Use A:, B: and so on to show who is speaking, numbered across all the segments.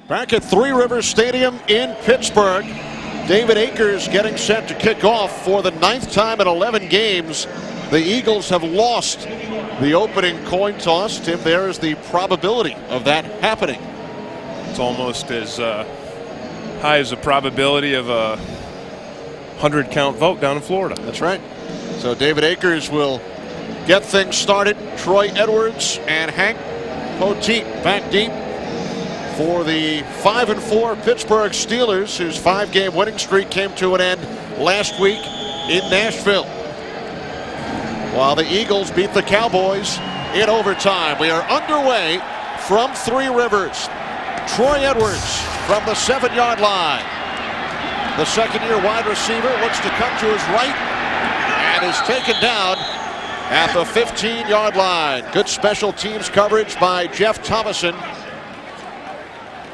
A: Back at Three Rivers Stadium in Pittsburgh, David Akers getting set to kick off for the 9th time in 11 games. The Eagles have lost the opening coin toss. Tim, there is the probability of that happening.
B: It's almost as high as the probability of a 100-count vote down in Florida.
A: That's right. So David Akers will get things started. Troy Edwards and Hank Poteet back deep for the 5-4 Pittsburgh Steelers, whose 5-game winning streak came to an end last week in Nashville. While the Eagles beat the Cowboys in overtime. We are underway from Three Rivers. Troy Edwards from the 7-yard line. The second-year wide receiver looks to come to his right and is taken down at the 15-yard line. Good special teams coverage by Jeff Thomason.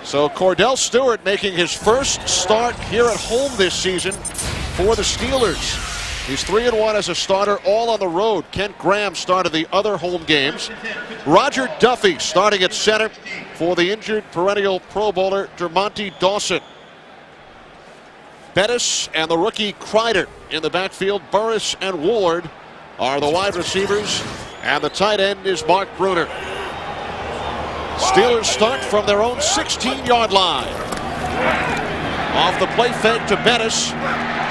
A: So Cordell Stewart making his first start here at home this season for the Steelers. He's 3-1 as a starter, all on the road. Kent Graham started the other home games. Roger Duffy starting at center for the injured perennial Pro Bowler Dermontti Dawson. Bettis and the rookie Kreider in the backfield. Burris and Ward are the wide receivers, and the tight end is Mark Bruner. Steelers start from their own 16-yard line. Off the play fake to Bettis.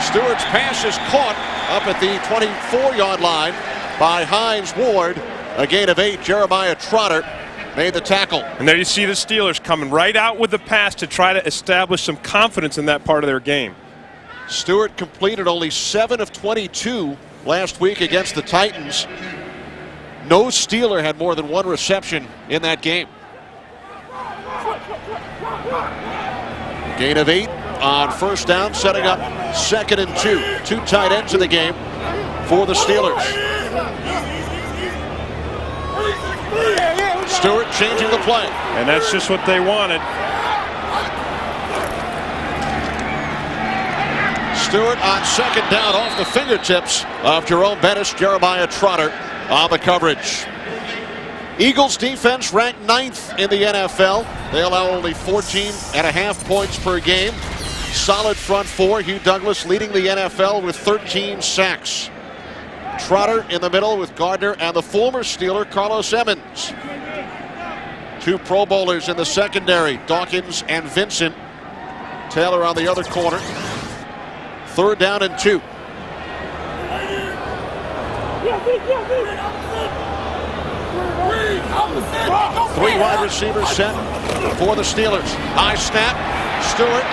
A: Stewart's pass is caught up at the 24-yard line by Hines Ward. A gain of 8. Jeremiah Trotter made the tackle.
B: And there you see the Steelers coming right out with the pass to try to establish some confidence in that part of their game.
A: Stewart completed only 7 of 22 last week against the Titans. No Steeler had more than 1 reception in that game. Gain of 8 on first down, setting up 2nd and 2. 2 tight ends in the game for the Steelers. Stewart changing the play.
B: And that's just what they wanted.
A: Stewart on 2nd down off the fingertips of Jerome Bettis. Jeremiah Trotter on the coverage. Eagles defense ranked 9th in the NFL. They allow only 14.5 points per game. Solid front four. Hugh Douglas leading the NFL with 13 sacks. Trotter in the middle with Gardner and the former Steeler Carlos Emmons. 2 Pro Bowlers in the secondary, Dawkins and Vincent. Taylor on the other corner. 3rd down and 2. Three wide receivers set for the Steelers. High snap. Stewart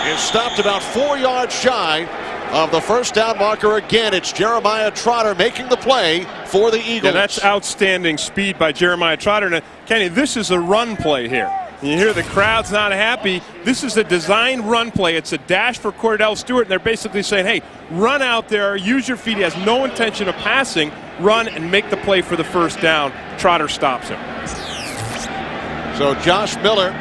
A: is stopped about 4 yards shy of the first down marker again. It's Jeremiah Trotter making the play for the Eagles.
B: Yeah, that's outstanding speed by Jeremiah Trotter. Now, Kenny, this is a run play here. You hear the crowd's not happy. This is a designed run play. It's a dash for Cordell Stewart, and they're basically saying, hey, run out there, use your feet. He has no intention of passing. Run and make the play for the first down. Trotter stops him.
A: So Josh Miller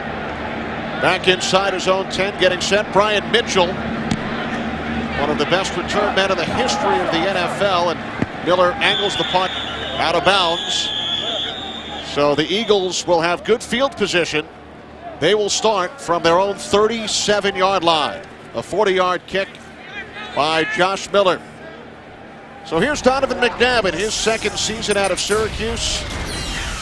A: back inside his own 10, getting set. Brian Mitchell, one of the best return men in the history of the NFL, and Miller angles the punt out of bounds. So the Eagles will have good field position. They will start from their own 37-yard line. A 40-yard kick by Josh Miller. So here's Donovan McNabb in his 2nd season out of Syracuse.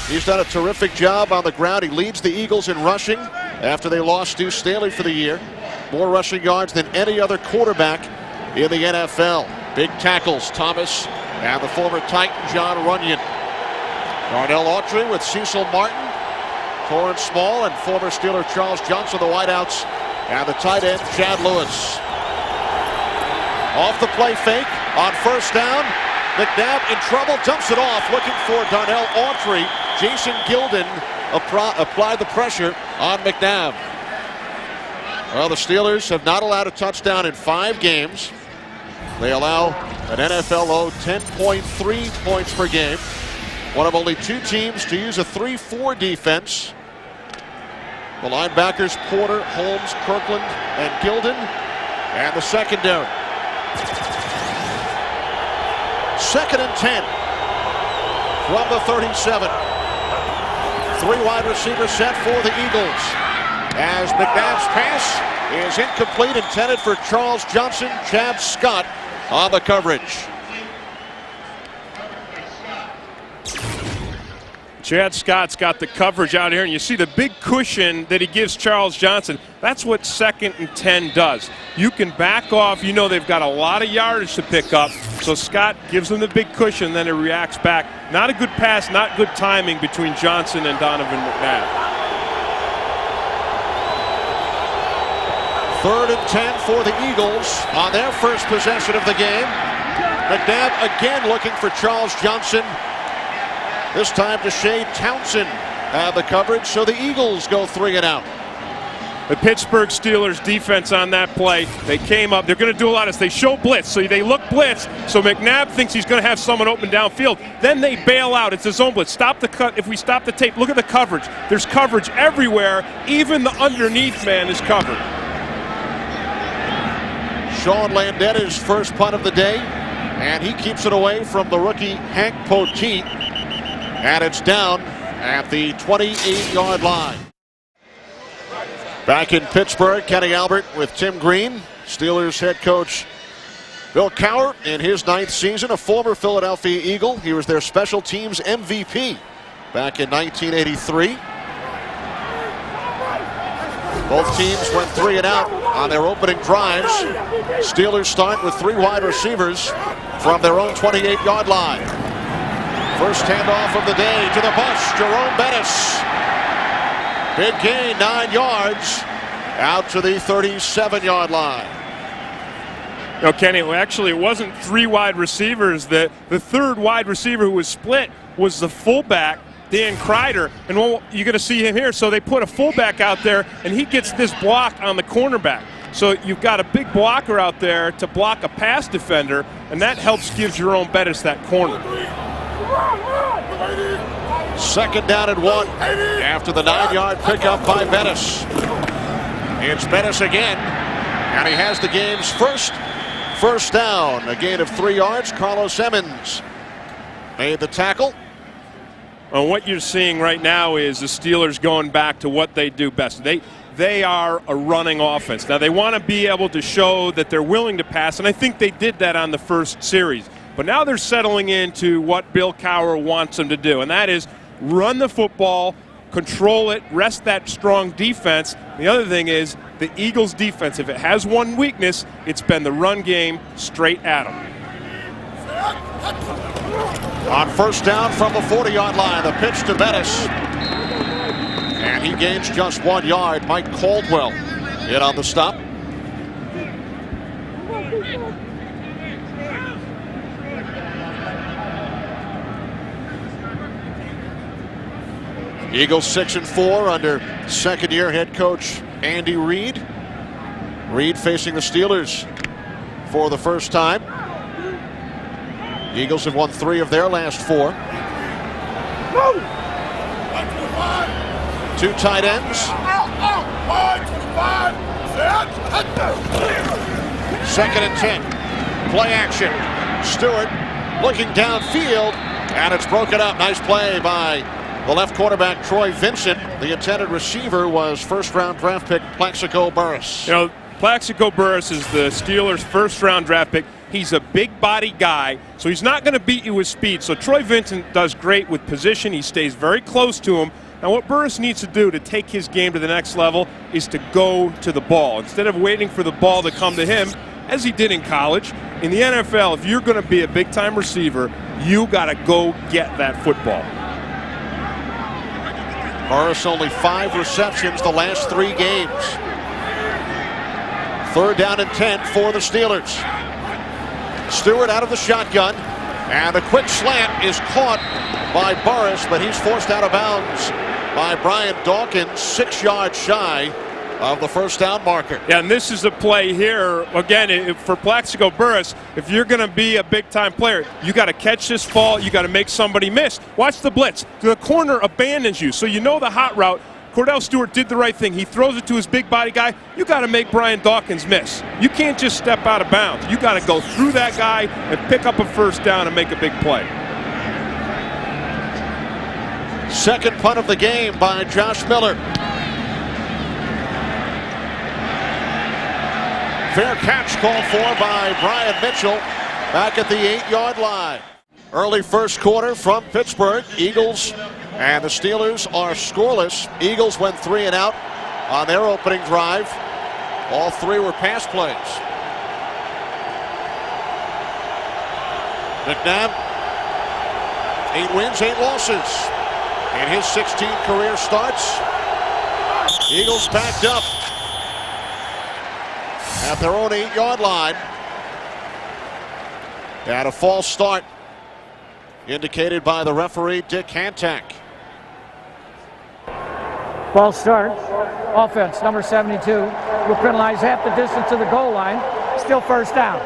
A: He's done a terrific job on the ground. He leads the Eagles in rushing after they lost Stu Staley for the year. More rushing yards than any other quarterback in the NFL. Big tackles, Thomas and the former Titan John Runyon. Darnell Autry with Cecil Martin, Torrance Small, and former Steeler Charles Johnson, the wideouts, and the tight end Chad Lewis. Off the play fake on first down. McNabb in trouble, dumps it off, looking for Darnell Autry. Jason Gilden applied the pressure on McNabb. Well, the Steelers have not allowed a touchdown in 5 games. They allow an NFL low 10.3 points per game. One of only 2 teams to use a 3-4 defense. The linebackers Porter, Holmes, Kirkland, and Gilden, and the secondary. 2nd and 10 from the 37. Three wide receiver set for the Eagles. As McNabb's pass is incomplete, intended for Charles Johnson. Chad Scott on the coverage.
B: Chad Scott's got the coverage out here, and you see the big cushion that he gives Charles Johnson. That's what 2nd and 10 does. You can back off. You know they've got a lot of yardage to pick up. So Scott gives them the big cushion, then he reacts back. Not a good pass, not good timing between Johnson and Donovan McNabb.
A: 3rd and 10 for the Eagles on their first possession of the game. McNabb again looking for Charles Johnson. This time to Shea Townsend have the coverage, so the Eagles go 3 and out.
B: The Pittsburgh Steelers defense on that play, they came up. They're going to do a lot of this. They show blitz, so they look blitz. So McNabb thinks he's going to have someone open downfield. Then they bail out. It's a zone blitz. Stop the cut. If we stop the tape, look at the coverage. There's coverage everywhere. Even the underneath man is covered.
A: Sean Landetta's first punt of the day, and he keeps it away from the rookie Hank Poteet. And it's down at the 28-yard line. Back in Pittsburgh, Kenny Albert with Tim Green. Steelers head coach Bill Cowher in his 9th season, a former Philadelphia Eagle. He was their special teams MVP back in 1983. Both teams went 3 and out on their opening drives. Steelers start with 3 wide receivers from their own 28-yard line. First handoff of the day to the bus, Jerome Bettis. Big gain, 9 yards, out to the 37-yard line.
B: No, Kenny, actually it wasn't 3 wide receivers. The 3rd wide receiver who was split was the fullback, Dan Kreider. And well, you're going to see him here. So they put a fullback out there, and he gets this block on the cornerback. So you've got a big blocker out there to block a pass defender, and that helps give Jerome Bettis that corner.
A: 2nd down and 1 after the 9-yard pickup by Bettis. It's Bettis again, and he has the game's first down. A gain of 3 yards. Carlos Emmons made the tackle.
B: Well, what you're seeing right now is the Steelers going back to what they do best. They are a running offense. Now, they want to be able to show that they're willing to pass, and I think they did that on the first series. But now they're settling into what Bill Cowher wants them to do, and that is run the football, control it, rest that strong defense. The other thing is the Eagles' defense, if it has one weakness, it's been the run game straight at them.
A: On first down from the 40-yard line, the pitch to Bettis. And he gains just 1 yard. Mike Caldwell in on the stop. Eagles 6-4 under 2nd-year head coach Andy Reid. Reid facing the Steelers for the first time. Eagles have won 3 of their last 4. 2 tight ends. 2nd and 10. Play action. Stewart looking downfield, and it's broken up. Nice play by the left quarterback, Troy Vincent. The intended receiver was first-round draft pick Plaxico Burress.
B: You know, Plaxico Burress is the Steelers' first-round draft pick. He's a big-body guy, so he's not going to beat you with speed. So Troy Vincent does great with position. He stays very close to him. Now, what Burress needs to do to take his game to the next level is to go to the ball. Instead of waiting for the ball to come to him, as he did in college, in the NFL, if you're going to be a big-time receiver, you got to go get that football.
A: Burress only 5 receptions the last 3 games. 3rd down and 10 for the Steelers. Stewart out of the shotgun, and a quick slant is caught by Burress, but he's forced out of bounds by Brian Dawkins, 6 yards shy of the first down marker.
B: Yeah, and this is a play here, again, for Plaxico Burress. If you're going to be a big-time player, you got to catch this ball, you got to make somebody miss. Watch the blitz. The corner abandons you, so you know the hot route. Cordell Stewart did the right thing. He throws it to his big body guy. You got to make Brian Dawkins miss. You can't just step out of bounds. You got to go through that guy and pick up a first down and make a big play.
A: Second punt of the game by Josh Miller. Fair catch called for by Brian Mitchell back at the 8-yard line. Early first quarter from Pittsburgh. Eagles and the Steelers are scoreless. Eagles went 3 and out on their opening drive. All 3 were pass plays. McNabb, 8 wins, 8 losses. In his 16 career starts, Eagles backed up at their own 8-yard line. And a false start indicated by the referee, Dick Hantak.
C: False start. Offense, number 72. Will penalize half the distance to the goal line. Still first down.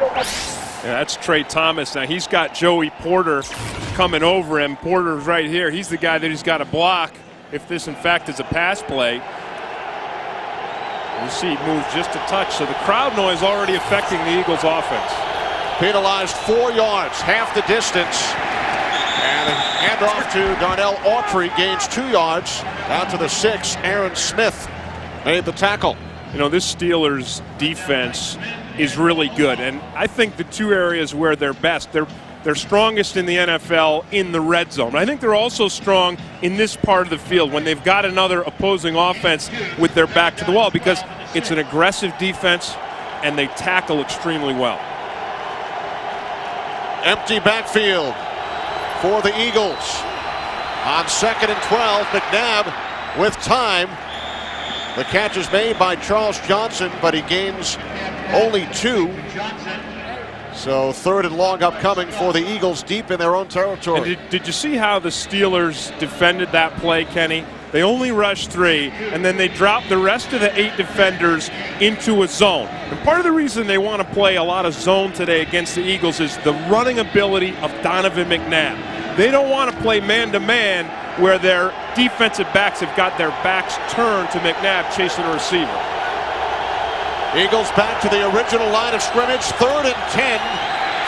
B: Yeah, that's Trey Thomas. Now he's got Joey Porter coming over him. Porter's right here. He's the guy that he's got to block if this in fact is a pass play. You see he moves just a touch, so the crowd noise already affecting the Eagles offense.
A: Penalized 4 yards, half the distance. And a handoff to Darnell Autry, gains 2 yards. Down to the 6, Aaron Smith made the tackle.
B: You know, this Steelers defense is really good, and I think the 2 areas where they're best, they're strongest in the NFL in the red zone. I think they're also strong in this part of the field when they've got another opposing offense with their back to the wall, because it's an aggressive defense and they tackle extremely well.
A: Empty backfield for the Eagles. On 2nd and 12, McNabb with time. The catch is made by Charles Johnson, but he gains only 2. So 3rd and long upcoming for the Eagles deep in their own territory.
B: And did you see how the Steelers defended that play, Kenny? They only rushed 3, and then they dropped the rest of the 8 defenders into a zone. And part of the reason they want to play a lot of zone today against the Eagles is the running ability of Donovan McNabb. They don't want to play man-to-man where their defensive backs have got their backs turned to McNabb chasing a receiver.
A: Eagles back to the original line of scrimmage, 3rd and 10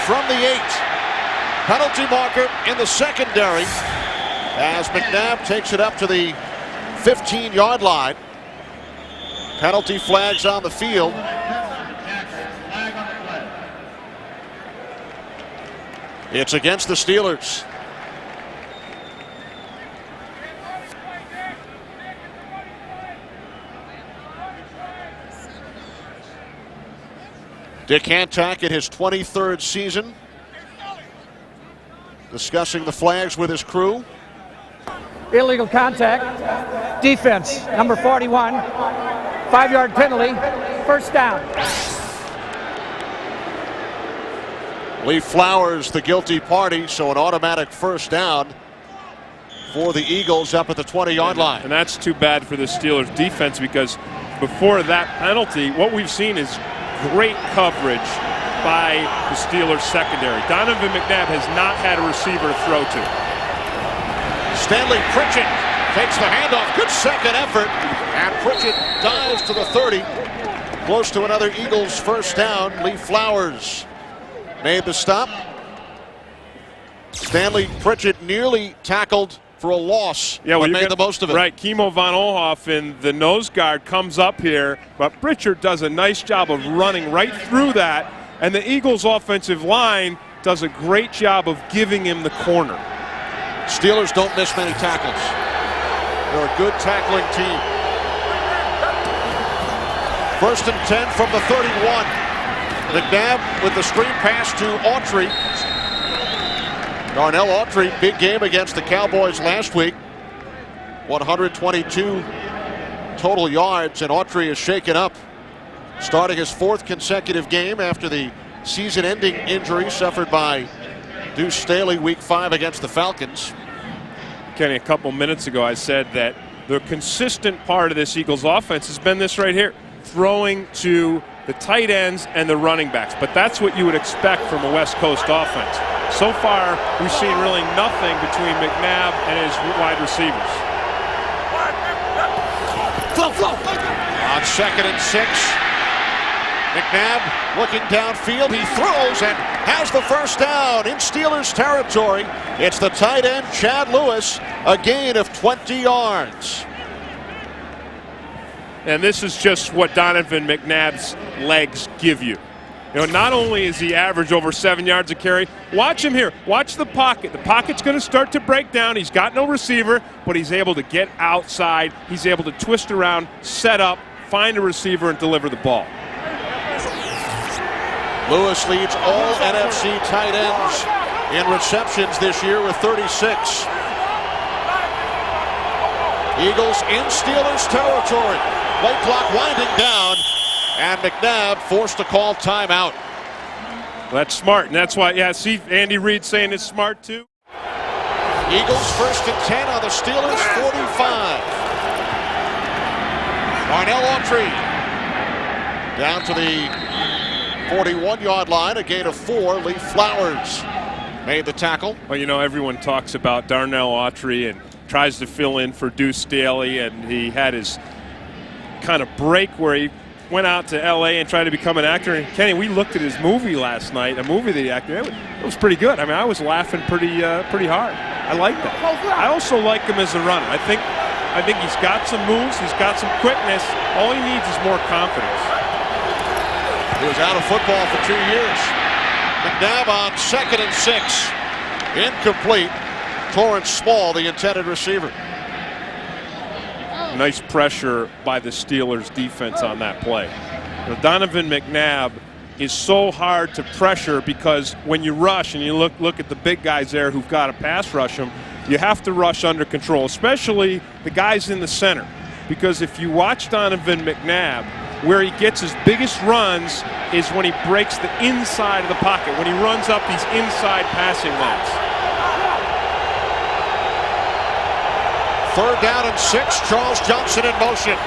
A: from the 8. Penalty marker in the secondary as McNabb takes it up to the 15-yard line. Penalty flags on the field. It's against the Steelers. Dick Hantak in his 23rd season, discussing the flags with his crew.
C: Illegal contact. Defense, number 41. 5-yard penalty. First down.
A: Lee Flowers, the guilty party, so an automatic first down for the Eagles up at the 20-yard line.
B: And that's too bad for the Steelers defense, because before that penalty, what we've seen is great coverage by the Steelers secondary. Donovan McNabb has not had a receiver to throw to.
A: Stanley Pritchett takes the handoff. Good second effort. And Pritchett dives to the 30. Close to another Eagles first down. Lee Flowers made the stop. Stanley Pritchett nearly tackled for a loss, but made the most of it.
B: Right, Kimo von Oelhoffen, the nose guard, comes up here, but Pritchard does a nice job of running right through that, and the Eagles' offensive line does a great job of giving him the corner.
A: Steelers don't miss many tackles. They're a good tackling team. 1st and 10 from the 31. McNabb with the screen pass to Autry. Darnell Autry, big game against the Cowboys last week. 122 total yards, and Autry is shaken up, starting his 4th consecutive game after the season-ending injury suffered by Deuce Staley week 5 against the Falcons.
B: Kenny, a couple minutes ago I said that the consistent part of this Eagles offense has been this right here, throwing to the tight ends and the running backs. But that's what you would expect from a West Coast offense. So far, we've seen really nothing between McNabb and his wide receivers.
A: On 2nd and 6, McNabb looking downfield. He throws, and has the first down in Steelers territory. It's the tight end, Chad Lewis, a gain of 20 yards.
B: And this is just what Donovan McNabb's legs give you. You know, not only is he average over 7 yards a carry, watch him here. Watch the pocket. The pocket's going to start to break down. He's got no receiver, but he's able to get outside. He's able to twist around, set up, find a receiver, and deliver the ball.
A: Lewis leads all NFC tight ends in receptions this year with 36. Eagles in Steelers territory. Play clock winding down, and McNabb forced to call timeout.
B: That's smart, and that's why, yeah, see Andy Reid saying it's smart too.
A: Eagles 1st and 10 on the Steelers 45. Darnell Autry down to the 41-yard line, a gain of 4. Lee Flowers made the tackle.
B: Well, you know, everyone talks about Darnell Autry and tries to fill in for Deuce Staley, and he had his kind of break where he went out to L.A. and tried to become an actor. And Kenny, we looked at his movie last night, a movie that he acted in. It was pretty good. I mean, I was laughing pretty hard. I like that. I also like him as a runner. I think he's got some moves. He's got some quickness. All he needs is more confidence.
A: He was out of football for 2 years. McNabb on 2nd and 6. Incomplete. Torrance Small, the intended receiver.
B: Nice pressure by the Steelers defense on that play. You know, Donovan McNabb is so hard to pressure because when you rush and you look at the big guys there who've got to pass rush them, you have to rush under control, especially the guys in the center. Because if you watch Donovan McNabb, where he gets his biggest runs is when he breaks the inside of the pocket, when he runs up these inside passing lanes.
A: 3rd down and 6. Charles Johnson in motion.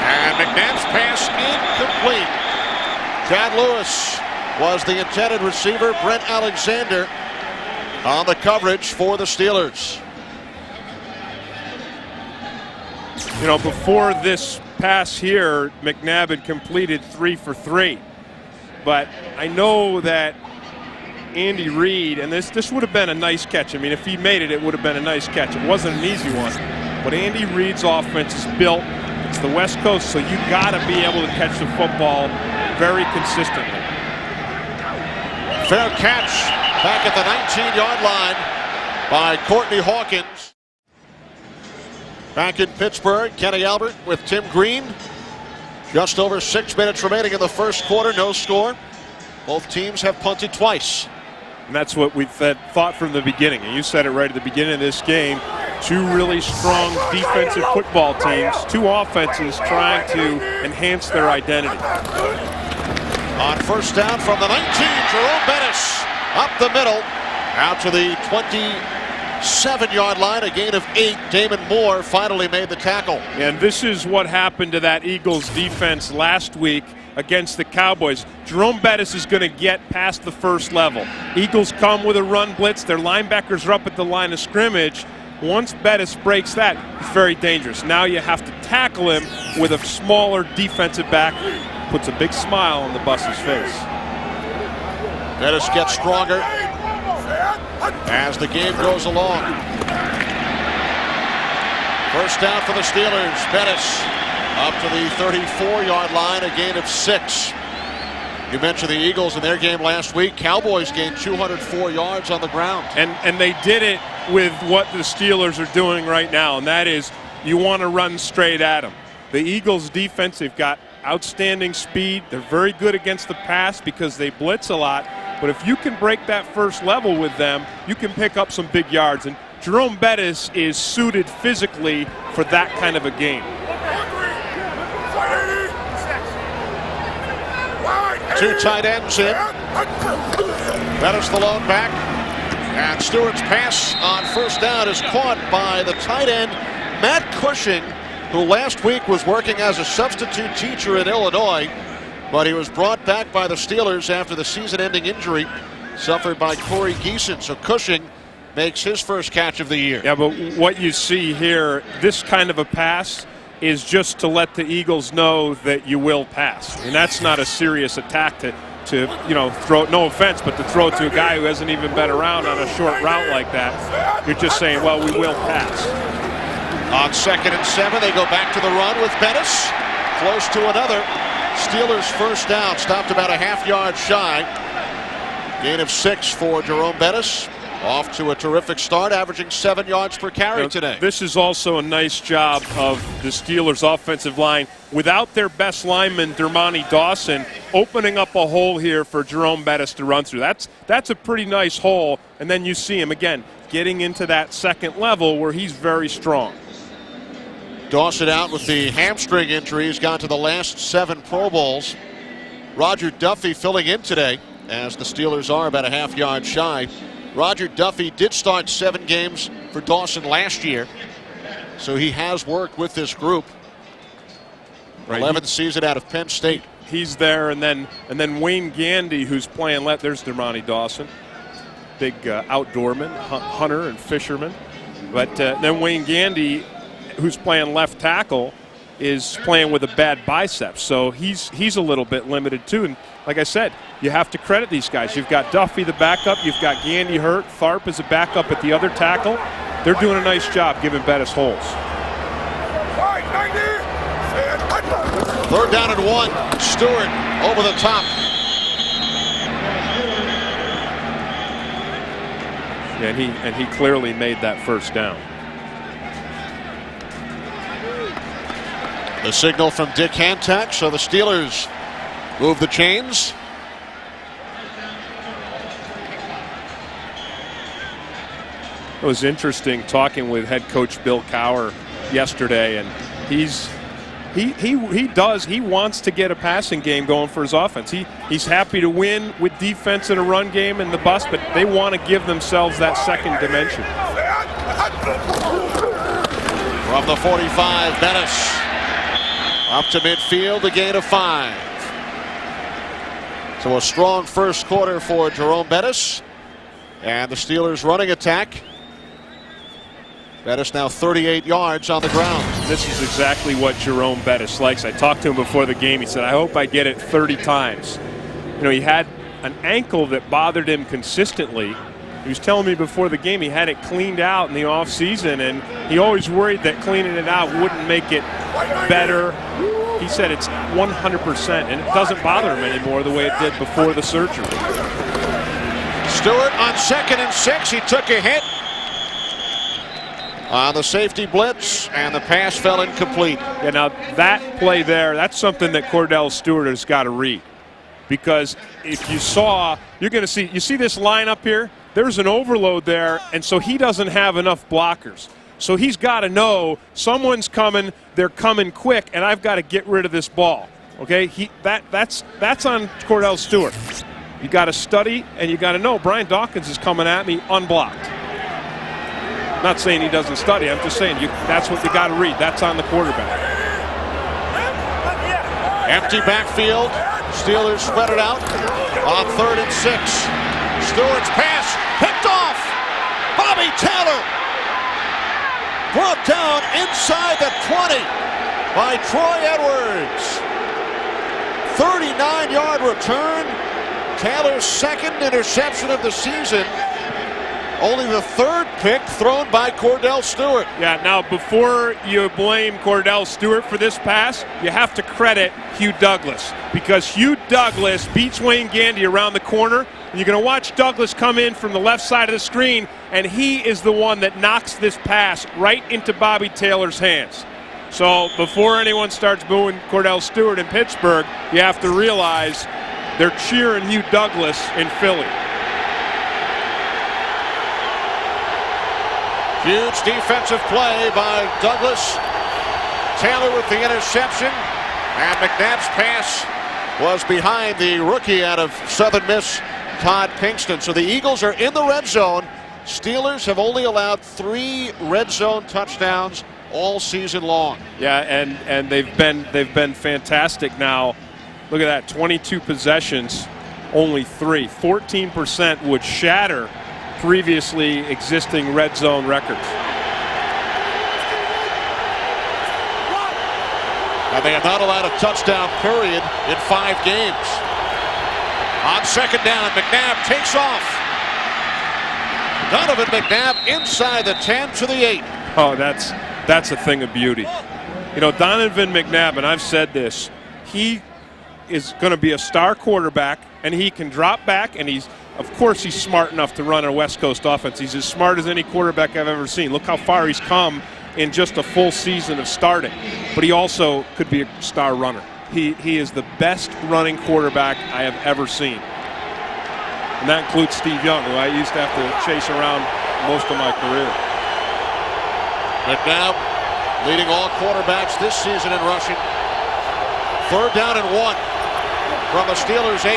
A: And McNabb's pass incomplete. Chad Lewis was the intended receiver. Brent Alexander on the coverage for the Steelers.
B: You know, before this pass here, McNabb had completed 3 for 3. But I know that Andy Reid, and this would have been a nice catch. I mean, if he made it, it would have been a nice catch. It wasn't an easy one. But Andy Reid's offense is built. It's the West Coast, so you got to be able to catch the football very consistently.
A: Fair catch back at the 19-yard line by Courtney Hawkins. Back in Pittsburgh, Kenny Albert with Tim Green. Just over 6 minutes remaining in the first quarter, no score. Both teams have punted twice.
B: And that's what we thought from the beginning. And you said it right at the beginning of this game. 2 really strong defensive football teams, 2 offenses trying to enhance their identity.
A: On first down from the 19, Jerome Bettis up the middle, out to the 27-yard line, a gain of 8. Damon Moore finally made the tackle.
B: And this is what happened to that Eagles defense last week against the Cowboys. Jerome Bettis is going to get past the first level. Eagles come with a run blitz. Their linebackers are up at the line of scrimmage. Once Bettis breaks that, it's very dangerous. Now you have to tackle him with a smaller defensive back. Puts a big smile on the bus's face.
A: Bettis gets stronger as the game goes along. First down for the Steelers. Bettis up to the 34-yard line, a gain of 6. You mentioned the Eagles in their game last week. Cowboys gained 204 yards on the ground.
B: And they did it with what the Steelers are doing right now, and that is you want to run straight at them. The Eagles defense, they've got outstanding speed. They're very good against the pass because they blitz a lot. But if you can break that first level with them, you can pick up some big yards. And Jerome Bettis is suited physically for that kind of a game.
A: 2 tight ends in. Bettis the lone back. And Stewart's pass on first down is caught by the tight end, Matt Cushing, who last week was working as a substitute teacher in Illinois, but he was brought back by the Steelers after the season-ending injury suffered by Corey Geeson. So Cushing makes his first catch of the year.
B: Yeah, but what you see here, this kind of a pass is just to let the Eagles know that you will pass. And that's not a serious attack to to, throw, no offense, but to throw to a guy who hasn't even been around on a short route like that, you're just saying, well, we will pass.
A: On 2nd and 7, they go back to the run with Bettis. Close to another. Steelers first down, stopped about a half-yard shy. Gain of 6 for Jerome Bettis. Off to a terrific start, averaging 7 yards per carry today.
B: This is also a nice job of the Steelers' offensive line. Without their best lineman, Dermontti Dawson, opening up a hole here for Jerome Bettis to run through. That's a pretty nice hole, and then you see him, again, getting into that second level where he's very strong.
A: Dawson out with the hamstring injury. He's gone to the last 7 Pro Bowls. Roger Duffy filling in today, as the Steelers are about a half-yard shy. Roger Duffy did start 7 games for Dawson last year, so he has worked with this group. Right. 11th season out of Penn State.
B: He's there, and then Wayne Gandy, who's playing left. There's Dermontti Dawson, big outdoorman, hunter and fisherman. But then Wayne Gandy, who's playing left tackle, is playing with a bad bicep, so he's a little bit limited too. And like I said, you have to credit these guys. You've got Duffy, the backup. You've got Gandy hurt. Tharp is a backup at the other tackle. They're doing a nice job giving Bettis holes.
A: 3rd down and 1. Stewart over the top.
B: And he clearly made that first down.
A: The signal from Dick Hancock, so the Steelers move the chains.
B: It was interesting talking with head coach Bill Cowher yesterday, and he wants to get a passing game going for his offense. He's happy to win with defense and a run game and the bus, but they want to give themselves that second dimension.
A: From the 45, Bettis up to midfield, a gain of 5. So a strong first quarter for Jerome Bettis, and the Steelers running attack. Bettis now 38 yards on the ground.
B: This is exactly what Jerome Bettis likes. I talked to him before the game. He said, I hope I get it 30 times. He had an ankle that bothered him consistently. He was telling me before the game he had it cleaned out in the offseason, and he always worried that cleaning it out wouldn't make it better. He said it's 100%, and it doesn't bother him anymore the way it did before the surgery.
A: Stewart on 2nd and 6. He took a hit on the safety blitz, and the pass fell incomplete.
B: Yeah, now that play there, that's something that Cordell Stewart has got to read. Because if you saw, you're going to see, you see this line up here? There's an overload there, and so he doesn't have enough blockers. So he's got to know someone's coming, they're coming quick, and I've got to get rid of this ball. Okay? That's on Cordell Stewart. You got to study, and you got to know Brian Dawkins is coming at me unblocked. I'm not saying he doesn't study. I'm just saying that's what you got to read. That's on the quarterback.
A: Empty backfield. Steelers spread it out on 3rd and 6. Stewart's pass picked off. Bobby Taylor brought down inside the 20 by Troy Edwards. 39-yard return. Taylor's 2nd interception of the season. Only the 3rd pick thrown by Cordell Stewart.
B: Yeah, now before you blame Cordell Stewart for this pass, you have to credit Hugh Douglas, because Hugh Douglas beats Wayne Gandy around the corner, and you're going to watch Douglas come in from the left side of the screen, and he is the one that knocks this pass right into Bobby Taylor's hands. So before anyone starts booing Cordell Stewart in Pittsburgh, you have to realize they're cheering Hugh Douglas in Philly.
A: Huge defensive play by Douglas. Taylor with the interception. And McNabb's pass was behind the rookie out of Southern Miss, Todd Pinkston. So the Eagles are in the red zone. Steelers have only allowed 3 red zone touchdowns all season long.
B: Yeah, and they've been fantastic now. Look at that, 22 possessions, only 3. 14% would shatter previously existing red zone records. And
A: they have not allowed a touchdown period in 5 games. On second down, McNabb takes off. Donovan McNabb inside the 10 to the 8.
B: Oh, that's a thing of beauty. You know, Donovan McNabb, and I've said this, he is going to be a star quarterback, and he can drop back, and of course he's smart enough to run a West Coast offense. He's as smart as any quarterback I've ever seen. Look how far he's come in just a full season of starting. But he also could be a star runner. He is the best running quarterback I have ever seen. And that includes Steve Young, who I used to have to chase around most of my career.
A: McNabb leading all quarterbacks this season in rushing. Third down and 1 from the Steelers' 8.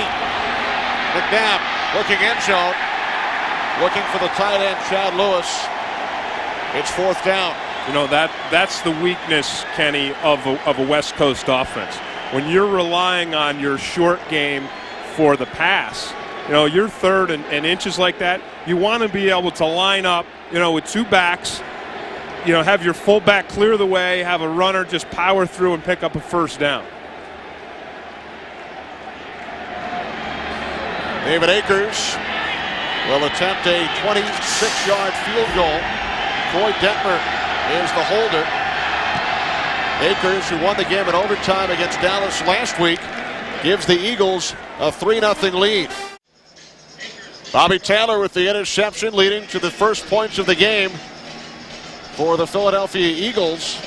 A: McNabb looking end zone, looking for the tight end, Chad Lewis. It's fourth down.
B: You know, that's the weakness, Kenny, of a West Coast offense. When you're relying on your short game for the pass, you know, you're third and inches like that, you want to be able to line up, you know, with two backs, you know, have your fullback clear the way, have a runner just power through and pick up a first down.
A: David Akers will attempt a 26-yard field goal. Troy Detmer is the holder. Akers, who won the game in overtime against Dallas last week, gives the Eagles a 3-0 lead. Bobby Taylor with the interception, leading to the first points of the game for the Philadelphia Eagles.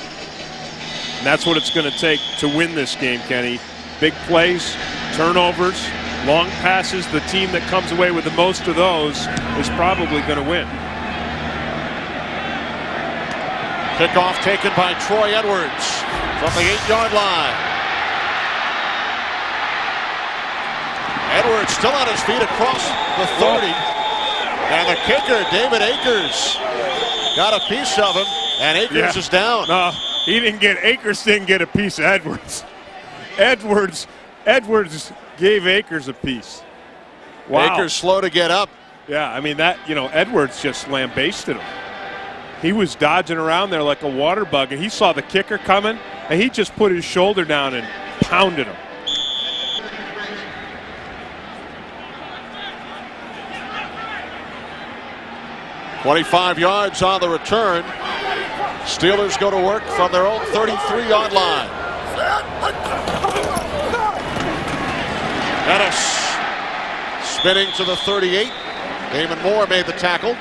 B: And that's what it's going to take to win this game, Kenny. Big plays, turnovers, long passes. The team that comes away with the most of those is probably going to win.
A: Kickoff taken by Troy Edwards from the 8-yard line. Edwards still on his feet across the 30. And the kicker, David Akers, got a piece of him, and Akers is down.
B: No, Akers didn't get a piece of Edwards. Edwards gave Akers a piece. Wow.
A: Akers slow to get up.
B: Yeah, I mean, that, you know, Edwards just lambasted him. He was dodging around there like a water bug, and he saw the kicker coming, and he just put his shoulder down and pounded him.
A: "25 yards on the return. Steelers go to work from their own 33-yard line. Dennis spinning to the 38. Damon Moore made the tackle.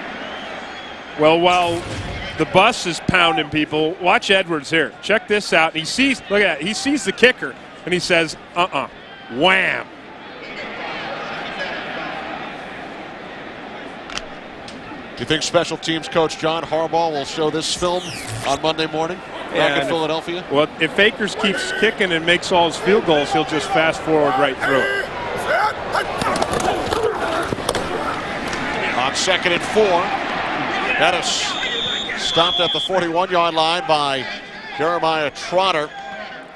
B: Well, while the bus is pounding people, watch Edwards here. Check this out. He sees, look at that, he sees the kicker, and he says, wham.
A: Do you think special teams coach John Harbaugh will show this film on Monday morning back in Philadelphia?
B: Well, if Akers keeps kicking and makes all his field goals, he'll just fast forward right through it.
A: On second and 4, Dennis stopped at the 41-yard line by Jeremiah Trotter,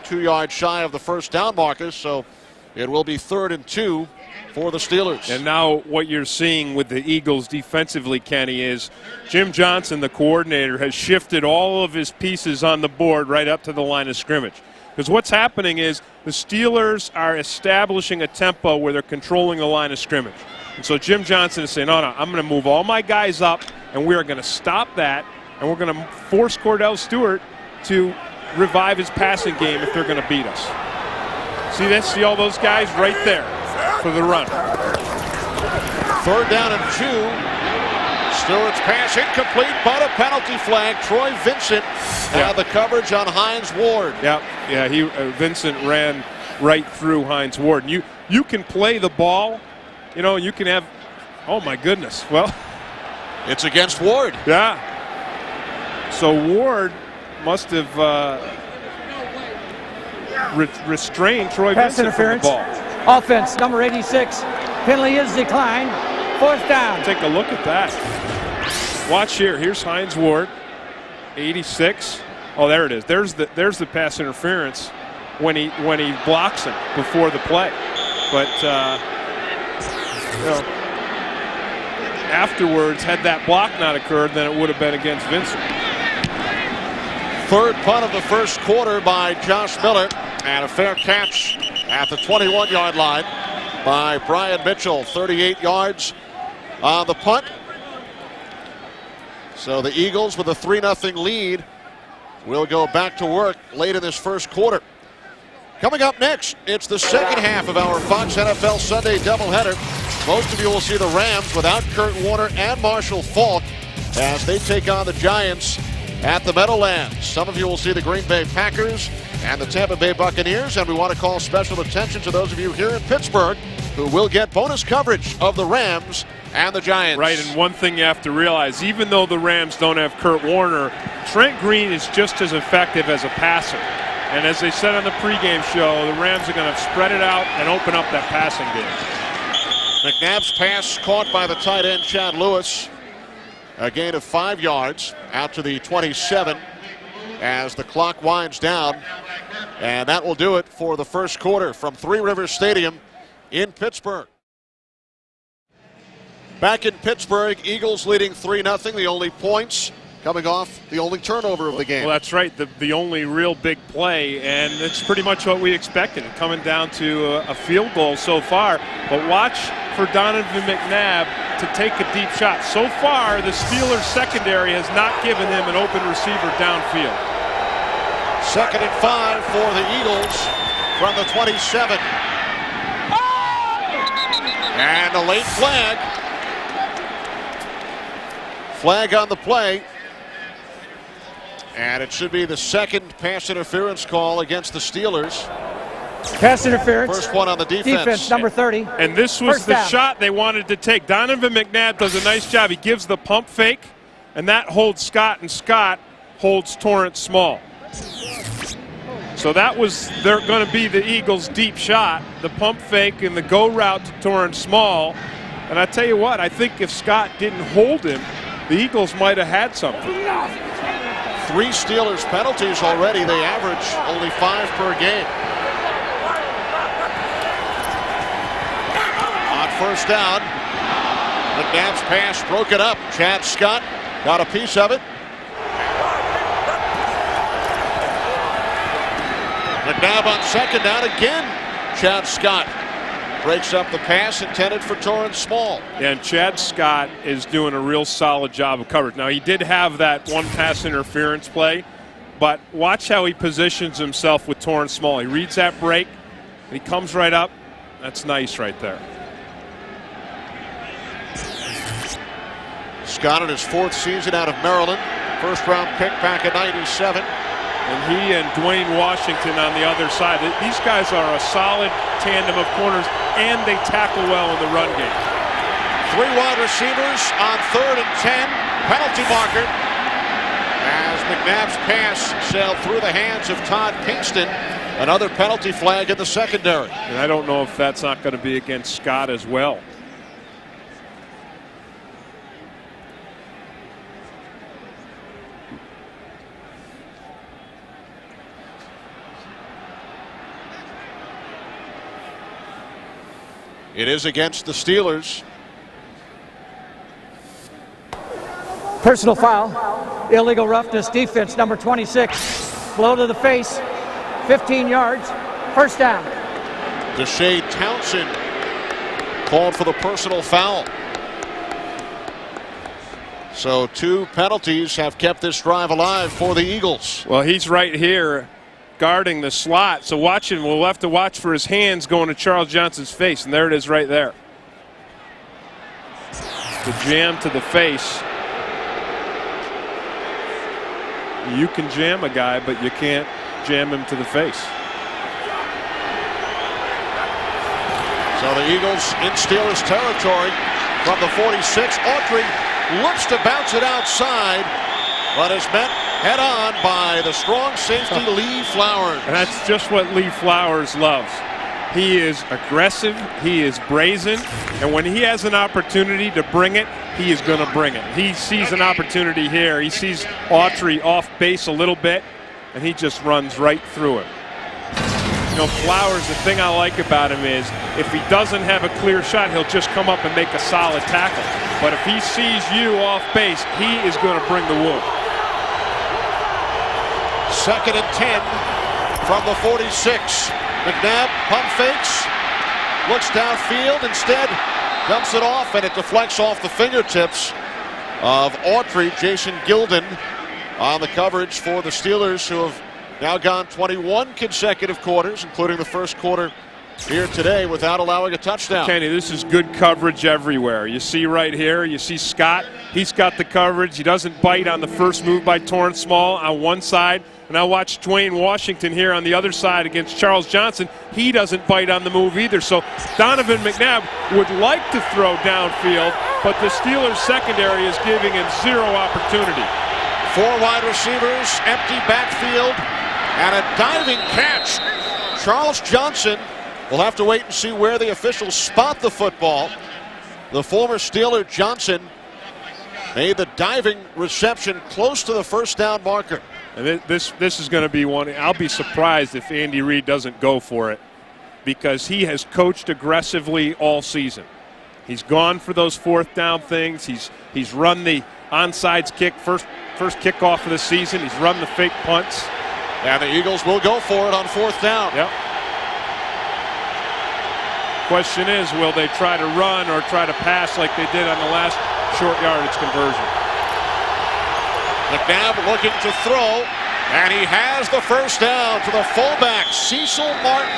A: 2 yards shy of the first down marker, so it will be 3rd and 2 for the Steelers.
B: And now what you're seeing with the Eagles defensively, Kenny, is Jim Johnson, the coordinator, has shifted all of his pieces on the board right up to the line of scrimmage. Because what's happening is the Steelers are establishing a tempo where they're controlling the line of scrimmage. And so Jim Johnson is saying, no, I'm going to move all my guys up, and we are going to stop that, and we're going to force Cordell Stewart to revive his passing game if they're going to beat us. See that? See all those guys right there for the run.
A: 3rd down and 2. Stewart's pass incomplete, but a penalty flag. Troy Vincent had the coverage on Hines Ward.
B: Yeah, Vincent ran right through Hines Ward. And you can play the ball, you know, you can have, oh my goodness, well.
A: It's against Ward.
B: Yeah. So Ward must have restrained Troy Vincent from the ball.
C: Offense, number 86. Penalty is declined. 4th down.
B: Take a look at that. Watch here. Here's Hines Ward, 86. Oh, there it is. There's the pass interference when he blocks him before the play. But you know, afterwards, had that block not occurred, then it would have been against Vincent.
A: 3rd punt of the first quarter by Josh Miller, and a fair catch at the 21-yard line by Brian Mitchell. 38 yards on the punt. So the Eagles with a 3-0 lead will go back to work late in this first quarter. Coming up next, it's the second half of our Fox NFL Sunday doubleheader. Most of you will see the Rams without Kurt Warner and Marshall Faulk as they take on the Giants at the Meadowlands. Some of you will see the Green Bay Packers and the Tampa Bay Buccaneers, and we want to call special attention to those of you here in Pittsburgh who will get bonus coverage of the Rams and the Giants.
B: Right, and one thing you have to realize, even though the Rams don't have Kurt Warner, Trent Green is just as effective as a passer. And as they said on the pregame show, the Rams are going to spread it out and open up that passing game.
A: McNabb's pass caught by the tight end, Chad Lewis. A gain of 5 yards out to the 27 as the clock winds down. And that will do it for the first quarter from Three Rivers Stadium in Pittsburgh. Back in Pittsburgh, Eagles leading 3-0. The only points coming off the only turnover of the game.
B: Well, that's right. The only real big play, and it's pretty much what we expected, coming down to a field goal so far. But watch for Donovan McNabb to take a deep shot. So far, the Steelers secondary has not given him an open receiver downfield.
A: 2nd and 5 for the Eagles from the 27. And a late flag. Flag on the play. And it should be the second pass interference call against the Steelers.
C: Pass interference.
A: First one on the defense.
C: Defense, number 30.
B: And this was
C: First
B: the
C: down.
B: shot they wanted to take. Donovan McNabb does a nice job. He gives the pump fake, and that holds Scott, and Scott holds Torrance Small. So that was going to be the Eagles' deep shot, the pump fake and the go route to Torrance Small. And I tell you what, I think if Scott didn't hold him, the Eagles might have had something.
A: 3 Steelers penalties already. They average only 5 per game. On first down, McNabb's pass broken up. Chad Scott got a piece of it. McNabb on second down again. Chad Scott breaks up the pass intended for Torrance Small.
B: Yeah, and Chad Scott is doing a real solid job of coverage. Now, he did have that one pass interference play, but watch how he positions himself with Torrance Small. He reads that break, and he comes right up. That's nice right there.
A: Scott in his 4th season out of Maryland. First-round pick back in '97.
B: And he and Dwayne Washington on the other side. These guys are a solid tandem of corners, and they tackle well in the run game.
A: 3 wide receivers on 3rd and 10. Penalty marker as McNabb's pass sailed through the hands of Todd Kingston. Another penalty flag in the secondary.
B: And I don't know if that's not going to be against Scott as well.
A: It is against the Steelers.
C: Personal foul. Illegal roughness. Defense, number 26. Blow to the face. 15 yards. First down.
A: Deshae Townsend called for the personal foul. So 2 penalties have kept this drive alive for the Eagles.
B: Well, he's right here guarding the slot. So watch him. We'll have to watch for his hands going to Charles Johnson's face. And there it is right there. The jam to the face. You can jam a guy, but you can't jam him to the face.
A: So the Eagles in Steelers territory from the 46. Autry looks to bounce it outside, but is met head on by the strong safety Lee Flowers.
B: And that's just what Lee Flowers loves. He is aggressive, he is brazen, and when he has an opportunity to bring it, he is going to bring it. He sees an opportunity here. He sees Autry off base a little bit, and he just runs right through it. You know, Flowers, the thing I like about him is if he doesn't have a clear shot, he'll just come up and make a solid tackle. But if he sees you off base, he is going to bring the wood.
A: 2nd and 10 from the 46. McNabb pump fakes looks downfield, instead dumps it off, and it deflects off the fingertips of Autry. Jason Gilden on the coverage for the Steelers, who have now gone 21 consecutive quarters, including the first quarter here today, without allowing a touchdown.
B: Kenny, this is good coverage everywhere. You see right here, you see Scott. He's got the coverage. He doesn't bite on the first move by Torrance Small on one side. And I watched Dwayne Washington here on the other side against Charles Johnson. He doesn't bite on the move either. So Donovan McNabb would like to throw downfield, but the Steelers secondary is giving him zero opportunity.
A: 4 wide receivers, empty backfield, and a diving catch. Charles Johnson will have to wait and see where the officials spot the football. The former Steeler Johnson made the diving reception close to the first down marker.
B: And this is going to be one. I'll be surprised if Andy Reid doesn't go for it, because he has coached aggressively all season. He's gone for those fourth down things. He's run the onside kick, first kickoff of the season. He's run the fake punts.
A: And the Eagles will go for it on fourth down.
B: Yep. Question is, will they try to run or try to pass like they did on the last short yardage conversion?
A: McNabb looking to throw, and he has the first down to the fullback, Cecil Martin.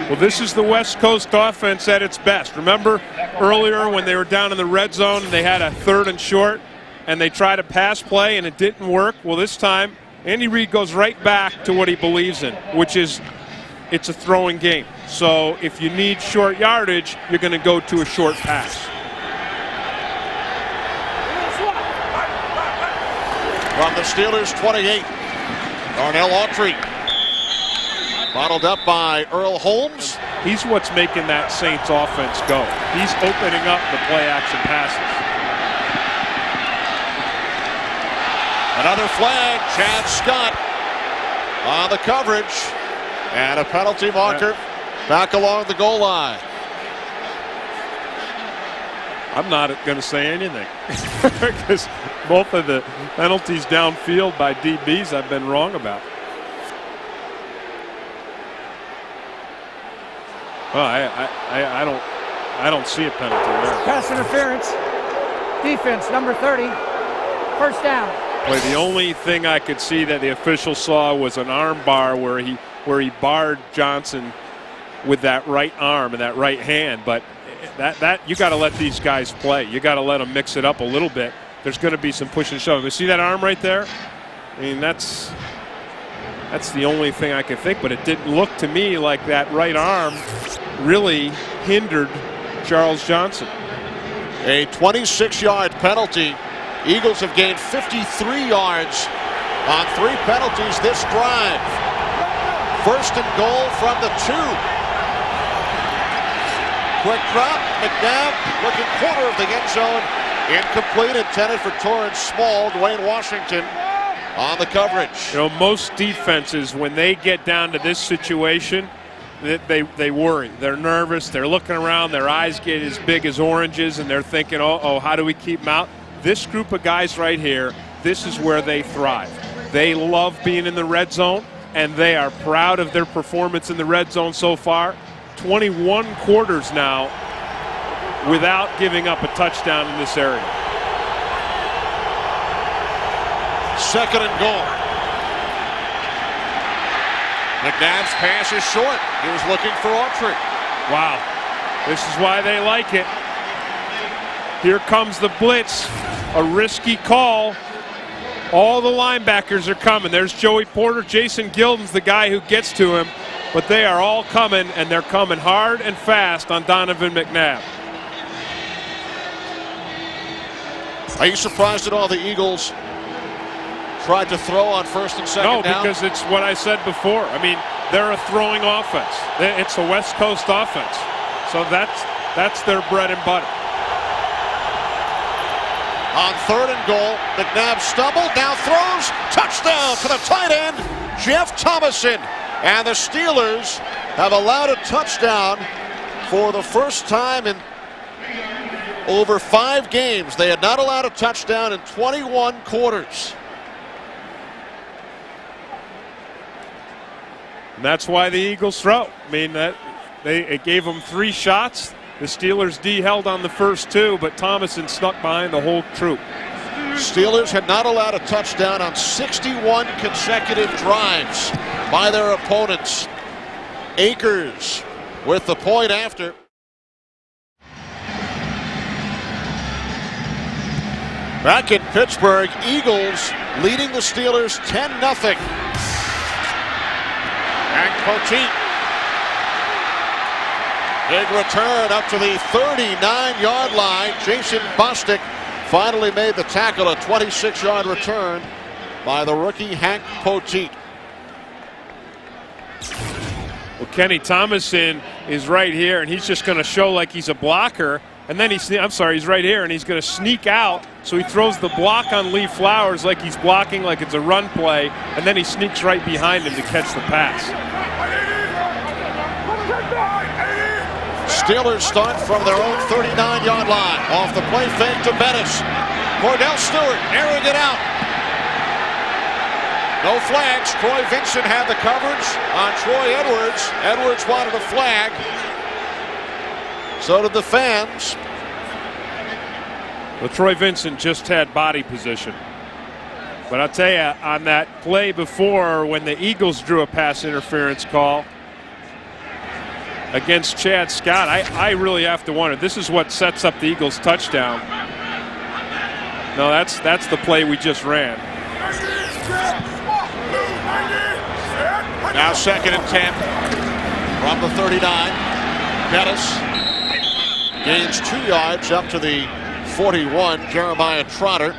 B: Well, this is the West Coast offense at its best. Remember earlier when they were down in the red zone and they had a 3rd and short and they tried a pass play and it didn't work? Well, this time Andy Reid goes right back to what he believes in, which is it's a throwing game. So if you need short yardage, you're going to go to a short pass.
A: From the Steelers 28, Darnell Autry. Bottled up by Earl Holmes.
B: He's what's making that Saints offense go. He's opening up the play-action passes.
A: Another flag, Chad Scott on the coverage. And a penalty marker back along the goal line.
B: I'm not going to say anything because both of the penalties downfield by DBs I've been wrong about. Well, I don't see a penalty there.
C: Pass interference. Defense, number 30. First down.
B: Boy, the only thing I could see that the official saw was an arm bar where he barred Johnson with that right arm and that right hand. But that you got to let these guys play. You got to let them mix it up a little bit. There's going to be some push and shove. You see that arm right there? I mean, that's the only thing I can think. But it didn't look to me like that right arm really hindered Charles Johnson.
A: A 26-yard penalty. Eagles have gained 53 yards on 3 penalties this drive. First and goal from the 2. Quick drop. McNabb looking corner of the end zone. Incomplete, intended for Torrance Small. Dwayne Washington on the coverage.
B: You know, most defenses, when they get down to this situation, they worry. They're nervous. They're looking around. Their eyes get as big as oranges, and they're thinking, oh, how do we keep them out? This group of guys right here, this is where they thrive. They love being in the red zone, and they are proud of their performance in the red zone so far. 21 quarters now without giving up a touchdown in this area.
A: Second and goal. McNabb's pass is short. He was looking for Autry.
B: Wow. This is why they like it. Here comes the blitz. A risky call. All the linebackers are coming. There's Joey Porter. Jason Gilden's the guy who gets to him. But they are all coming, and they're coming hard and fast on Donovan McNabb.
A: Are you surprised at all the Eagles tried to throw on first and second down?
B: No, because it's what I said before. I mean, they're a throwing offense. It's a West Coast offense. So that's their bread and butter.
A: On third and goal, McNabb stumbled, now throws, touchdown to the tight end, Jeff Thomason. And the Steelers have allowed a touchdown for the first time in over 5 games. They had not allowed a touchdown in 21 quarters.
B: And that's why the Eagles throw. I mean, it gave them 3 shots. The Steelers D held on the first 2, but Thomason snuck behind the whole troop.
A: Steelers had not allowed a touchdown on 61 consecutive drives by their opponents. Akers with the point after. Back in Pittsburgh, Eagles leading the Steelers 10-0. And Poteet. Big return up to the 39-yard line. Jason Bostic finally made the tackle, a 26-yard return by the rookie Hank Poteet.
B: Well, Kenny Thomason is right here, and he's just going to show like he's a blocker. And then he's right here, and he's going to sneak out. So he throws the block on Lee Flowers like he's blocking, like it's a run play, and then he sneaks right behind him to catch the pass.
A: Steelers start from their own 39-yard line. Off the play fake to Bettis. Cordell Stewart airing it out. No flags. Troy Vincent had the coverage on Troy Edwards. Edwards wanted a flag. So did the fans.
B: Well, Troy Vincent just had body position. But I'll tell you, on that play before when the Eagles drew a pass interference call against Chad Scott, I really have to wonder. This is what sets up the Eagles' touchdown. No, that's the play we just ran.
A: Now 2nd and 10 from the 39. Bettis gains 2 yards up to the 41. Jeremiah Trotter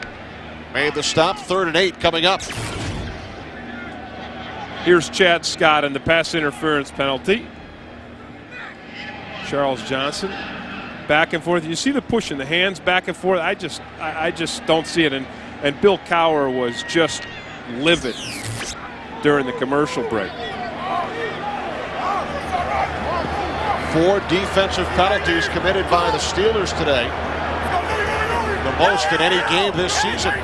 A: made the stop. 3rd and 8 coming up.
B: Here's Chad Scott and the pass interference penalty. Charles Johnson back and forth. You see the push in the hands back and forth. I just don't see it. And Bill Cowher was just livid during the commercial break.
A: 4 defensive penalties committed by the Steelers today. The most in any game this season.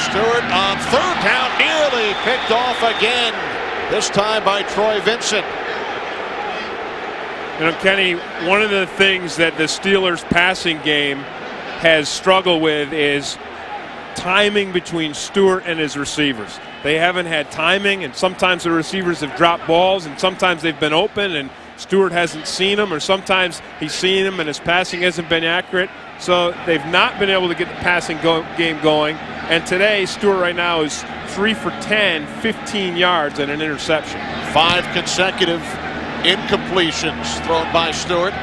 A: Stewart on 3rd down, nearly picked off again. This time by Troy Vincent.
B: You know, Kenny, one of the things that the Steelers' passing game has struggled with is timing between Stewart and his receivers. They haven't had timing, and sometimes the receivers have dropped balls, and sometimes they've been open, and Stewart hasn't seen them, or sometimes he's seen them and his passing hasn't been accurate. So they've not been able to get the passing game going. And today, Stewart right now is 3 for 10, 15 yards and an interception.
A: 5 consecutive incompletions thrown by Stewart.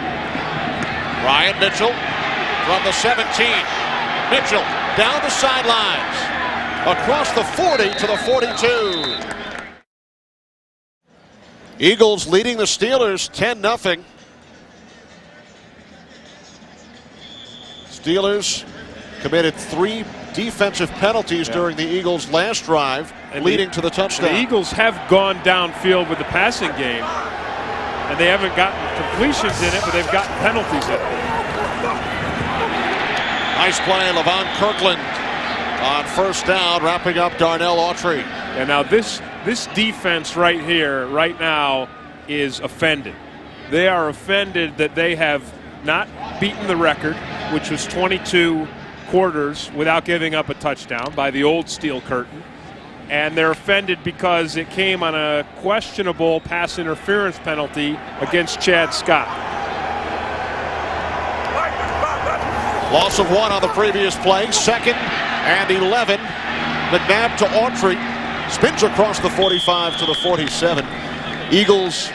A: Ryan Mitchell from the 17. Mitchell down the sidelines, across the 40 to the 42. Eagles leading the Steelers 10-0. Steelers committed 3 defensive penalties during the Eagles' last drive, leading to the touchdown.
B: The Eagles have gone downfield with the passing game, and they haven't gotten completions in it, but they've gotten penalties in it.
A: Nice play, Levon Kirkland on 1st down, wrapping up Darnell Autry.
B: And now this defense right here, right now, is offended. They are offended that they have not beaten the record, which was 22 quarters without giving up a touchdown by the old steel curtain. And they're offended because it came on a questionable pass interference penalty against Chad Scott.
A: Loss of 1 on the previous play. 2nd and 11. McNabb to Autry. Spins across the 45 to the 47. Eagles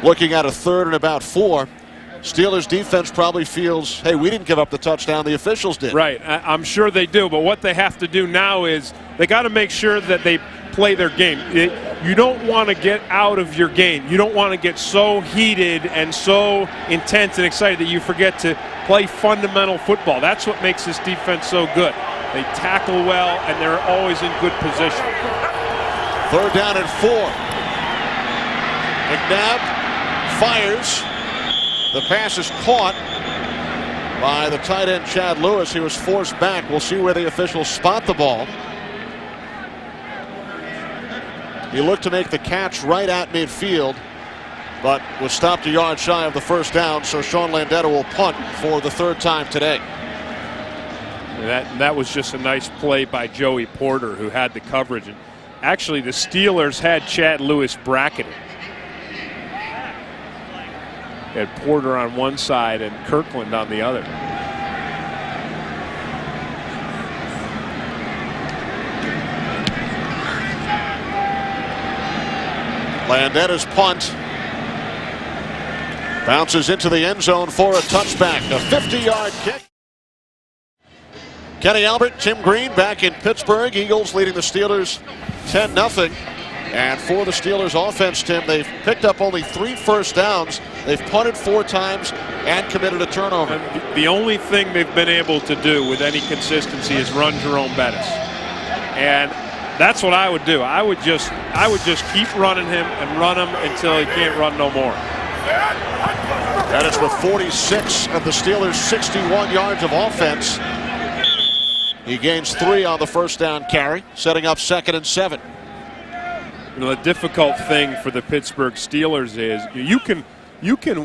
A: looking at a 3rd and about 4. Steelers defense probably feels, hey, we didn't give up the touchdown, the officials did.
B: Right, I'm sure they do, but what they have to do now is they got to make sure that they play their game. You don't want to get out of your game. You don't want to get so heated and so intense and excited that you forget to play fundamental football. That's what makes this defense so good. They tackle well, and they're always in good position.
A: 3rd down and 4. McNabb fires. The pass is caught by the tight end Chad Lewis. He was forced back. We'll see where the officials spot the ball. He looked to make the catch right at midfield, but was stopped a yard shy of the first down, so Sean Landeta will punt for the third time today.
B: That was just a nice play by Joey Porter, who had the coverage. And actually, the Steelers had Chad Lewis bracketed. They had Porter on one side and Kirkland on the other.
A: Landeta's punt bounces into the end zone for a touchback. A 50-yard kick. Kenny Albert, Tim Green back in Pittsburgh. Eagles leading the Steelers 10-0. And for the Steelers offense, Tim, they've picked up only 3 first downs. They've punted 4 times and committed a turnover.
B: And the only thing they've been able to do with any consistency is run Jerome Bettis. And that's what I would do. I would just keep running him and run him until he can't run no more.
A: Bettis with 46 of the Steelers' 61 yards of offense. He gains 3 on the first down carry, setting up 2nd and 7.
B: You know, the difficult thing for the Pittsburgh Steelers is you can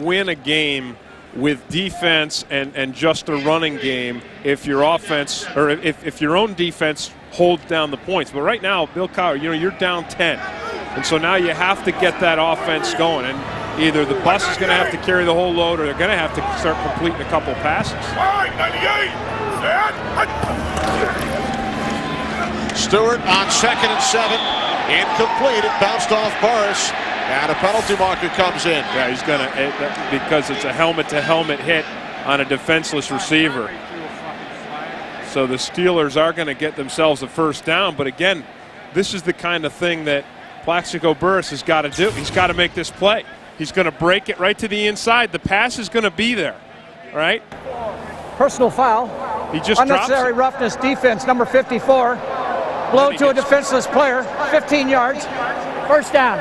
B: win a game with defense and just a running game if your offense, or if your own defense holds down the points. But right now, Bill Cowher, you're down 10. And so now you have to get that offense going. And either the bus is going to have to carry the whole load, or they're going to have to start completing a couple passes.
A: Stewart on 2nd and 7. Incomplete. It bounced off Boris. And a penalty marker comes in.
B: Yeah, he's going to, because it's a helmet-to-helmet hit on a defenseless receiver. So the Steelers are going to get themselves a first down. But again, this is the kind of thing that Plaxico Burress has got to do. He's got to make this play. He's going to break it right to the inside. The pass is going to be there, right?
C: Personal foul.
B: He just
C: unnecessary roughness defense, number 54. Blow to a defenseless player, 15 yards, first down.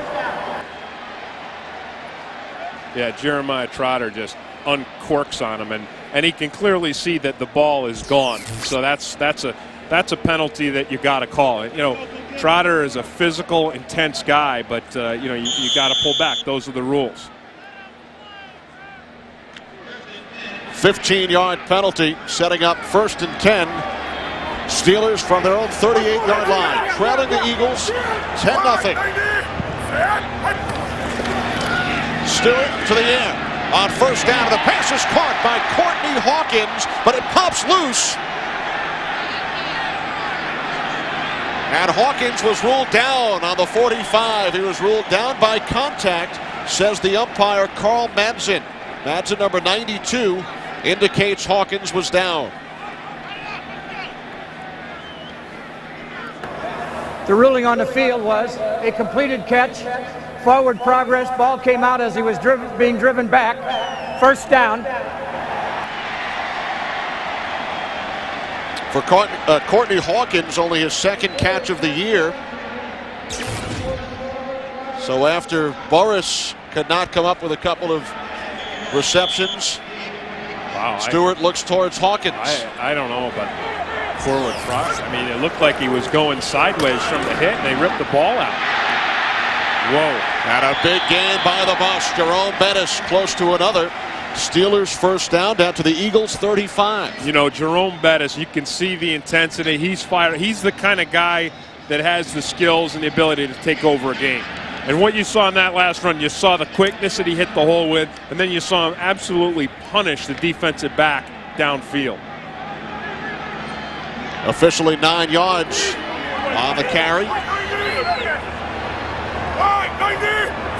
B: Yeah, Jeremiah Trotter just uncorks on him, and he can clearly see that the ball is gone. So that's a penalty that you got to call. You know, Trotter is a physical, intense guy, but you got to pull back. Those are the rules.
A: 15-yard penalty, setting up 1st and 10. Steelers from their own 38-yard line, trailing the Eagles 10-0. Stewart to the air on first down. The pass is caught by Courtney Hawkins, but it pops loose. And Hawkins was ruled down on the 45. He was ruled down by contact, says the umpire Carl Madsen. Madsen, number 92, indicates Hawkins was down.
C: The ruling on the field was a completed catch, forward progress, ball came out as he was being driven back, first down.
A: For Courtney Hawkins, only his 2nd catch of the year. So after Boris could not come up with a couple of receptions,
B: wow,
A: Stewart looks towards Hawkins.
B: I don't know about forward progress. I mean, it looked like he was going sideways from the hit, and they ripped the ball out. Whoa.
A: And a big gain by the bus. Jerome Bettis close to another. Steelers first down to the Eagles 35.
B: You know, Jerome Bettis, you can see the intensity. He's fired. He's the kind of guy that has the skills and the ability to take over a game. And what you saw in that last run, you saw the quickness that he hit the hole with, and then you saw him absolutely punish the defensive back downfield.
A: Officially 9 yards on the carry.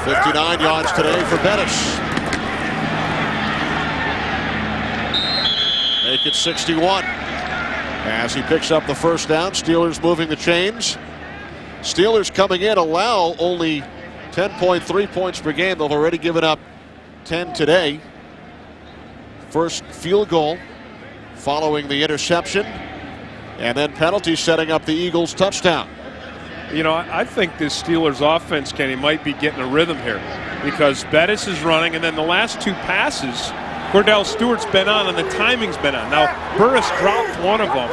A: 59 yards today for Bettis. Make it 61. As he picks up the first down, Steelers moving the chains. Steelers coming in allow only 10.3 points per game. They've already given up 10 today. First field goal following the interception. And then penalty setting up the Eagles' touchdown.
B: You know, I think this Steelers offense, Kenny, might be getting a rhythm here because Bettis is running, and then the last 2 passes, Cordell Stewart's been on and the timing's been on. Now, Burris dropped one of them,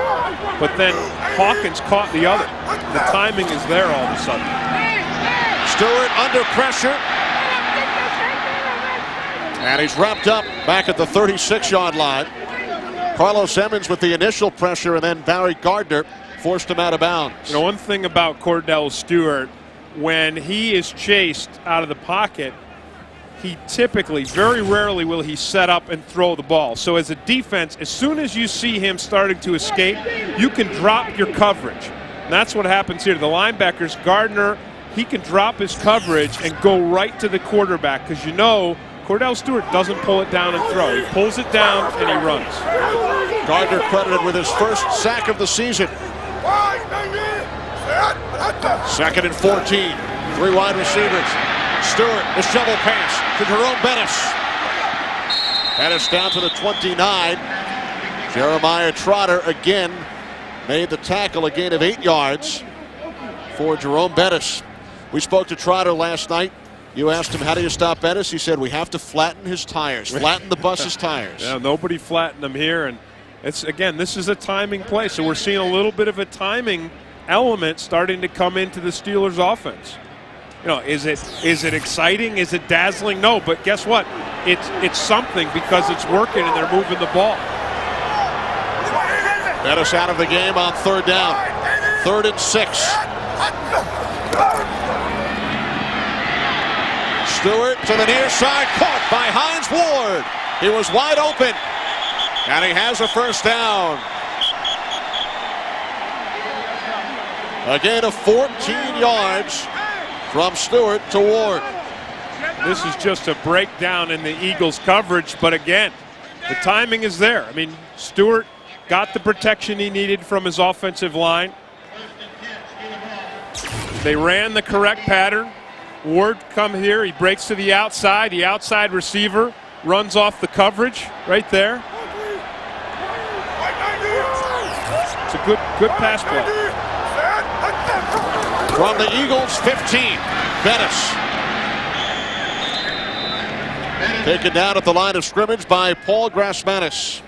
B: but then Hawkins caught the other. The timing is there all of a sudden.
A: Stewart under pressure. And he's wrapped up back at the 36-yard line. Carlos Emmons with the initial pressure, and then Barry Gardner forced him out of bounds.
B: You know, one thing about Cordell Stewart, when he is chased out of the pocket, he typically, very rarely will he set up and throw the ball. So as a defense, as soon as you see him starting to escape, you can drop your coverage. And that's what happens here. The linebackers, Gardner, he can drop his coverage and go right to the quarterback because you know Cordell Stewart doesn't pull it down and throw. He pulls it down and he runs.
A: Gardner credited with his first sack of the season. 2nd and 14. 3 wide receivers. Stewart, the shovel pass to Jerome Bettis. Bettis down to the 29. Jeremiah Trotter again made the tackle, a gain of 8 yards for Jerome Bettis. We spoke to Trotter last night. You asked him, how do you stop Bettis? He said, we have to flatten his tires, flatten the bus's tires.
B: Yeah, nobody flattened him here. And it's, again, this is a timing play. So we're seeing a little bit of a timing element starting to come into the Steelers offense. You know, is it exciting? Is it dazzling? No, but guess what? It's something because it's working and they're moving the ball.
A: Bettis out of the game on 3rd down. 3rd and 6. Stewart to the near side, caught by Hines Ward. He was wide open, and he has a first down. A gain of 14 yards from Stewart to Ward.
B: This is just a breakdown in the Eagles' coverage, but again, the timing is there. I mean, Stewart got the protection he needed from his offensive line. They ran the correct pattern. Ward come here, he breaks to the outside receiver runs off the coverage right there. It's a good pass play.
A: From the Eagles 15, Bettis. Taken down at the line of scrimmage by Paul Grassmanis.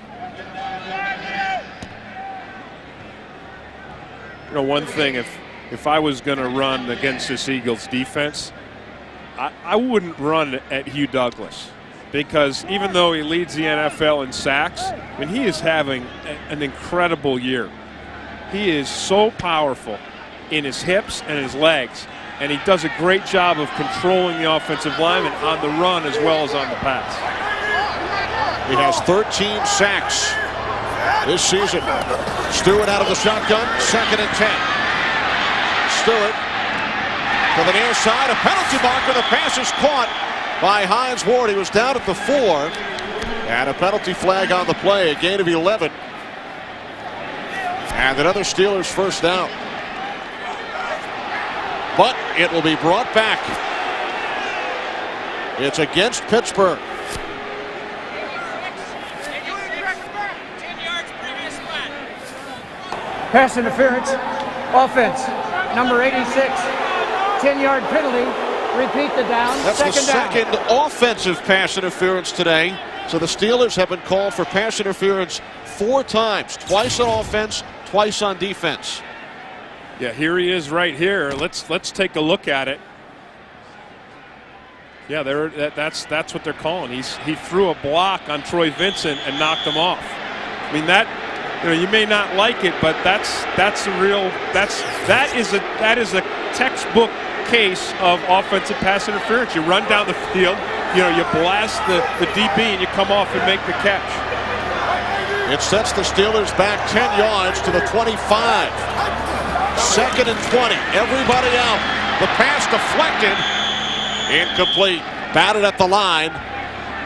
B: You know, one thing, if I was going to run against this Eagles defense, I wouldn't run at Hugh Douglas because even though he leads the NFL in sacks, I mean, he is having an incredible year. He is so powerful in his hips and his legs, and he does a great job of controlling the offensive lineman on the run as well as on the pass.
A: He has 13 sacks this season. Stewart out of the shotgun, 2nd and 10. Stewart to the near side, a penalty marker. The pass is caught by Hines Ward. He was down at the 4, and a penalty flag on the play, a gain of 11. And another Steelers first down. But it will be brought back. It's against Pittsburgh.
C: Pass interference, offense, number 86, 10-yard penalty, repeat the down,
A: That's the
C: second
A: second offensive pass interference today. So the Steelers have been called for pass interference 4 times, twice on offense, twice on defense.
B: Yeah, here he is right here. Let's take a look at it. Yeah, that's what they're calling. He threw a block on Troy Vincent and knocked him off. I mean, that, you know, you may not like it, but that is a textbook case of offensive pass interference. You run down the field, you know, you blast the DB and you come off and make the catch.
A: It sets the Steelers back 10 yards to the 25. 2nd and 20. Everybody out. The pass deflected. Incomplete. Batted at the line.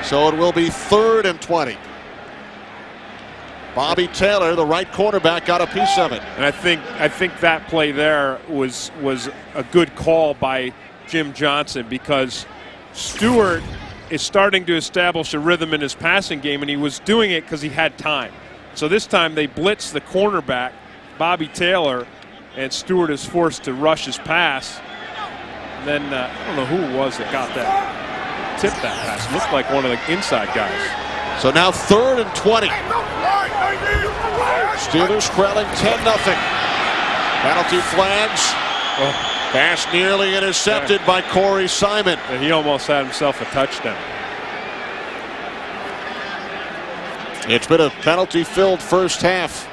A: So it will be 3rd and 20. Bobby Taylor, the right cornerback, got a piece of it.
B: And I think that play there was a good call by Jim Johnson because Stewart is starting to establish a rhythm in his passing game, and he was doing it because he had time. So this time they blitz the cornerback, Bobby Taylor, and Stewart is forced to rush his pass. And then I don't know who it was that got that, tipped that pass. It looked like one of the inside guys.
A: So now 3rd and 20. Steelers trailing 10-0. Penalty flags. Pass nearly intercepted by Corey Simon.
B: And he almost had himself a touchdown.
A: It's been a penalty-filled first half.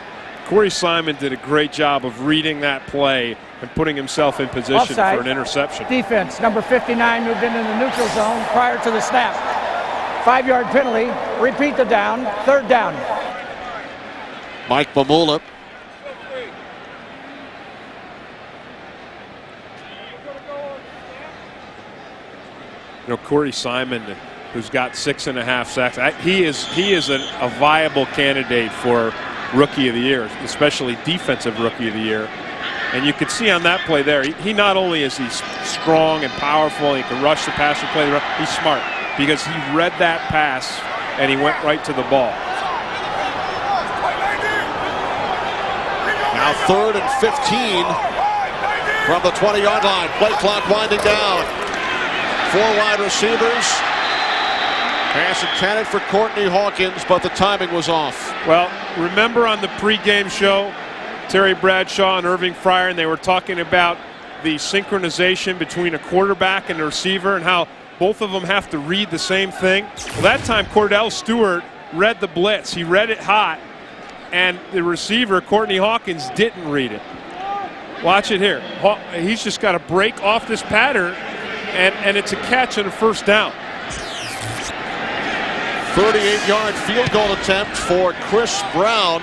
B: Corey Simon did a great job of reading that play and putting himself in position
C: Offside.
B: for an interception.
C: Defense, number 59 moved into the neutral zone prior to the snap. 5-yard penalty. Repeat the down. 3rd down.
A: Mike Mamula.
B: You know, Corey Simon, who's got 6.5 sacks, he is a viable candidate for Rookie of the Year, especially Defensive Rookie of the Year. And you could see on that play there, he not only is he strong and powerful, he can rush the passer, play the run, he's smart because he read that pass and he went right to the ball.
A: Now 3rd and 15 from the 20-yard line. Play clock winding down. 4 wide receivers. Pass intended for Courtney Hawkins, but the timing was off.
B: Well, remember on the pregame show, Terry Bradshaw and Irving Fryer, and they were talking about the synchronization between a quarterback and a receiver and how both of them have to read the same thing. Well, that time Cordell Stewart read the blitz. He read it hot, and the receiver, Courtney Hawkins, didn't read it. Watch it here. He's just got to break off this pattern, and it's a catch and a 1st down.
A: 38-yard field goal attempt for Chris Brown.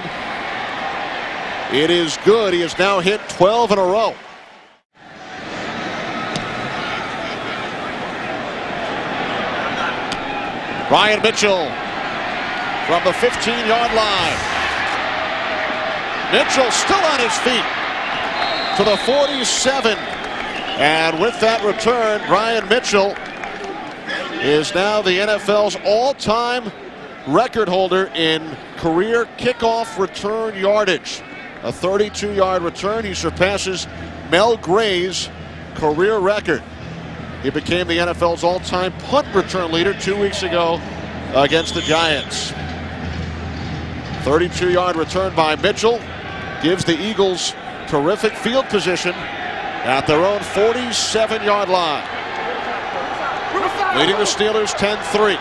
A: It is good. He has now hit 12 in a row. Ryan Mitchell from the 15-yard line. Mitchell still on his feet to the 47. And with that return, Ryan Mitchell is now the NFL's all-time record holder in career kickoff return yardage. A 32-yard return. He surpasses Mel Gray's career record. He became the NFL's all-time punt return leader 2 weeks ago against the Giants. 32-yard return by Mitchell gives the Eagles terrific field position at their own 47-yard line. Leading the Steelers 10-3.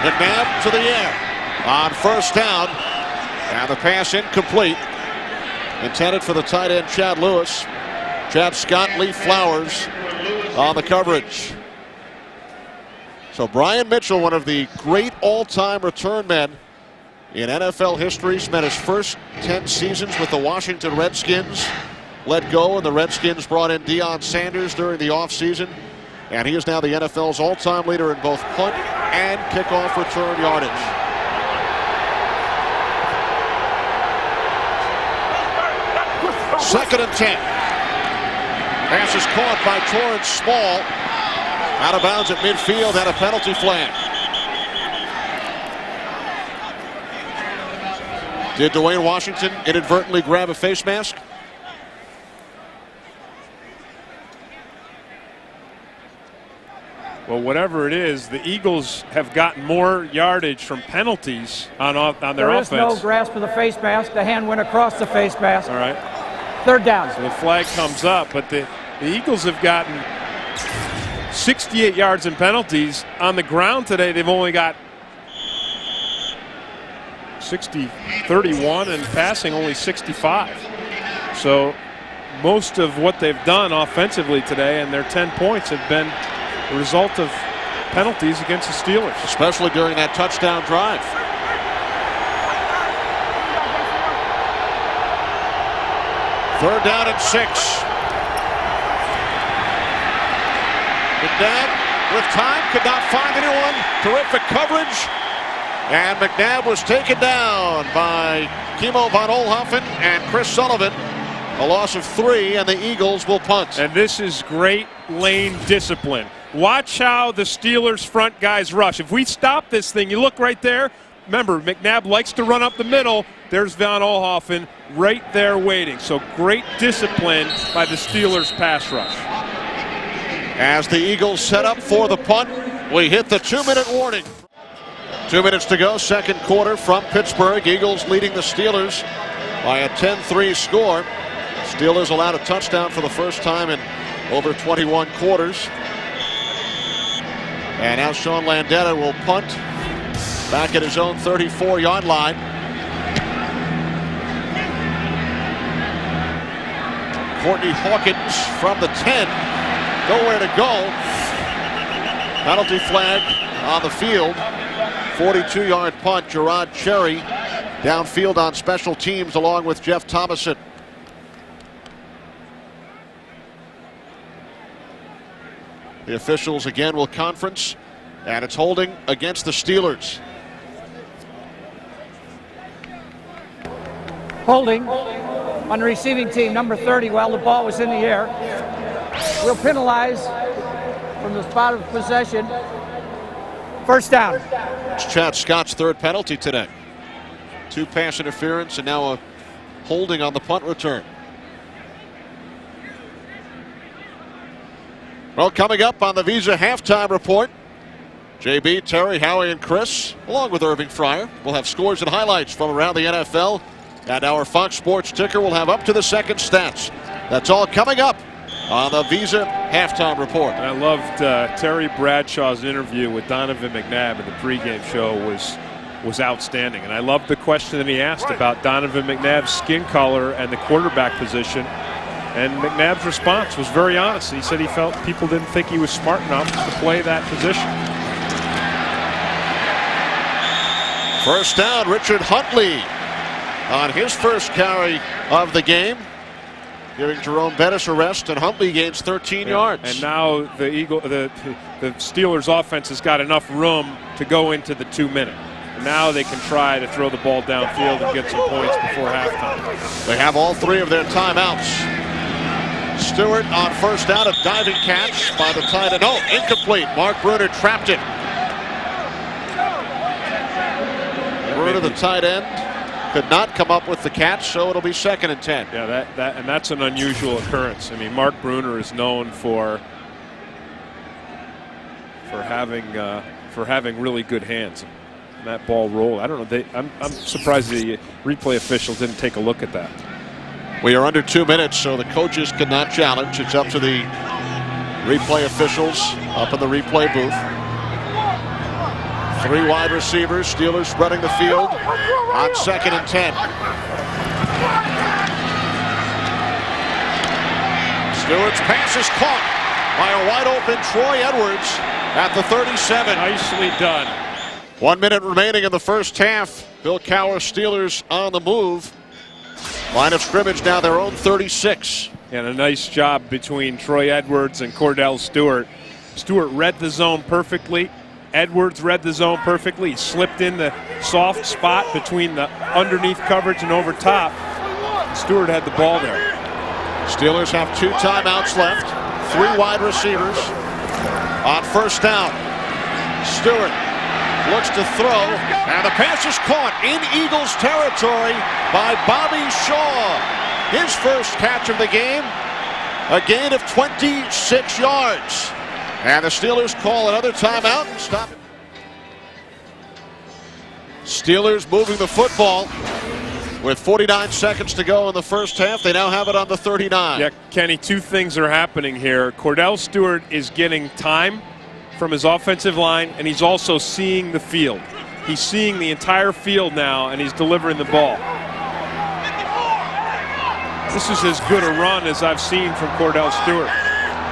A: McNabb to the air on 1st down, and the pass incomplete. Intended for the tight end Chad Lewis. Chad Scott, Lee Flowers on the coverage. So Brian Mitchell, one of the great all-time return men in NFL history, spent his first 10 seasons with the Washington Redskins. Let go, and the Redskins brought in Deion Sanders during the offseason. And he is now the NFL's all-time leader in both punt and kickoff return yardage. Second and 10. Pass is caught by Torrance Small. Out of bounds at midfield and a penalty flag. Did Dwayne Washington inadvertently grab a face mask?
B: Well, whatever it is, the Eagles have gotten more yardage from penalties on their offense.
C: There is no grasp of the face mask. The hand went across the face mask.
B: All right.
C: 3rd down.
B: So the flag comes up, but the Eagles have gotten 68 yards in penalties. On the ground today, they've only got 31, and passing only 65. So most of what they've done offensively today and their 10 points have been the result of penalties against the Steelers.
A: Especially during that touchdown drive. Third down and 6. McNabb with time, could not find anyone. Terrific coverage. And McNabb was taken down by Kimo von Oelhoffen and Chris Sullivan. A loss of 3, and the Eagles will punt.
B: And this is great lane discipline. Watch how the Steelers front guys rush. If we stop this thing, you look right there. Remember, McNabb likes to run up the middle. There's von Oelhoffen right there waiting. So great discipline by the Steelers pass rush.
A: As the Eagles set up for the punt, we hit the 2-minute warning. 2 minutes to go, second quarter from Pittsburgh. Eagles leading the Steelers by a 10-3 score. Steelers allowed a touchdown for the first time in over 21 quarters. And now Sean Landeta will punt back at his own 34-yard line. Courtney Hawkins from the 10. Nowhere to go. Penalty flag on the field. 42-yard punt. Gerard Cherry downfield on special teams along with Jeff Thomason. The officials again will conference, and it's holding against the Steelers.
C: Holding on the receiving team, number 30, while the ball was in the air. Will penalize from the spot of possession. First down.
A: It's Chad Scott's third penalty today. 2 pass interference and now a holding on the punt return. Well, coming up on the Visa halftime report, JB, Terry, Howie, and Chris, along with Irving Fryer, will have scores and highlights from around the NFL. And our Fox Sports ticker will have up to the second stats. That's all coming up on the Visa halftime report.
B: And I loved Terry Bradshaw's interview with Donovan McNabb in the pregame show was outstanding. And I loved the question that he asked about Donovan McNabb's skin color and the quarterback position. And McNabb's response was very honest. He said he felt people didn't think he was smart enough to play that position.
A: First down, Richard Huntley on his first carry of the game, giving Jerome Bettis a rest, and Huntley gains 13 yards.
B: And now the Steelers offense has got enough room to go into the 2-minute. Now they can try to throw the ball downfield and get some points before halftime.
A: They have all 3 of their timeouts. Stewart on first down, a diving catch by the tight end. No, incomplete. Mark Bruner trapped it. Bruner, the tight end, could not come up with the catch, so it'll be 2nd and 10.
B: Yeah, that's an unusual occurrence. I mean, Mark Bruner is known for having really good hands. And that ball rolled. I don't know. I'm surprised the replay officials didn't take a look at that.
A: We are under 2 minutes, so the coaches cannot challenge. It's up to the replay officials up in the replay booth. 3 wide receivers, Steelers spreading the field on 2nd and 10. Stewart's pass is caught by a wide open Troy Edwards at the 37.
B: Nicely done.
A: 1 minute remaining in the first half. Bill Cowher Steelers on the move. Line of scrimmage now their own 36.
B: And a nice job between Troy Edwards and Cordell Stewart. Stewart read the zone perfectly. Edwards read the zone perfectly. He slipped in the soft spot between the underneath coverage and over top. Stewart had the ball there.
A: Steelers have 2 timeouts left. 3 wide receivers on first down. Stewart looks to throw, and the pass is caught in Eagles territory by Bobby Shaw. His first catch of the game, a gain of 26 yards. And the Steelers call another timeout and stop it. Steelers moving the football with 49 seconds to go in the first half. They now have it on the 39.
B: Yeah, Kenny, 2 things are happening here. Cordell Stewart is getting time from his offensive line, and he's also seeing the field. He's seeing the entire field now, and he's delivering the ball. This is as good a run as I've seen from Cordell Stewart.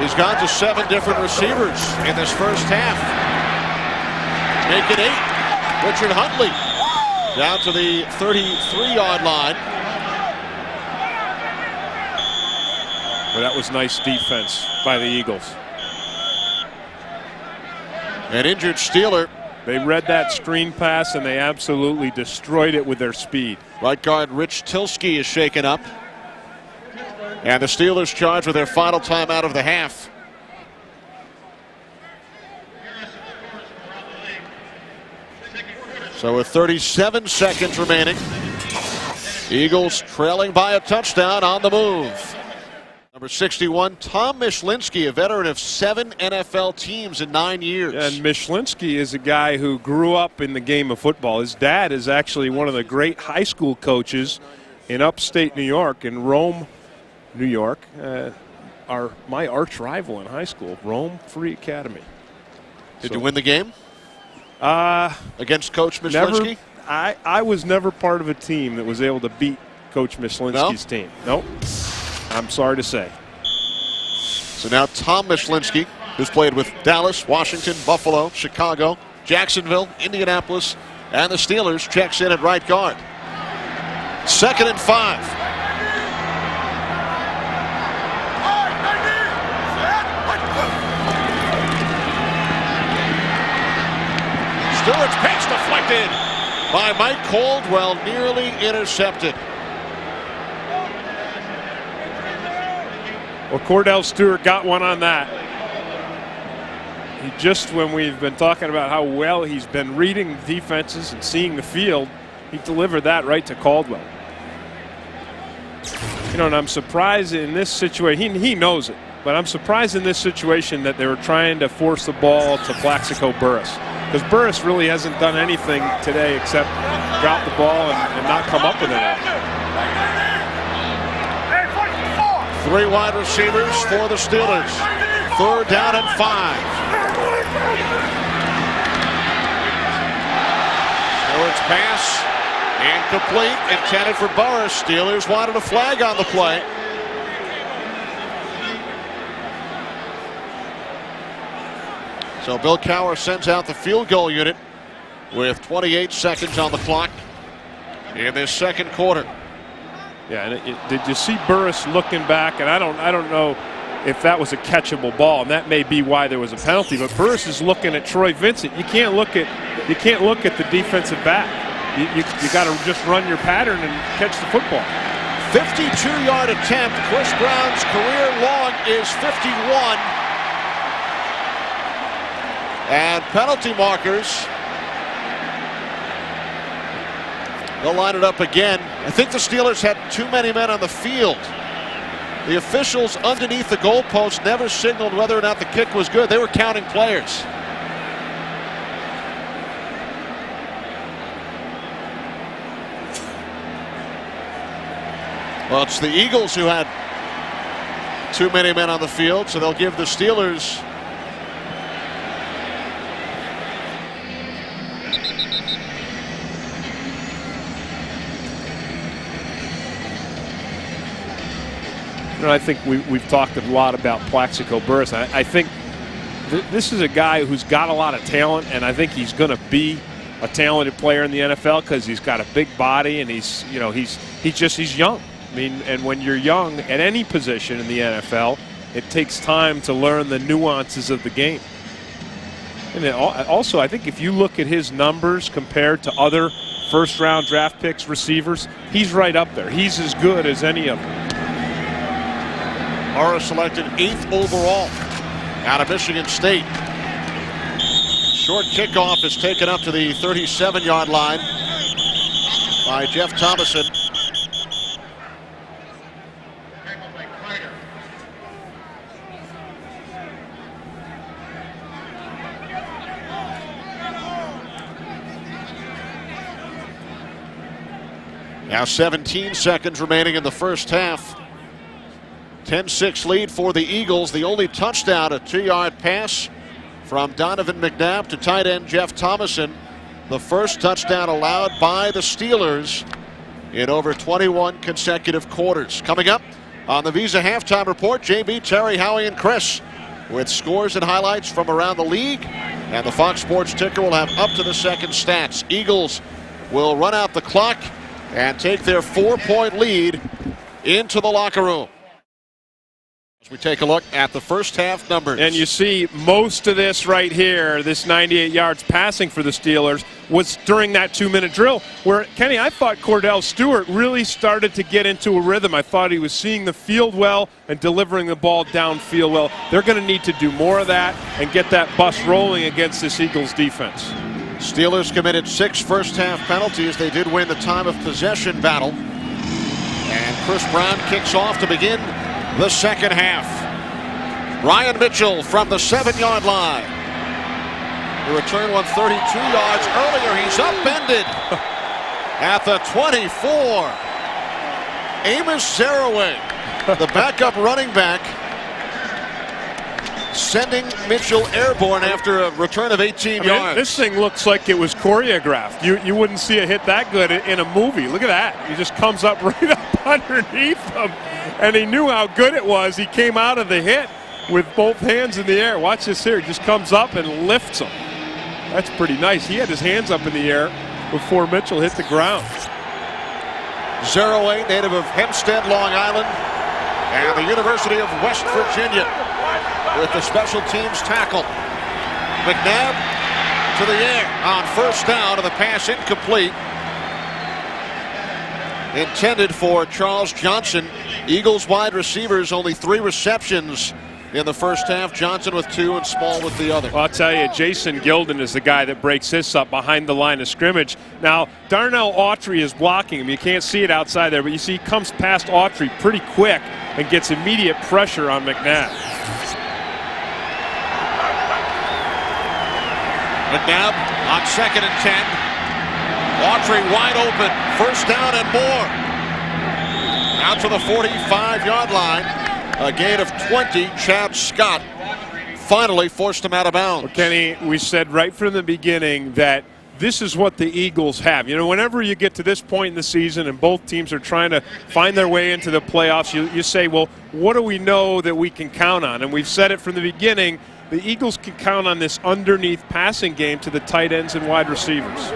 A: He's gone to 7 different receivers in this first half. Make it 8. Richard Huntley down to the 33-yard line.
B: Well, that was nice defense by the Eagles.
A: An injured Steeler.
B: They read that screen pass, and they absolutely destroyed it with their speed.
A: Right guard Rich Tilsky is shaken up. And the Steelers charge with their final timeout of the half. So with 37 seconds remaining, Eagles trailing by a touchdown on the move. Number 61, Tom Myszlinski, a veteran of 7 NFL teams in 9 years.
B: And Myszlinski is a guy who grew up in the game of football. His dad is actually one of the great high school coaches in upstate New York, in Rome, New York. My arch rival in high school, Rome Free Academy.
A: Did you win the game? Against Coach
B: Never.
A: Myszlinski?
B: I was never part of a team that was able to beat Coach Myszlinski's team. Nope. I'm sorry to say.
A: So now Tom Myszlinski, who's played with Dallas, Washington, Buffalo, Chicago, Jacksonville, Indianapolis, and the Steelers, checks in at right guard. 2nd and 5. Stewart's pass deflected by Mike Caldwell, nearly intercepted.
B: Well, Cordell Stewart got one on that. When we've been talking about how well he's been reading defenses and seeing the field, he delivered that right to Caldwell. And I'm surprised in this situation, he knows it, but I'm surprised in this situation that they were trying to force the ball to Plaxico Burress. Because Burress really hasn't done anything today except drop the ball and not come up with anything.
A: 3 wide receivers for the Steelers. 3rd down and 5. Stewart's pass incomplete, intended for Burress. Steelers wanted a flag on the play. So Bill Cowher sends out the field goal unit with 28 seconds on the clock in this second quarter.
B: Yeah, and did you see Burress looking back? And I don't know if that was a catchable ball, and that may be why there was a penalty. But Burress is looking at Troy Vincent. You can't look at the defensive back. You got to just run your pattern and catch the football.
A: 52-yard attempt. Chris Brown's career long is 51. And penalty markers. They'll line it up again. I think the Steelers had too many men on the field. The officials underneath the goalpost never signaled whether or not the kick was good. They were counting players. Well, it's the Eagles who had too many men on the field, so they'll give the Steelers
B: I think we've talked a lot about Plaxico Burress. I think this is a guy who's got a lot of talent, and I think he's going to be a talented player in the NFL because he's got a big body and he's young. I mean, and when you're young at any position in the NFL, it takes time to learn the nuances of the game. And also, I think if you look at his numbers compared to other first-round draft picks receivers, he's right up there. He's as good as any of them.
A: Burress selected 8th overall out of Michigan State. Short kickoff is taken up to the 37-yard line by Jeff Thomason. Now 17 seconds remaining in the first half. 10-6 lead for the Eagles. The only touchdown, a 2-yard pass from Donovan McNabb to tight end Jeff Thomason. The first touchdown allowed by the Steelers in over 21 consecutive quarters. Coming up on the Visa Halftime Report, JB, Terry, Howie, and Chris with scores and highlights from around the league. And the Fox Sports Ticker will have up to the second stats. Eagles will run out the clock and take their 4-point lead into the locker room. As we take a look at the first half numbers.
B: And you see most of this right here, this 98 yards passing for the Steelers, was during that 2-minute drill where, Kenny, I thought Cordell Stewart really started to get into a rhythm. I thought he was seeing the field well and delivering the ball downfield well. They're going to need to do more of that and get that bus rolling against this Eagles defense.
A: Steelers committed 6 first-half penalties. They did win the time of possession battle. And Chris Brown kicks off to begin the second half. Ryan Mitchell from the 7-yard line. The return 132 yards earlier. He's upended at the 24. Amos Zaraway, the backup running back, sending Mitchell airborne after a return of 18 yards.
B: This thing looks like it was choreographed. You wouldn't see a hit that good in a movie. Look at that. He just comes up right up underneath him. And he knew how good it was. He came out of the hit with both hands in the air. Watch this here. He just comes up and lifts him. That's pretty nice. He had his hands up in the air before Mitchell hit the ground.
A: Zaraway, native of Hempstead, Long Island, and the University of West Virginia with the special teams tackle. McNabb to the air on first down, and the pass incomplete. Intended for Charles Johnson. Eagles wide receivers, only 3 receptions in the first half. Johnson with 2 and Small with the other.
B: Well, I'll tell you, Jason Gilden is the guy that breaks this up behind the line of scrimmage. Now, Darnell Autry is blocking him. You can't see it outside there, but you see he comes past Autry pretty quick and gets immediate pressure on McNabb.
A: McNabb on 2nd and 10. Autry wide open. First down and more. Out to the 45-yard line. A gain of 20. Chad Scott finally forced him out of bounds.
B: Well, Kenny, we said right from the beginning that this is what the Eagles have. You know, whenever you get to this point in the season and both teams are trying to find their way into the playoffs, you say, well, what do we know that we can count on? And we've said it from the beginning. The Eagles can count on this underneath passing game to the tight ends and wide receivers.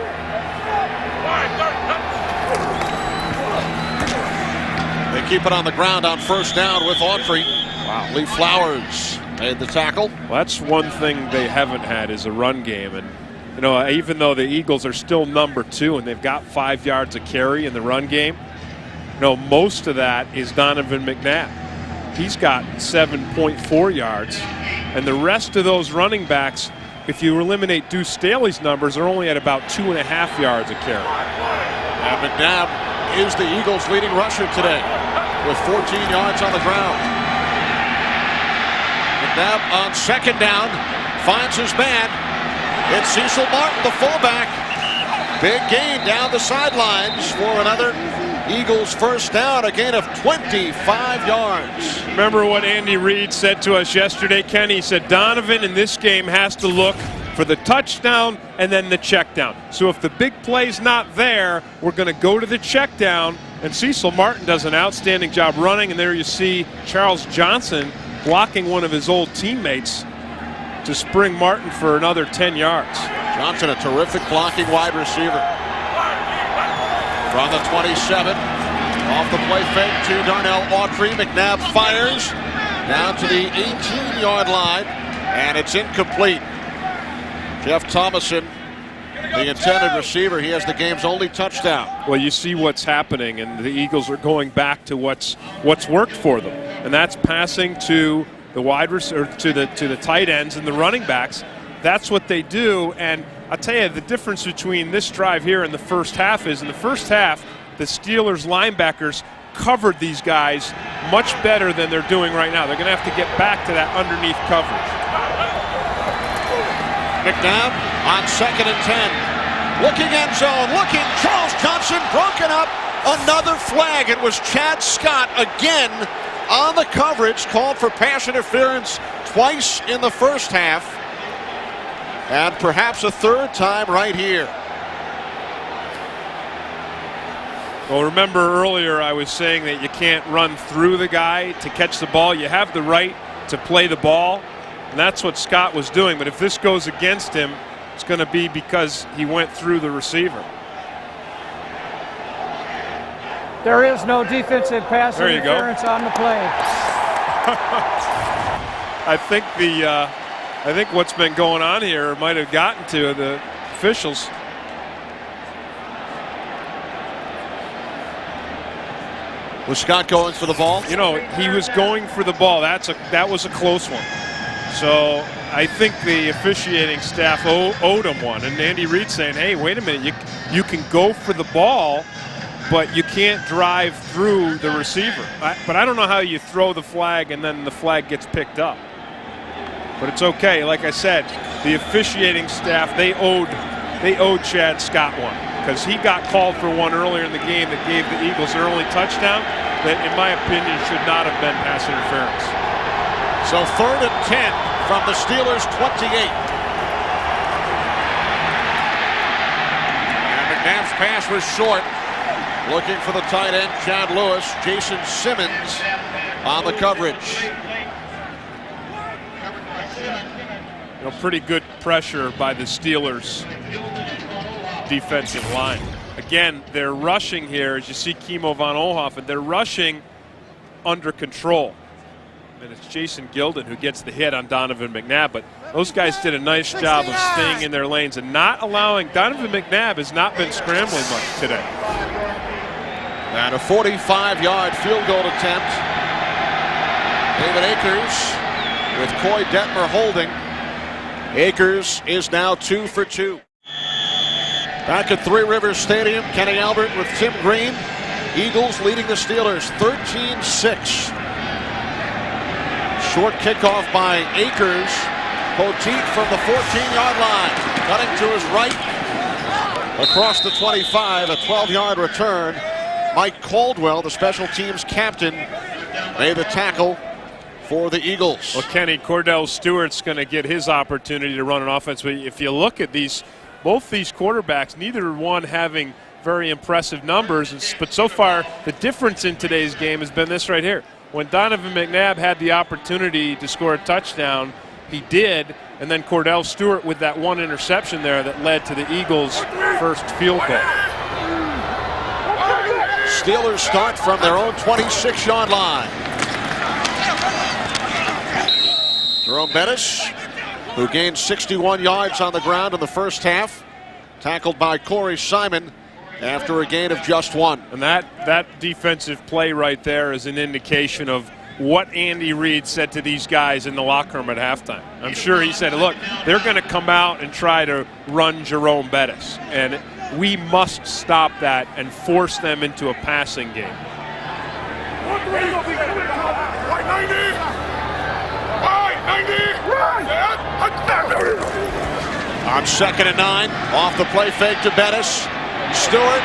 A: They keep it on the ground on first down with Autry. Wow. Lee Flowers made the tackle.
B: Well, that's one thing they haven't had is a run game. And, you know, even though the Eagles are still number 2 and they've got 5 yards of carry in the run game, you know, most of that is Donovan McNabb. He's got 7.4 yards. And the rest of those running backs, if you eliminate Deuce Staley's numbers, are only at about 2.5 yards of carry.
A: And McNabb is the Eagles' leading rusher today with 14 yards on the ground. McNabb on second down finds his man. It's Cecil Martin, the fullback. Big gain down the sidelines for another Eagles first down, a gain of 25 yards.
B: Remember what Andy Reid said to us yesterday, Ken? He said Donovan in this game has to look for the touchdown and then the check down. So if the big play's not there, we're going to go to the check down. And Cecil Martin does an outstanding job running. And there you see Charles Johnson blocking one of his old teammates to spring Martin for another 10 yards.
A: Johnson, a terrific blocking wide receiver. From the 27, off the play fake to Darnell Autry. McNabb fires down to the 18-yard line, and it's incomplete. Jeff Thomason, the intended receiver, he has the game's only touchdown.
B: Well, you see what's happening, and the Eagles are going back to what's worked for them, and that's passing to the to the tight ends and the running backs. That's what they do, and I'll tell you, the difference between this drive here and the first half is in the first half, the Steelers linebackers covered these guys much better than they're doing right now. They're going to have to get back to that underneath coverage.
A: McNabb on 2nd and 10. Looking end zone, looking, Charles Johnson broken up. Another flag. It was Chad Scott again on the coverage, called for pass interference twice in the first half. And perhaps a third time right here.
B: Well, remember earlier I was saying that you can't run through the guy to catch the ball. You have the right to play the ball, and that's what Scott was doing. But if this goes against him, it's going to be because he went through the receiver.
C: There is no defensive pass interference on the play.
B: I think what's been going on here might have gotten to the officials.
A: Was Scott going for the ball?
B: You know, he was going for the ball. That was a close one. So I think the officiating staff owed him one. And Andy Reid saying, hey, wait a minute, you can go for the ball but you can't drive through the receiver. But I don't know how you throw the flag and then the flag gets picked up. But it's okay. Like I said, the officiating staff, they owed Chad Scott one, because he got called for one earlier in the game that gave the Eagles their only touchdown that, in my opinion, should not have been pass interference.
A: So 3rd and 10 from the Steelers' 28. And McNabb's pass was short. Looking for the tight end, Chad Lewis. Jason Simmons on the coverage.
B: Pretty good pressure by the Steelers defensive line. Again, they're rushing here, as you see Kimo von Oelhoffen, they're rushing under control. And it's Jason Gilden who gets the hit on Donovan McNabb, but those guys did a nice job of staying in their lanes and not allowing. Donovan McNabb has not been scrambling much today.
A: And a 45-yard field goal attempt. David Akers with Coy Detmer holding. Akers is now 2 for 2. Back at Three Rivers Stadium, Kenny Albert with Tim Green. Eagles leading the Steelers 13-6. Short kickoff by Akers. Poteet from the 14-yard line. Cutting to his right. Across the 25, a 12-yard return. Mike Caldwell, the special teams captain, made the tackle for the Eagles.
B: Well, Kenny, Cordell Stewart's going to get his opportunity to run an offense. But if you look at both these quarterbacks, neither one having very impressive numbers. But so far, the difference in today's game has been this right here. When Donovan McNabb had the opportunity to score a touchdown, he did. And then Cordell Stewart with that one interception there that led to the Eagles' first field goal.
A: Steelers start from their own 26-yard line. Jerome Bettis, who gained 61 yards on the ground in the first half, tackled by Corey Simon after a gain of just 1.
B: And that defensive play right there is an indication of what Andy Reid said to these guys in the locker room at halftime. I'm sure he said, look, they're going to come out and try to run Jerome Bettis, and we must stop that and force them into a passing game.
A: On 2nd and 9, off the play fake to Bettis. Stewart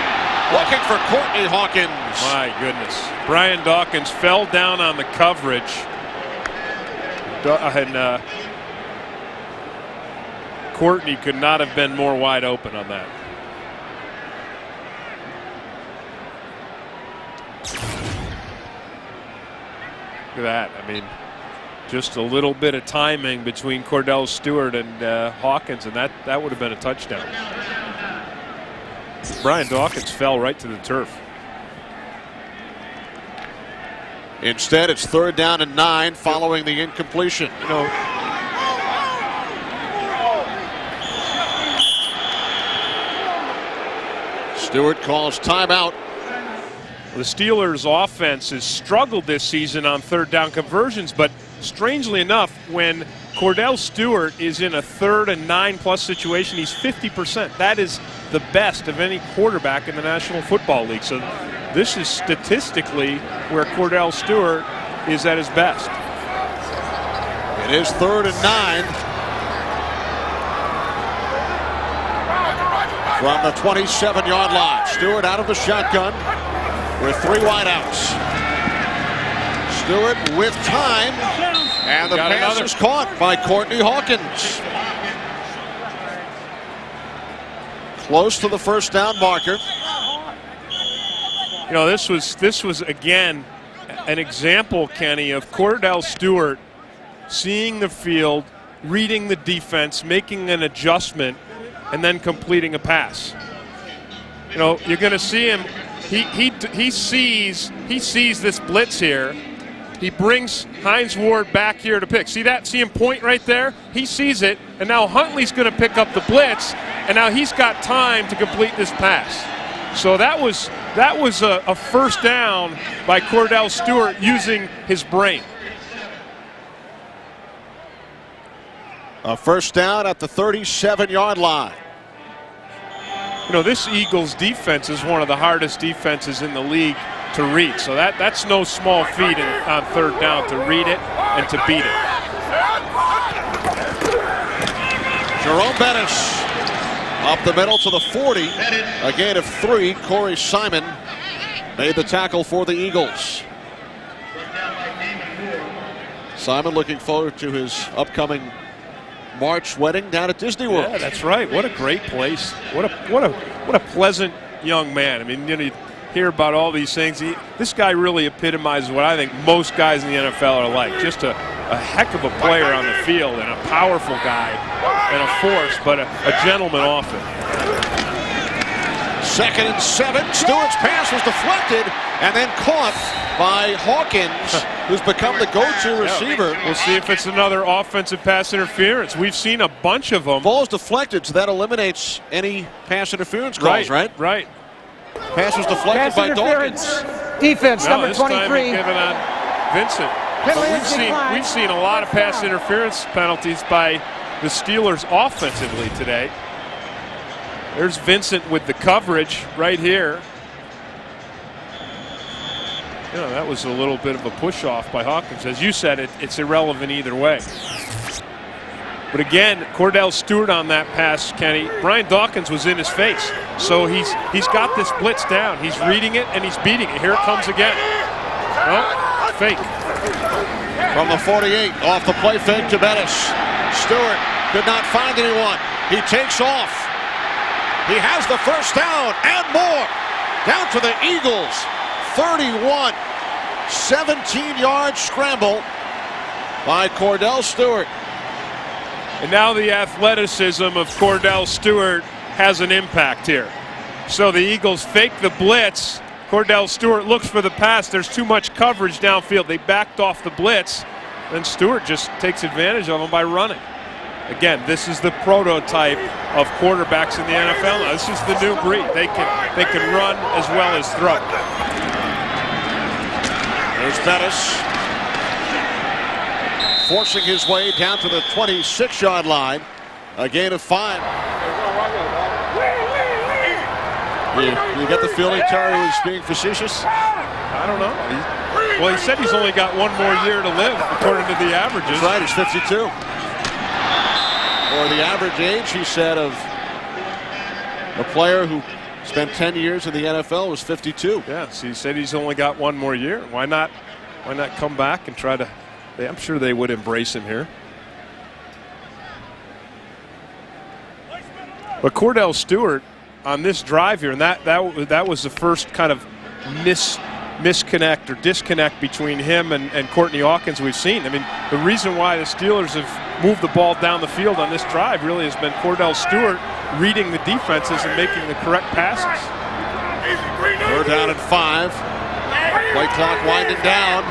A: looking for Courtney Hawkins.
B: My goodness. Brian Dawkins fell down on the coverage. And Courtney could not have been more wide open on that. Look at that. I mean, just a little bit of timing between Cordell Stewart and Hawkins, and that would have been a touchdown. Brian Dawkins fell right to the turf.
A: Instead, it's 3rd down and 9 following the incompletion.
B: You know,
A: Stewart calls timeout.
B: the Steelers' offense has struggled this season on 3rd down conversions, but strangely enough, when Cordell Stewart is in a 3rd and 9+ situation, he's 50%. That is the best of any quarterback in the National Football League. So this is statistically where Cordell Stewart is at his best.
A: It is 3rd and 9 from the 27-yard line. Stewart out of the shotgun with 3 wideouts. Stewart with time, and the pass is caught by Courtney Hawkins. Close to the 1st down marker.
B: You know, this was again an example, Kenny, of Cordell Stewart seeing the field, reading the defense, making an adjustment, and then completing a pass. You know, you're going to see him. He sees this blitz here. He brings Hines Ward back here to pick. See that? See him point right there? He sees it, and now Huntley's going to pick up the blitz, and now he's got time to complete this pass. So that was a 1st down by Cordell Stewart using his brain.
A: A 1st down at the 37-yard line.
B: this Eagles defense is one of the hardest defenses in the league to read. So that's no small feat on third down to read it and to beat it.
A: Jerome Bettis up the middle to the 40. A gain of 3. Corey Simon made the tackle for the Eagles. Simon looking forward to his upcoming March wedding down at Disney World.
B: Yeah, that's right. What a great place. What a pleasant young man. I mean, you hear about all these things. This guy really epitomizes what I think most guys in the NFL are like. Just a heck of a player on the field and a powerful guy and a force, but a gentleman often.
A: 2nd and 7. Stewart's pass was deflected and then caught by Hawkins, who's become the go-to receiver.
B: We'll see if it's another offensive pass interference. We've seen a bunch of them.
A: Ball's deflected, so that eliminates any pass interference calls, right?
B: Right.
A: Pass was deflected
C: Pass
A: by
C: interference.
A: Dawkins.
C: Defense,
B: No,
C: number
B: this time
C: 23.
B: they're giving on Vincent.
C: Penalty
B: But
C: is declined.
B: we've seen a lot of pass interference penalties by the Steelers offensively today. There's Vincent with the coverage right here. That was a little bit of a push off by Hawkins. As you said, it's irrelevant either way. But again, Cordell Stewart on that pass, Kenny. Brian Dawkins was in his face. So he's got this blitz down. He's reading it and he's beating it. Here it comes again. Oh, fake.
A: From the 48, off the play fake to Bettis. Stewart could not find anyone. He takes off. He has the first down and more. Down to the Eagles. 31. 17-yard scramble by Cordell Stewart.
B: And now the athleticism of Cordell Stewart has an impact here. So the Eagles fake the blitz. Cordell Stewart looks for the pass. There's too much coverage downfield. They backed off the blitz. Then Stewart just takes advantage of them by running. Again, this is the prototype of quarterbacks in the NFL. Now, this is the new breed. They can run as well as throw.
A: There's Bettis, forcing his way down to the 26-yard line. A gain of 5. You get the feeling Terry was being facetious?
B: I don't know. He said he's only got one more year to live, according to the averages.
A: That's right, he's 52. Or the average age, he said, of a player who spent 10 years in the NFL was 52.
B: Yeah, so he said he's only got one more year. Why not come back and try to? I'm sure they would embrace him here. But Cordell Stewart on this drive here, and that was the first kind of misconnect or disconnect between him and Courtney Hawkins we've seen. I mean, the reason why the Steelers have moved the ball down the field on this drive really has been Cordell Stewart reading the defenses and making the correct passes.
A: We're down at 5. Play clock winding down.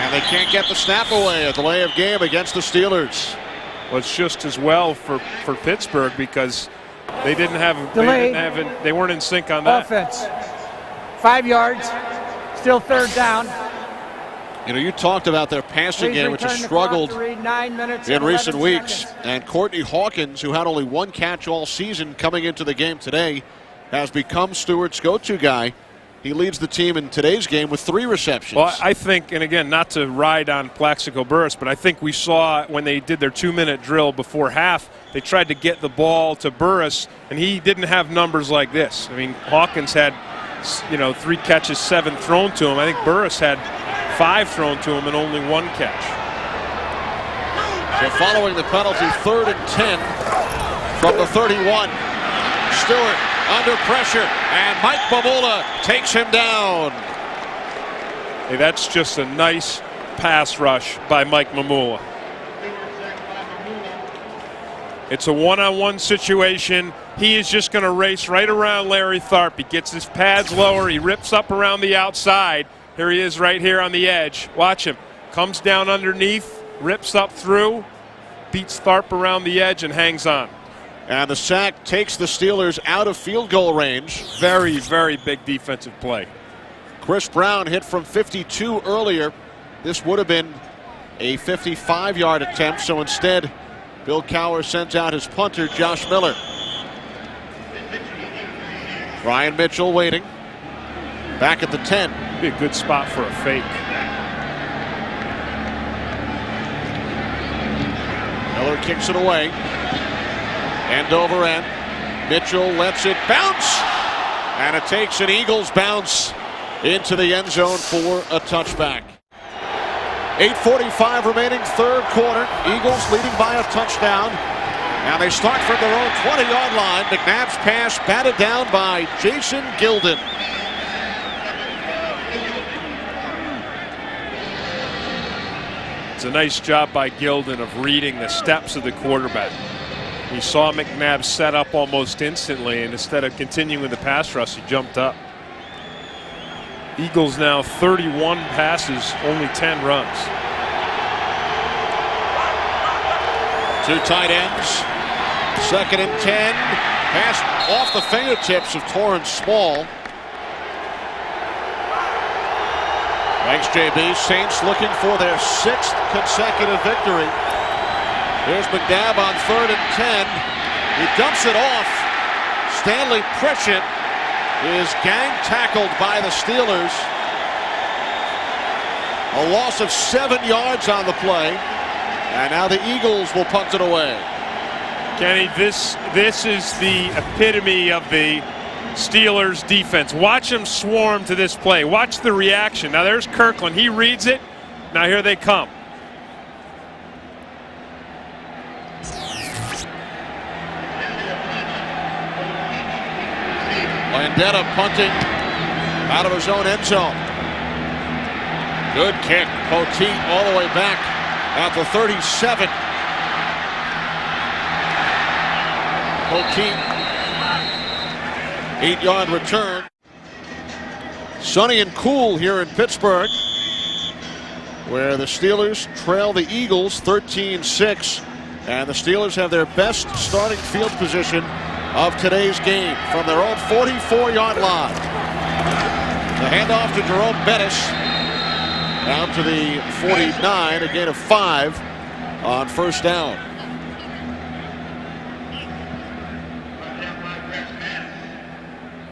A: And they can't get the snap away. A delay of game against the Steelers.
B: Well, it's just as well for Pittsburgh because they weren't in sync on that.
C: Offense. 5 yards. Still third down.
A: You talked about their passing game, which has struggled in recent weeks. And Courtney Hawkins, who had only one catch all season coming into the game today, has become Stewart's go-to guy. He leads the team in today's game with 3 receptions.
B: Well, I think, and again, not to ride on Plaxico Burress, but I think we saw when they did their 2-minute drill before half, they tried to get the ball to Burress, and he didn't have numbers like this. I mean, Hawkins had, 3 catches, 7 thrown to him. I think Burress had 5 thrown to him and only 1 catch.
A: So following the penalty, 3rd and 10 from the 31. Stewart under pressure, and Mike Mamula takes him down.
B: Hey, that's just a nice pass rush by Mike Mamula. It's a one-on-one situation. He is just going to race right around Larry Tharp. He gets his pads lower. He rips up around the outside. Here he is right here on the edge. Watch him. Comes down underneath, rips up through, beats Tharp around the edge, and hangs on.
A: And the sack takes the Steelers out of field goal range.
B: Very, very big defensive play.
A: Chris Brown hit from 52 earlier. This would have been a 55-yard attempt, so instead Bill Cowher sends out his punter, Josh Miller. Brian Mitchell waiting. Back at the 10.
B: Be a good spot for a fake.
A: Miller kicks it away. End over end. Mitchell lets it bounce. And it takes an Eagles bounce into the end zone for a touchback. 8:45 remaining, third quarter. Eagles leading by a touchdown. And they start from their own 20-yard line. McNabb's pass batted down by Jason Gilden.
B: It's a nice job by Gilden of reading the steps of the quarterback. He saw McNabb set up almost instantly, and instead of continuing the pass rush, he jumped up. Eagles now 31 passes, only 10 runs.
A: Two tight ends. Second and 10. Pass off the fingertips of Torrance Small. Thanks, JB. Saints looking for their 6th consecutive victory. Here's McNabb on 3rd and 10. He dumps it off. Stanley Pritchett is gang tackled by the Steelers. A loss of 7 yards on the play. And now the Eagles will punt it away.
B: Kenny, this is the epitome of the Steelers defense. Watch them swarm to this play. Watch the reaction. Now there's Kirkland. He reads it. Now here they come.
A: Landeta punting out of his own end zone. Good kick. Poteet all the way back at the 37. Poteet, 8-yard return. Sunny and cool here in Pittsburgh, where the Steelers trail the Eagles 13-6, and the Steelers have their best starting field position of today's game from their own 44-yard line. The handoff to Jerome Bettis down to the 49, a gain of 5 on first down.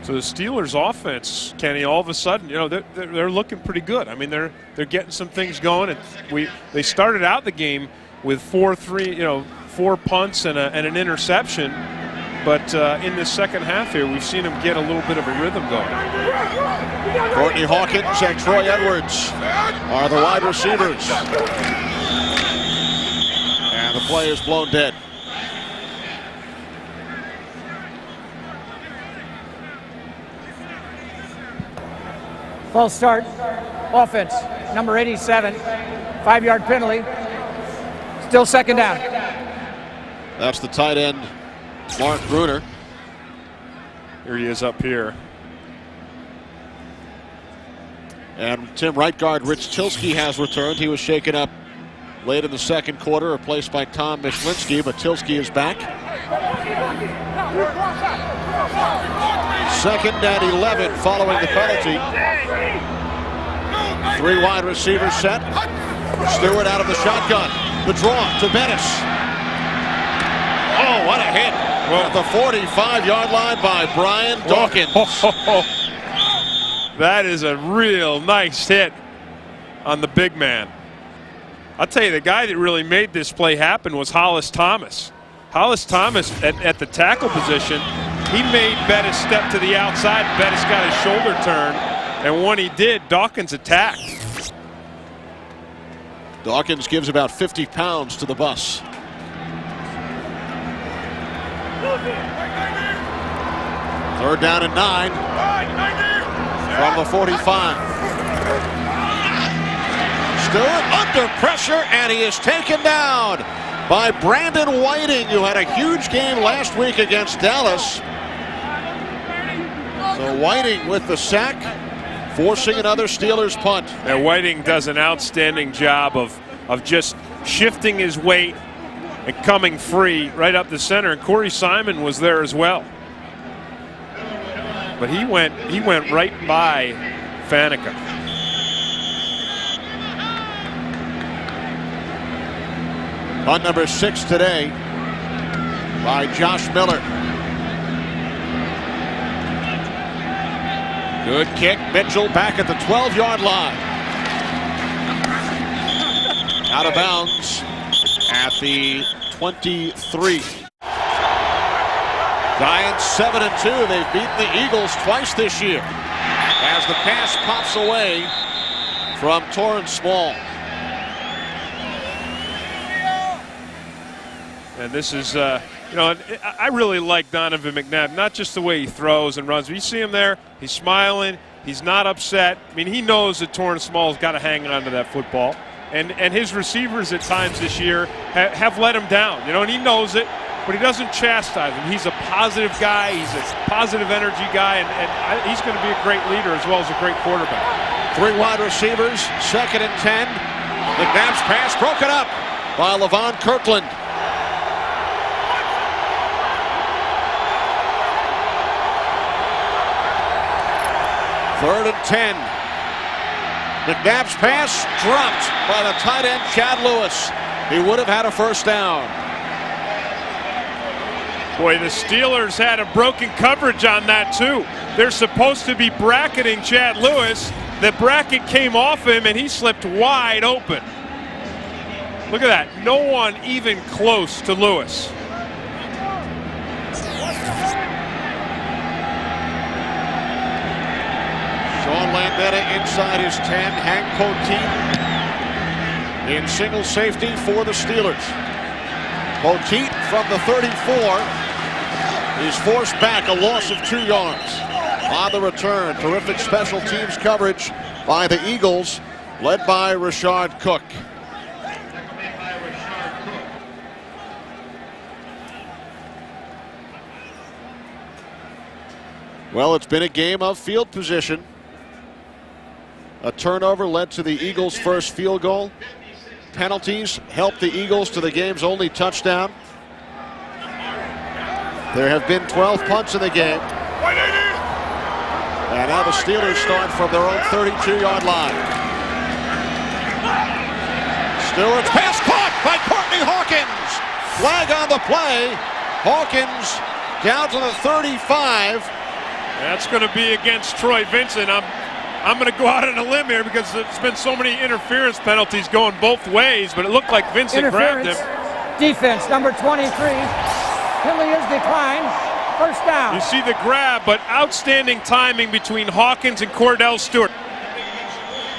B: So the Steelers' offense, Kenny, all of a sudden, you know, they're looking pretty good. I mean, they're getting some things going, and they started out the game with 4 punts and an interception. But in the second half here, we've seen them get a little bit of a rhythm going.
A: Courtney Hawkins and Troy Edwards are the wide receivers. And the play is blown dead.
C: False start. Offense. Number 87. 5-yard penalty. Still second down.
A: That's the tight end, Mark Bruner.
B: Here he is up here.
A: And Tim right guard Rich Tilsky has returned. He was shaken up late in the second quarter, replaced by Tom Michlinski, but Tilsky is back. 2nd and 11 following the penalty. 3 wide receivers set. Stewart out of the shotgun. The draw to Bettis. Oh, what a hit. At the 45-yard line by Brian Dawkins.
B: That is a real nice hit on the big man. I'll tell you, the guy that really made this play happen was Hollis Thomas. Hollis Thomas at the tackle position, he made Bettis step to the outside. Bettis got his shoulder turned, and when he did, Dawkins attacked.
A: Dawkins gives about 50 pounds to the bus. Third down and 9 from the 45. Stewart under pressure, and he is taken down by Brandon Whiting, who had a huge game last week against Dallas. So Whiting with the sack, forcing another Steelers punt.
B: And Whiting does an outstanding job of just shifting his weight and coming free right up the center. And Corey Simon was there as well. But he went right by Faneca.
A: Punt number 6 today by Josh Miller. Good kick. Mitchell back at the 12-yard line. Out of bounds at the 23. Giants 7-2. They've beaten the Eagles twice this year. As the pass pops away from Torrance Small.
B: And this is, I really like Donovan McNabb, not just the way he throws and runs. But you see him there, he's smiling, he's not upset. I mean, he knows that Torrance Small's got to hang on to that football. And his receivers at times this year have let him down, and he knows it, but he doesn't chastise him. He's a positive guy, he's a positive energy guy, and he's going to be a great leader as well as a great quarterback.
A: 3 wide receivers, 2nd and 10. McNabb's pass broken up by Levon Kirkland. Third and 10. McNabb's pass dropped by the tight end, Chad Lewis. He would have had a first down.
B: Boy, the Steelers had a broken coverage on that, too. They're supposed to be bracketing Chad Lewis. The bracket came off him, and he slipped wide open. Look at that. No one even close to Lewis.
A: Sean Landeta inside his 10. Hank Poteet in single safety for the Steelers. Poteet from the 34 is forced back, a loss of 2 yards. On the return, terrific special teams coverage by the Eagles, led by Rashard Cook. Well, it's been a game of field position. A turnover led to the Eagles' first field goal. Penalties helped the Eagles to the game's only touchdown. There have been 12 punts in the game. And now the Steelers start from their own 32-yard line. Stewart's pass caught by Courtney Hawkins. Flag on the play. Hawkins down to the 35.
B: That's going to be against Troy Vincent. I'm going to go out on a limb here because there's been so many interference penalties going both ways, but it looked like Vincent grabbed him.
C: Defense, number 23. Hilliard's decline. First down.
B: You see the grab, but outstanding timing between Hawkins and Cordell Stewart.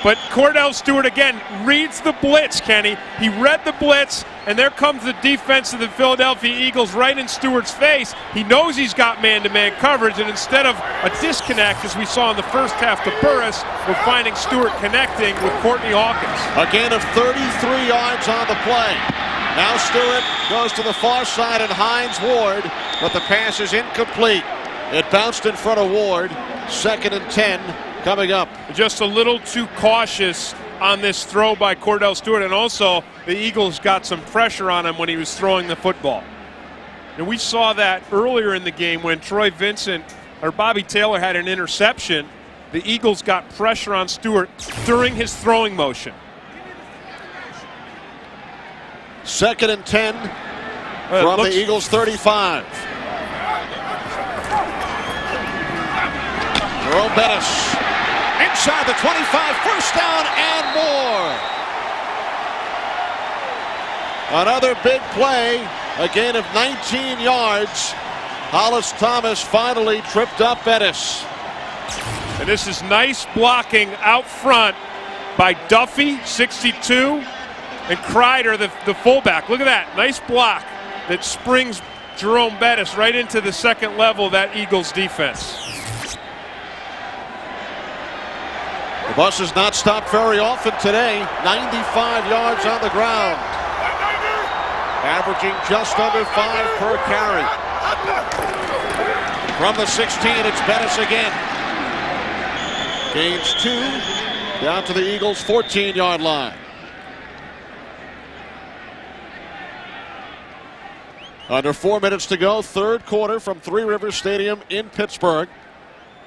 B: But Cordell Stewart, again, reads the blitz, Kenny. He read the blitz, and there comes the defense of the Philadelphia Eagles right in Stewart's face. He knows he's got man-to-man coverage, and instead of a disconnect, as we saw in the first half to Burris, we're finding Stewart connecting with Courtney Hawkins.
A: A gain of 33 yards on the play. Now Stewart goes to the far side and Hines Ward, but the pass is incomplete. It bounced in front of Ward. 2nd and 10 coming up.
B: Just a little too cautious on this throw by Cordell Stewart, and also the Eagles got some pressure on him when he was throwing the football. And we saw that earlier in the game when Troy Vincent or Bobby Taylor had an interception. The Eagles got pressure on Stewart during his throwing motion.
A: 2nd and 10 from the Eagles 35. Jerome Bettis inside the 25, first down and more. Another big play, a gain of 19 yards. Hollis Thomas finally tripped up Bettis.
B: And this is nice blocking out front by Duffy, 62, and Kreider, the fullback. Look at that, nice block that springs Jerome Bettis right into the second level of that Eagles defense.
A: The bus has not stopped very often today. 95 yards on the ground. Averaging just under 5 per carry. From the 16, it's Bettis again. Gains 2 down to the Eagles' 14-yard line. Under 4 minutes to go, third quarter from Three Rivers Stadium in Pittsburgh.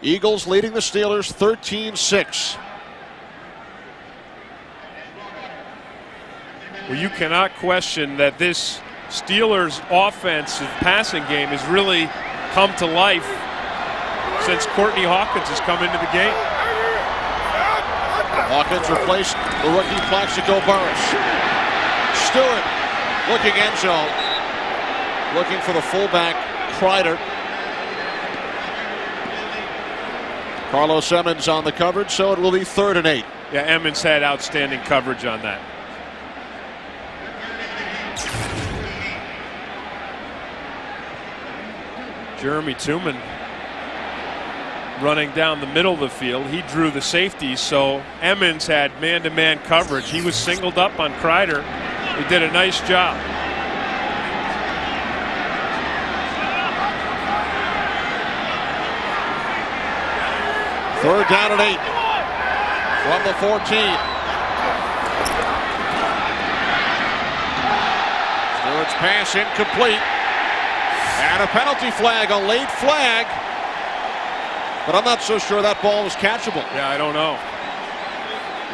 A: Eagles leading the Steelers 13-6.
B: Well, you cannot question that this Steelers' offensive passing game has really come to life since Courtney Hawkins has come into the game.
A: Hawkins replaced the rookie Plaxico Burress. Stewart looking end zone. Looking for the fullback, Kreider. Carlos Emmons on the coverage, so it will be 3rd and 8.
B: Yeah, Emmons had outstanding coverage on that. Jeremy Tooman running down the middle of the field. He drew the safety, so Emmons had man-to-man coverage. He was singled up on Kreider. He did a nice job.
A: Third down and 8 from the 14. Stewart's pass incomplete. And a penalty flag, a late flag. But I'm not so sure that ball was catchable.
B: Yeah, I don't know.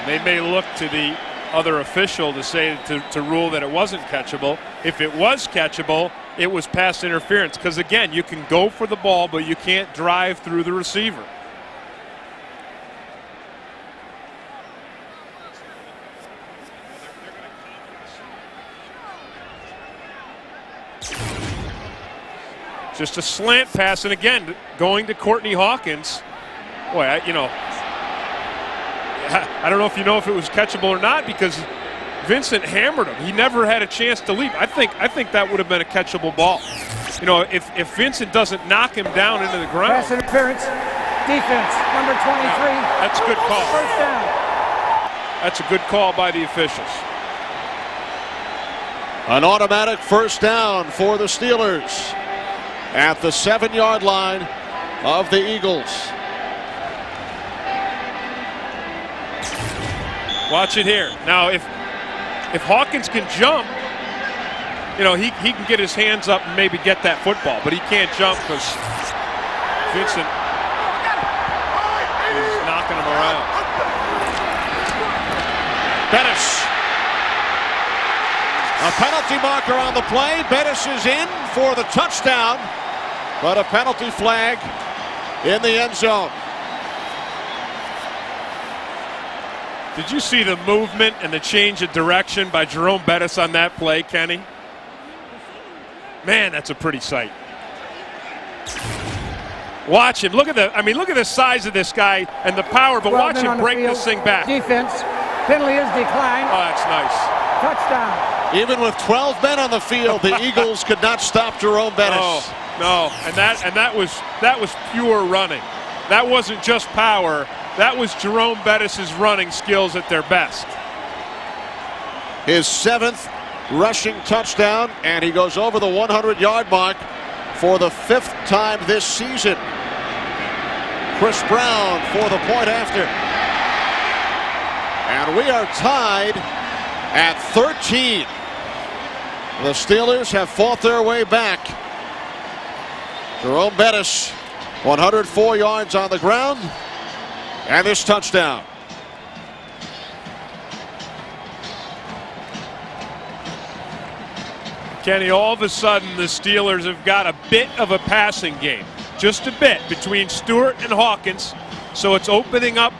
B: They may look to the other official to say to rule that it wasn't catchable. If it was catchable, it was pass interference. Because again, you can go for the ball, but you can't drive through the receiver. Just a slant pass, and again, going to Courtney Hawkins. Boy, I don't know if you know if it was catchable or not because Vincent hammered him. He never had a chance to leap. I think that would have been a catchable ball. You know, if Vincent doesn't knock him down into the ground.
C: Pass interference, defense, number 23.
B: That's a good call.
C: First down.
B: That's a good call by the officials.
A: An automatic first down for the Steelers at the 7-yard line of the Eagles.
B: Watch it here. Now, if Hawkins can jump, you know, he can get his hands up and maybe get that football, but he can't jump because Vincent is knocking him around.
A: Bettis. A penalty marker on the play. Bettis is in for the touchdown, but a penalty flag in the end zone.
B: Did you see the movement and the change of direction by Jerome Bettis on that play, Kenny? Man, that's a pretty sight. Watch him. Look at the size of this guy and the power, but watch him break this thing back.
C: Defense. Penalty is declined.
B: Oh, that's nice.
C: Touchdown.
A: Even with 12 men on the field, the Eagles could not stop Jerome Bettis.
B: No, and that was pure running. That wasn't just power. That was Jerome Bettis' running skills at their best.
A: His 7th rushing touchdown, and he goes over the 100-yard mark for the 5th time this season. Chris Brown for the point after. And we are tied at 13. The Steelers have fought their way back. Jerome Bettis, 104 yards on the ground, and this touchdown.
B: Kenny, all of a sudden the Steelers have got a bit of a passing game. Just a bit between Stewart and Hawkins, so it's opening up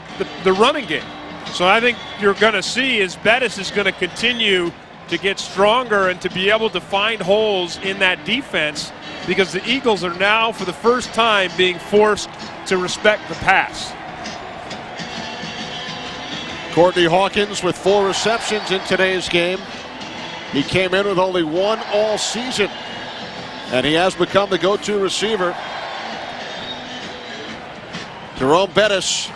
B: the running game. So I think you're going to see is Bettis is going to continue to get stronger and to be able to find holes in that defense because the Eagles are now for the first time being forced to respect the pass.
A: Courtney Hawkins with 4 receptions in today's game. He came in with only 1 all season, and he has become the go-to receiver. Jerome Bettis,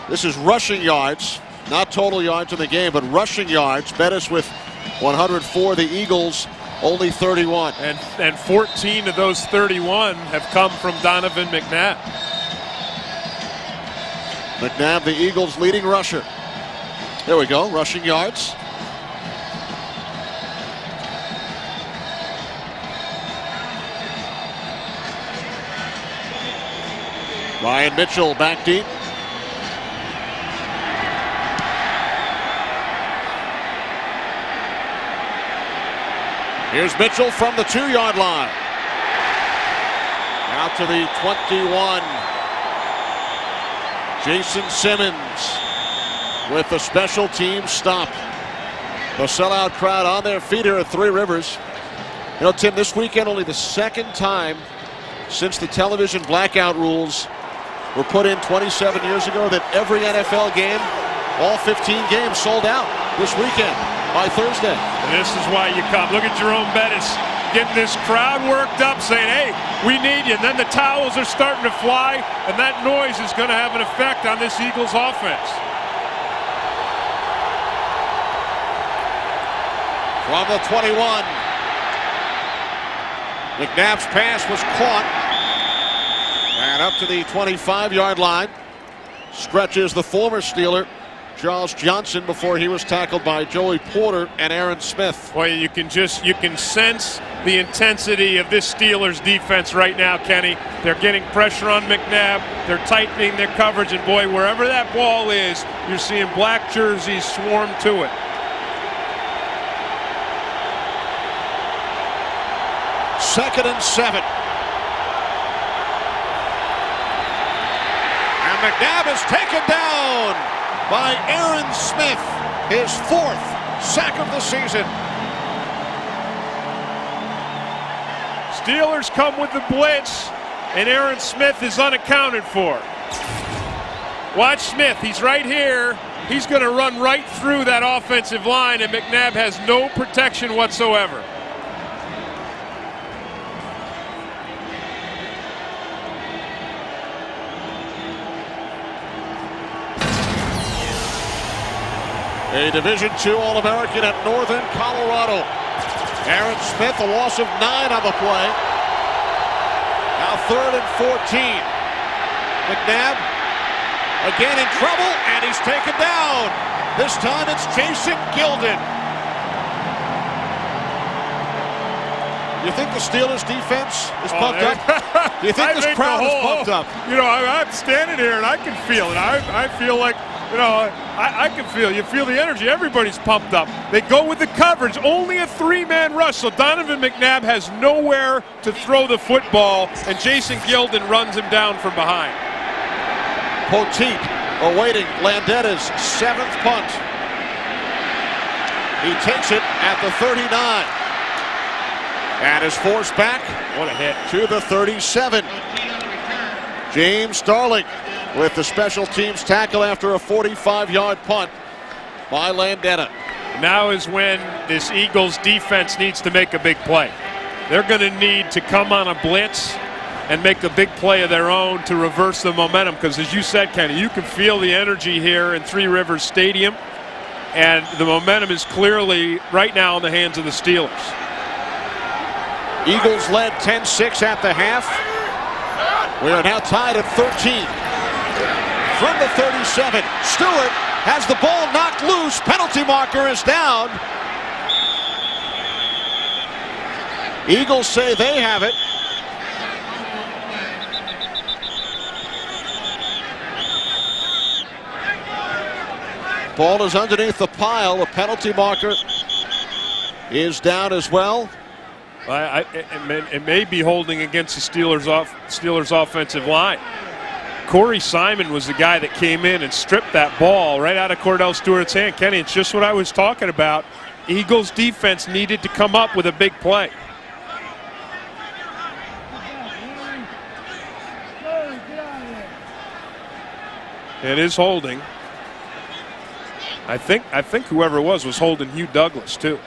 A: this is rushing yards, not total yards in the game, but rushing yards. Bettis with 104, the Eagles only 31.
B: And 14 of those 31 have come from Donovan McNabb.
A: McNabb, the Eagles' leading rusher. There we go, rushing yards. Ryan Mitchell back deep. Here's Mitchell from the 2-yard line. Out to the 21. Jason Simmons with the special team stop. The sellout crowd on their feet here at Three Rivers. You know, Tim, this weekend only the second time since the television blackout rules were put in 27 years ago that every NFL game, all 15 games, sold out this weekend by Thursday.
B: And this is why you come. Look at Jerome Bettis getting this crowd worked up, saying, hey, we need you. And then the towels are starting to fly, and that noise is going to have an effect on this Eagles offense.
A: From the 21. McNabb's pass was caught. And up to the 25-yard line. Stretches the former Steeler, Charles Johnson, before he was tackled by Joey Porter and Aaron Smith.
B: Boy, you can sense the intensity of this Steelers defense right now, Kenny. They're getting pressure on McNabb. They're tightening their coverage. And boy, wherever that ball is, you're seeing black jerseys swarm to it.
A: Second and 7. And McNabb is taken down by Aaron Smith. His 4th sack of the season.
B: Steelers come with the blitz, and Aaron Smith is unaccounted for. Watch Smith. He's right here. He's going to run right through that offensive line, and McNabb has no protection whatsoever.
A: A Division II All-American at Northern Colorado. Aaron Smith, a loss of 9 on the play. Now 3rd and 14. McNabb again in trouble, and he's taken down. This time it's Jason Gildon. Do you think the Steelers defense is pumped up? Do you think this crowd is pumped up?
B: You know, I'm standing here and I can feel it. I feel like, you know, I can feel, you feel the energy. Everybody's pumped up. They go with the coverage. Only a 3-man rush. So Donovan McNabb has nowhere to throw the football, and Jason Gildon runs him down from behind.
A: Poteet awaiting Landetta's 7th punt. He takes it at the 39. And is forced back.
B: What a hit.
A: To the 37. James Starling with the special teams tackle after a 45-yard punt by Landetta.
B: Now is when this Eagles defense needs to make a big play. They're going to need to come on a blitz and make a big play of their own to reverse the momentum, because as you said, Kenny, you can feel the energy here in Three Rivers Stadium, and the momentum is clearly right now in the hands of the Steelers.
A: Eagles led 10-6 at the half. We are now tied at 13. From the 37, Stewart has the ball knocked loose. Penalty marker is down. Eagles say they have it. Ball is underneath the pile. The penalty marker is down as well.
B: It may be holding against the Steelers offensive line. Corey Simon was the guy that came in and stripped that ball right out of Cordell Stewart's hand. Kenny, it's just what I was talking about. Eagles defense needed to come up with a big play. It is holding. I think whoever it was holding Hugh Douglas too.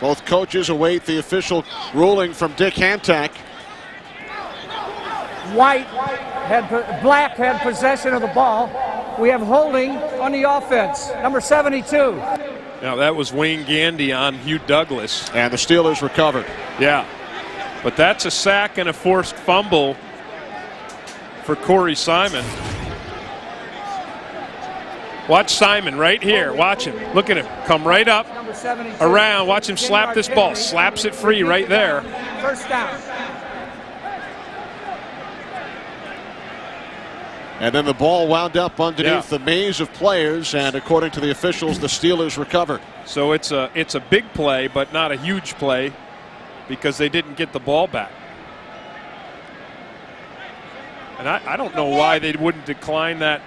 A: Both coaches await the official ruling from Dick Hantak.
C: Black had possession of the ball. We have holding on the offense, number 72.
B: Now that was Wayne Gandy on Hugh Douglas.
A: And the Steelers recovered.
B: Yeah, but that's a sack and a forced fumble for Corey Simon. Watch Simon right here. Watch him. Look at him. Come right up, around. Watch him slap this ball. Slaps it free right there.
C: First down.
A: And then the ball wound up underneath the maze of players, and according to the officials, the Steelers recovered.
B: So it's a big play, but not a huge play because they didn't get the ball back. And I don't know why they wouldn't decline that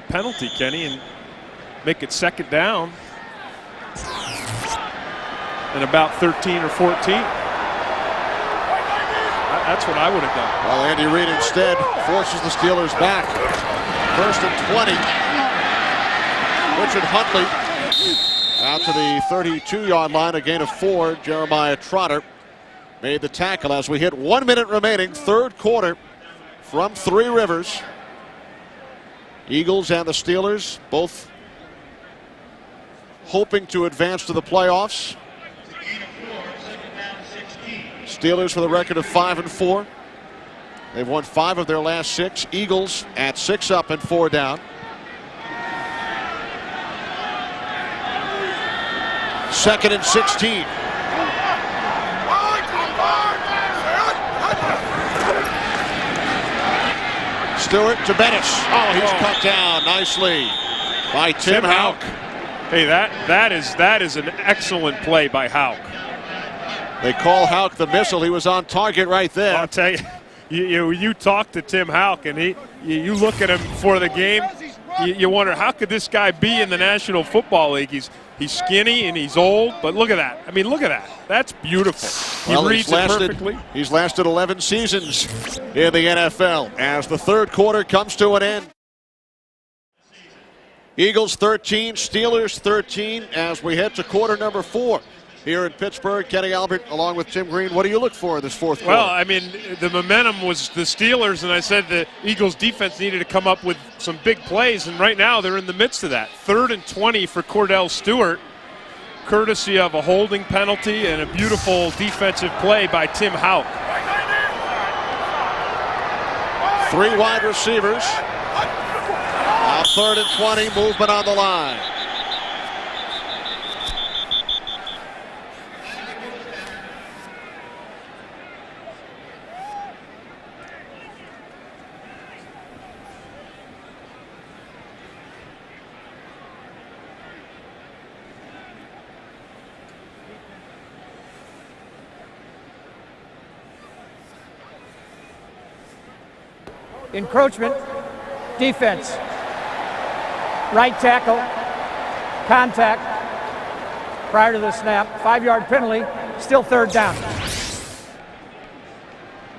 B: penalty, Kenny, and make it second down and about 13 or 14. That's what I would have done.
A: Well, Andy Reid instead forces the Steelers back. 1st and 20. Richard Huntley out to the 32-yard line, a gain of 4. Jeremiah Trotter made the tackle as we hit 1 minute remaining, third quarter from Three Rivers. Eagles and the Steelers both hoping to advance to the playoffs. Steelers with a record of 5-4. They've won 5 of their last 6. Eagles at 6 up and 4 down. Second and 16. Stewart to Bettis. Oh, he's cut down nicely by Tim Houck.
B: Hey, that is an excellent play by Houck.
A: They call Houck the missile. He was on target right there.
B: I'll tell you, you talk to Tim Houck, and you look at him for the game, you wonder, how could this guy be in the National Football League? He's skinny and he's old, but look at that. I mean, look at that. That's beautiful. He reads it perfectly.
A: He's lasted 11 seasons in the NFL as the third quarter comes to an end. Eagles 13, Steelers 13 as we head to quarter number 4. Here in Pittsburgh, Kenny Albert along with Tim Green. What do you look for in this fourth quarter?
B: Well, I mean, the momentum was the Steelers, and I said the Eagles defense needed to come up with some big plays, and right now they're in the midst of that. 3rd and 20 for Cordell Stewart, courtesy of a holding penalty and a beautiful defensive play by Tim Houck.
A: 3 wide receivers. Now 3rd and 20, movement on the line.
C: Encroachment, defense, right tackle, contact prior to the snap, 5-yard penalty, still 3rd down.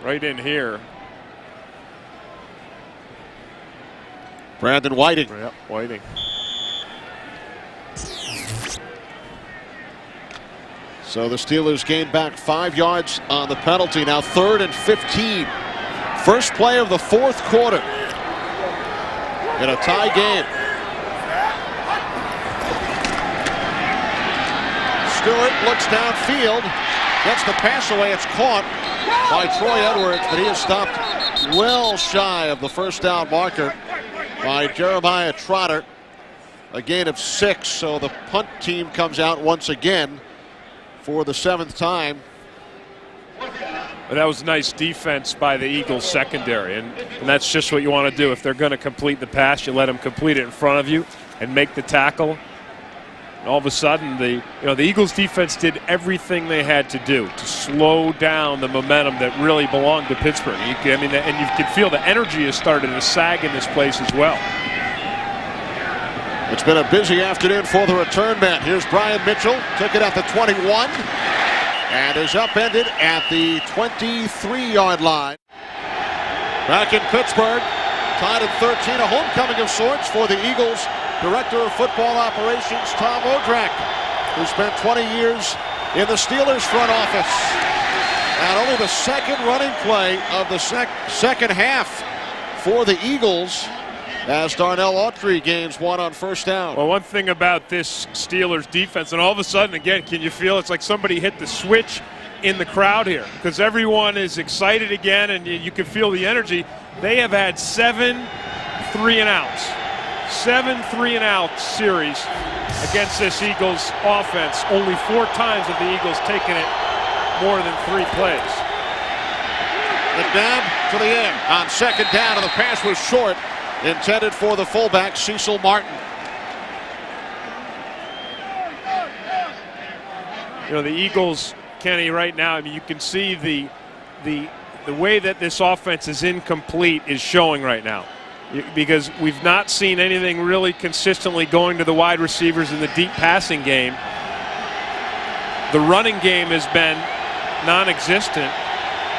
B: Right in here.
A: Brandon Whiting.
B: Yep, Whiting.
A: So the Steelers gain back 5 yards on the penalty. Now 3rd and 15. First play of the fourth quarter in a tie game. Stewart looks downfield, gets the pass away. It's caught by Troy Edwards, but he is stopped well shy of the first down marker by Jeremiah Trotter. A gain of 6, so the punt team comes out once again for the 7th time.
B: But that was nice defense by the Eagles secondary, and that's just what you want to do. If they're going to complete the pass, you let them complete it in front of you and make the tackle. And all of a sudden, the Eagles defense did everything they had to do to slow down the momentum that really belonged to Pittsburgh. And you can feel the energy has started to sag in this place as well.
A: It's been a busy afternoon for the return man. Here's Brian Mitchell, took it at the 21. And is upended at the 23-yard line. Back in Pittsburgh, tied at 13, a homecoming of sorts for the Eagles. Director of Football Operations, Tom Odrak, who spent 20 years in the Steelers front office. And only the second running play of the second half for the Eagles as Darnell Autry gains 1 on first down.
B: Well, one thing about this Steelers defense, and all of a sudden, again, can you feel it's like somebody hit the switch in the crowd here? Because everyone is excited again, and you can feel the energy. They have had 7 3-and-outs. 7 3-and-out series against this Eagles offense. Only 4 times have the Eagles taken it more than 3 plays.
A: McNabb to the air on second down, and the pass was short, intended for the fullback, Cecil Martin.
B: You know, the Eagles, Kenny, right now, I mean, you can see the way that this offense is incomplete is showing right now. Because we've not seen anything really consistently going to the wide receivers in the deep passing game. The running game has been non-existent,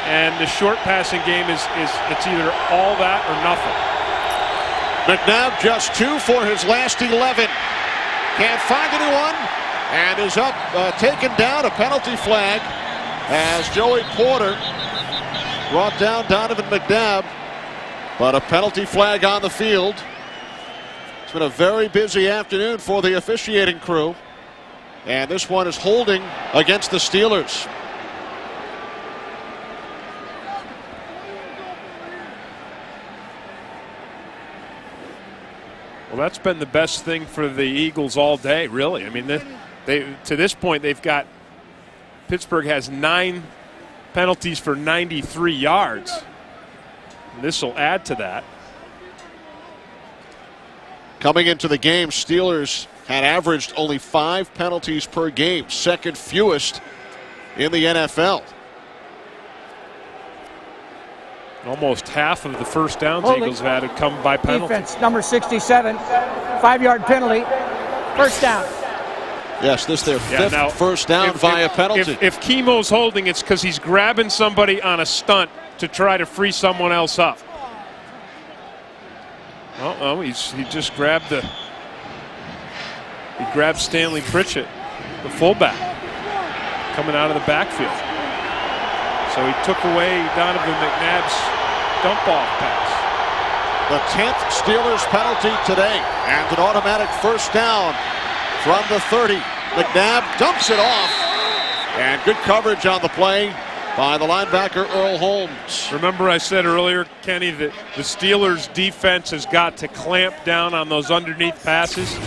B: and the short passing game is it's either all that or nothing.
A: McNabb just 2 for his last 11. Can't find anyone, and is up, taken down, a penalty flag as Joey Porter brought down Donovan McNabb, but a penalty flag on the field. It's been a very busy afternoon for the officiating crew, and this one is holding against the Steelers.
B: Well, that's been the best thing for the Eagles all day, really. I mean, they to this point, they've got Pittsburgh has 9 penalties for 93 yards. This will add to that.
A: Coming into the game, Steelers had averaged only 5 penalties per game, second fewest in the NFL.
B: Almost half of the first downs
C: Holding.
B: Eagles have had come by penalty.
C: Defense, number 67, 5-yard penalty, first down.
A: Yes, this their fifth
B: now,
A: first down via penalty.
B: If Chemo's holding, it's because he's grabbing somebody on a stunt to try to free someone else up. Oh, he just grabbed he grabbed Stanley Pritchett, the fullback, coming out of the backfield. So he took away Donovan McNabb's dump-off pass.
A: The 10th Steelers penalty today, and an automatic first down from the 30. McNabb dumps it off, and good coverage on the play by the linebacker Earl Holmes.
B: Remember I said earlier, Kenny, that the Steelers' defense has got to clamp down on those underneath passes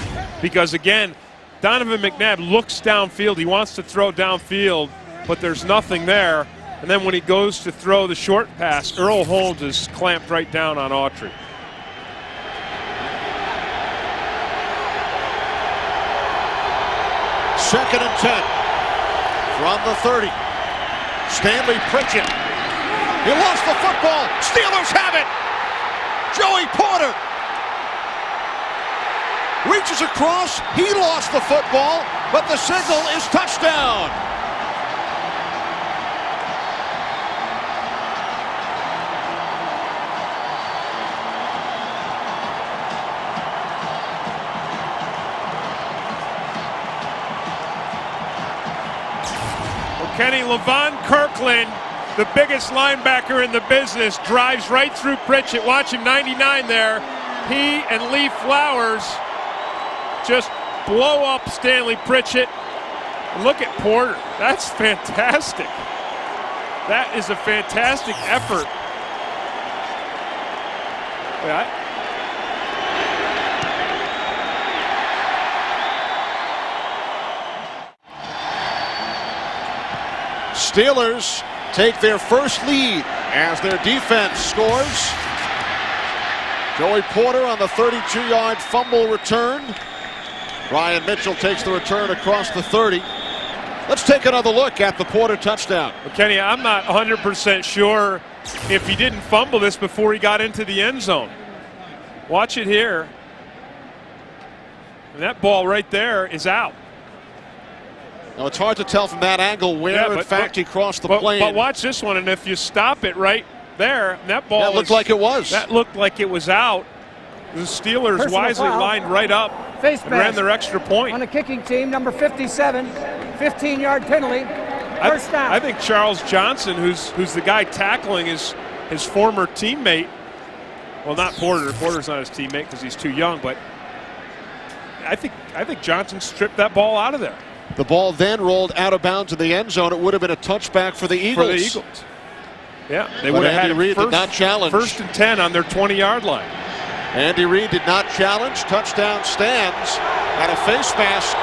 B: because, again, Donovan McNabb looks downfield. He wants to throw downfield, but there's nothing there. And then when he goes to throw the short pass, Earl Holmes is clamped right down on Autry.
A: Second and 10 from the 30. Stanley Pritchett. He lost the football. Steelers have it. Joey Porter reaches across. He lost the football, but the signal is touchdown.
B: Kenny, Levon Kirkland, the biggest linebacker in the business, drives right through Pritchett. Watch him, 99 there. He and Lee Flowers just blow up Stanley Pritchett. Look at Porter. That's fantastic. That is a fantastic effort.
A: Steelers take their first lead as their defense scores. Joey Porter on the 32-yard fumble return. Ryan Mitchell takes the return across the 30. Let's take another look at the Porter touchdown.
B: Well, Kenny, I'm not 100% sure if he didn't fumble this before he got into the end zone. Watch it here. And that ball right there is out.
A: Now, it's hard to tell from that angle where, in fact, he crossed the plane.
B: But watch this one, and if you stop it right there, that ball
A: that looked like it was.
B: That looked like it was out. The Steelers
C: Personal
B: wisely
C: foul.
B: lined right up and ran their extra point.
C: On the kicking team, number 57, 15-yard penalty, first down.
B: I think Charles Johnson, who's the guy tackling his former teammate, well, not Porter. Porter's not his teammate because he's too young, but I think Johnson stripped that ball out of there.
A: The ball then rolled out of bounds in the end zone. It would have been a touchback for the Eagles.
B: For the Eagles. Yeah, they would have
A: Andy Reid did not challenge.
B: First and 10 on their 20-yard line.
A: Andy Reid did not challenge. Touchdown stands. And a face mask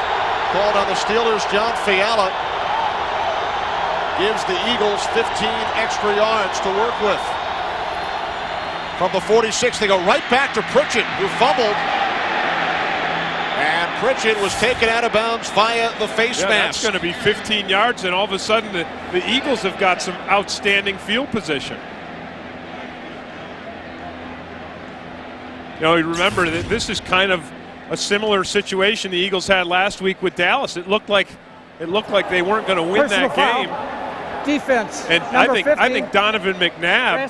A: called on the Steelers, John Fiala. gives the Eagles 15 extra yards to work with. From the 46, they go right back to Pritchett, who fumbled. And Pritchett was taken out of bounds via the face mask.
B: That's going to be 15 yards, and all of a sudden the Eagles have got some outstanding field position. You know, remember that this is kind of a similar situation the Eagles had last week with Dallas. It looked like they weren't going to win
C: Personal
B: that
C: foul.
B: game.
C: Defense.
B: And I think Donovan McNabb,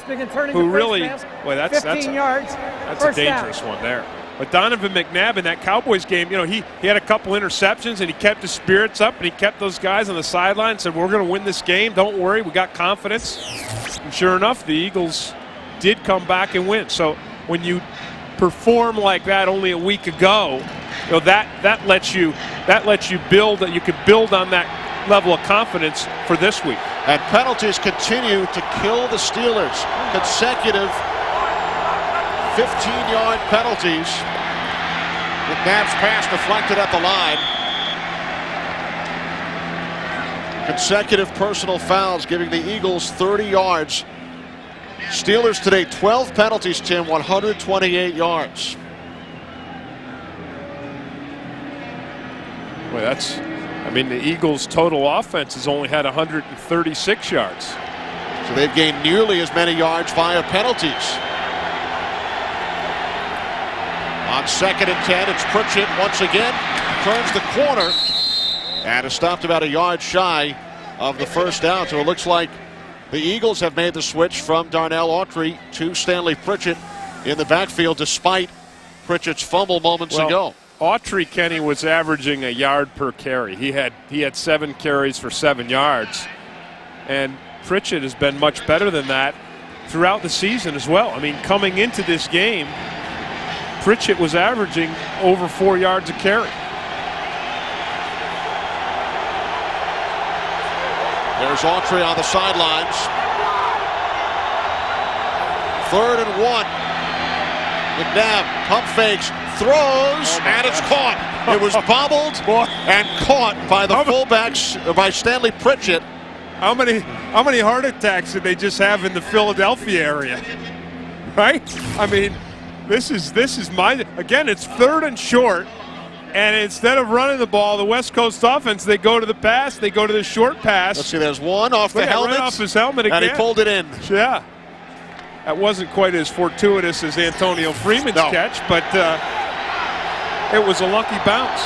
B: who really, boy, that's
C: 15 yards.
B: That's a dangerous one there. But Donovan McNabb in that Cowboys game, you know, he had a couple interceptions and he kept his spirits up and he kept those guys on the sideline and said, we're going to win this game. Don't worry, we got confidence. And sure enough, the Eagles did come back and win. So when you perform like that only a week ago, you know, that lets you build, that you can build on that level of confidence for this week.
A: And penalties continue to kill the Steelers. Consecutive 15-yard penalties. McNabb's pass deflected at the line. Consecutive personal fouls giving the Eagles 30 yards. Steelers today 12 penalties, Tim, 128 yards.
B: Well, I mean, the Eagles' total offense has only had 136 yards.
A: So they've gained nearly as many yards via penalties. On 2nd and 10, it's Pritchett once again. Turns the corner and is stopped about a yard shy of the first down. So it looks like the Eagles have made the switch from Darnell Autry to Stanley Pritchett in the backfield despite Pritchett's fumble moments ago.
B: Autry, Kenny, was averaging a yard per carry. He had 7 carries for 7 yards. And Pritchett has been much better than that throughout the season as well. I mean, coming into this game, Pritchett was averaging over 4 yards a carry.
A: There's Autry on the sidelines. 3rd and 1. McNabb pump fakes, throws, and it's caught. It was bobbled and caught by the fullbacks, by Stanley Pritchett.
B: How many heart attacks did they just have in the Philadelphia area? Right? I mean, this is again, it's 3rd and short. And instead of running the ball, the West Coast offense, they go to the pass. They go to the short pass.
A: Let's see, there's one off the helmet.
B: Right off his helmet again.
A: And he pulled it in.
B: Yeah. That wasn't quite as fortuitous as Antonio Freeman's catch, but it was a lucky bounce.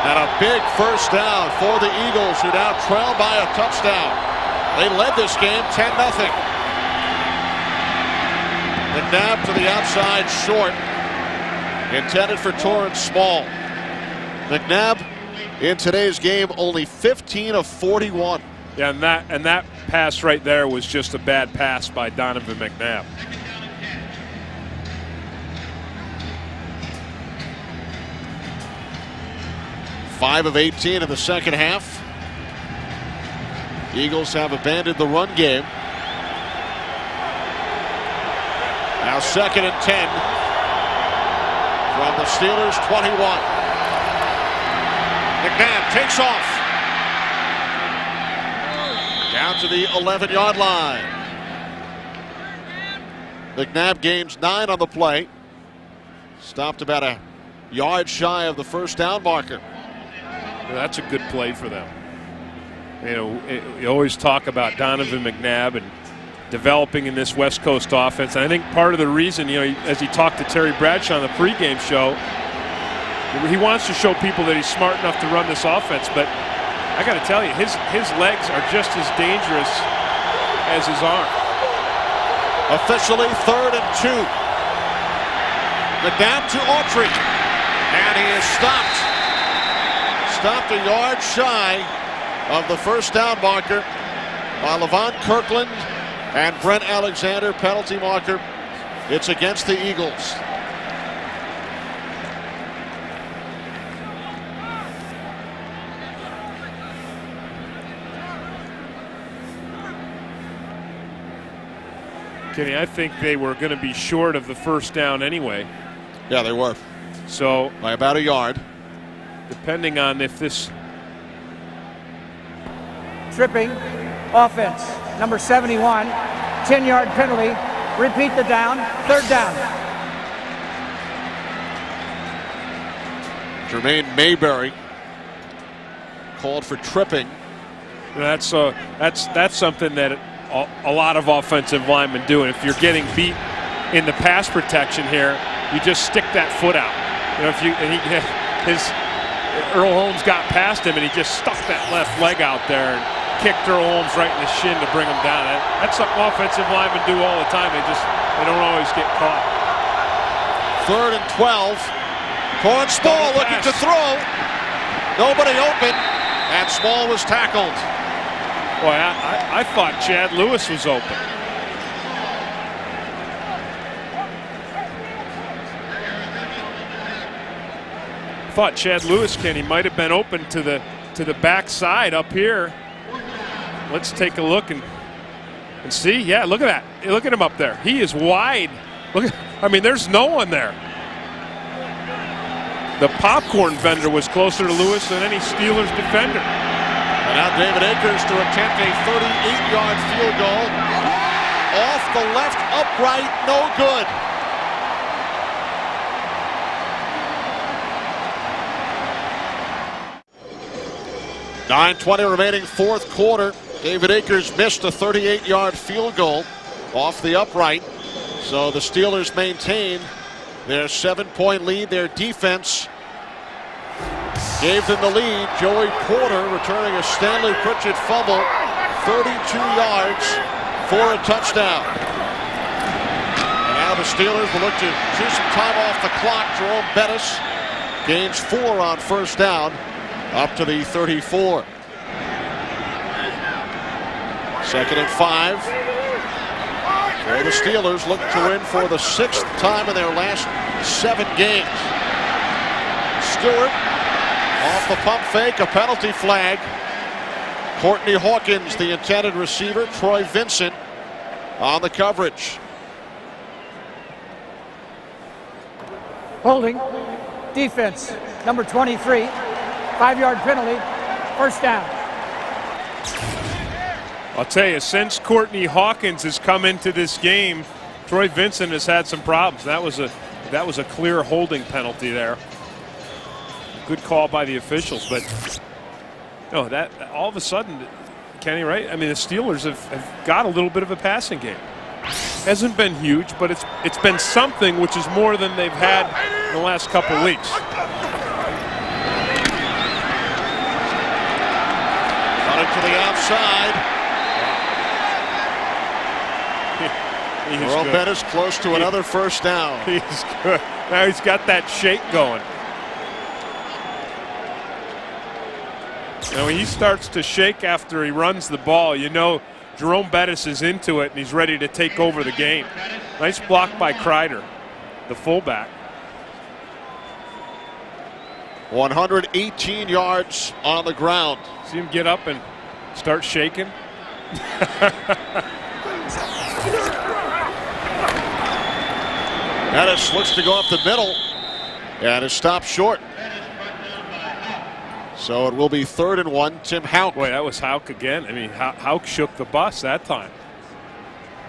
A: And a big first down for the Eagles, who now trail by a touchdown. They led this game 10-0. McNabb to the outside short. Intended for Torrance Small. McNabb in today's game only 15 of 41.
B: Yeah, and that pass right there was just a bad pass by Donovan McNabb.
A: Five of 18 in the second half. Eagles have abandoned the run game. Now 2nd and 10 from the Steelers' 21. McNabb takes off. Down to the 11-yard line. McNabb gains 9 on the play. Stopped about a yard shy of the first down marker.
B: Yeah, that's a good play for them. You know, you always talk about Donovan McNabb and developing in this West Coast offense. And I think part of the reason, you know, as he talked to Terry Bradshaw on the pregame show, he wants to show people that he's smart enough to run this offense. But I got to tell you, his legs are just as dangerous as his arm.
A: Officially 3rd and 2. McNabb to Autry. And he is stopped. Stopped a yard shy of the first down marker by Levon Kirkland and Brent Alexander. Penalty marker. It's against the Eagles.
B: Kenny, I think they were going to be short of the first down anyway.
A: Yeah, they were.
B: So
A: by about a yard.
B: Depending on if this
C: tripping. offense, number 71, 10-yard penalty. Repeat the down, third down.
A: Jermaine Mayberry called for tripping.
B: That's something that a lot of offensive linemen do. And if you're getting beat in the pass protection here, you just stick that foot out. You know, Earl Holmes got past him and he just stuck that left leg out there and kicked Earl Holmes right in the shin to bring him down. That's something offensive linemen do all the time. They don't always get caught.
A: 3rd and 12. Corn Small looking to throw. Nobody open, and Small was tackled.
B: Boy, I thought Chad Lewis was open. I thought Chad Lewis, Kenny, might have been open to the backside up here. Let's take a look and see. Yeah, look at that. Look at him up there. He is wide. There's no one there. The popcorn vendor was closer to Lewis than any Steelers defender.
A: And now David Akers to attempt a 38-yard field goal. Off the left upright, no good. .9:20 remaining fourth quarter. David Akers missed a 38-yard field goal off the upright. So the Steelers maintain their 7-point lead. Their defense gave them the lead. Joey Porter returning a Stanley Pritchett fumble, 32 yards for a touchdown. And now the Steelers will look to choose some time off the clock. Jerome Bettis gains 4 on first down up to the 34. 2nd and 5. So the Steelers look to win for the 6th time in their last 7 games. Stewart off the pump fake, a penalty flag. Courtney Hawkins, the intended receiver. Troy Vincent on the coverage.
C: Holding, defense, number 23, 5-yard penalty, first down.
B: I'll tell you, since Courtney Hawkins has come into this game, Troy Vincent has had some problems. That was a clear holding penalty there. Good call by the officials, but that all of a sudden, Kenny, right? I mean, the Steelers have got a little bit of a passing game. Hasn't been huge, but it's been something, which is more than they've had in the last couple of weeks.
A: Running to the outside. Jerome Bettis close to another first down.
B: He's good. Now he's got that shake going. Now when he starts to shake after he runs the ball, you know Jerome Bettis is into it and he's ready to take over the game. Nice block by Kreider, the fullback.
A: 118 yards on the ground.
B: See him get up and start shaking.
A: Bettis looks to go up the middle and is stopped short. So it will be 3rd and 1. Tim Houck.
B: Boy, that was Houck again. I mean, Houck shook the bus that time.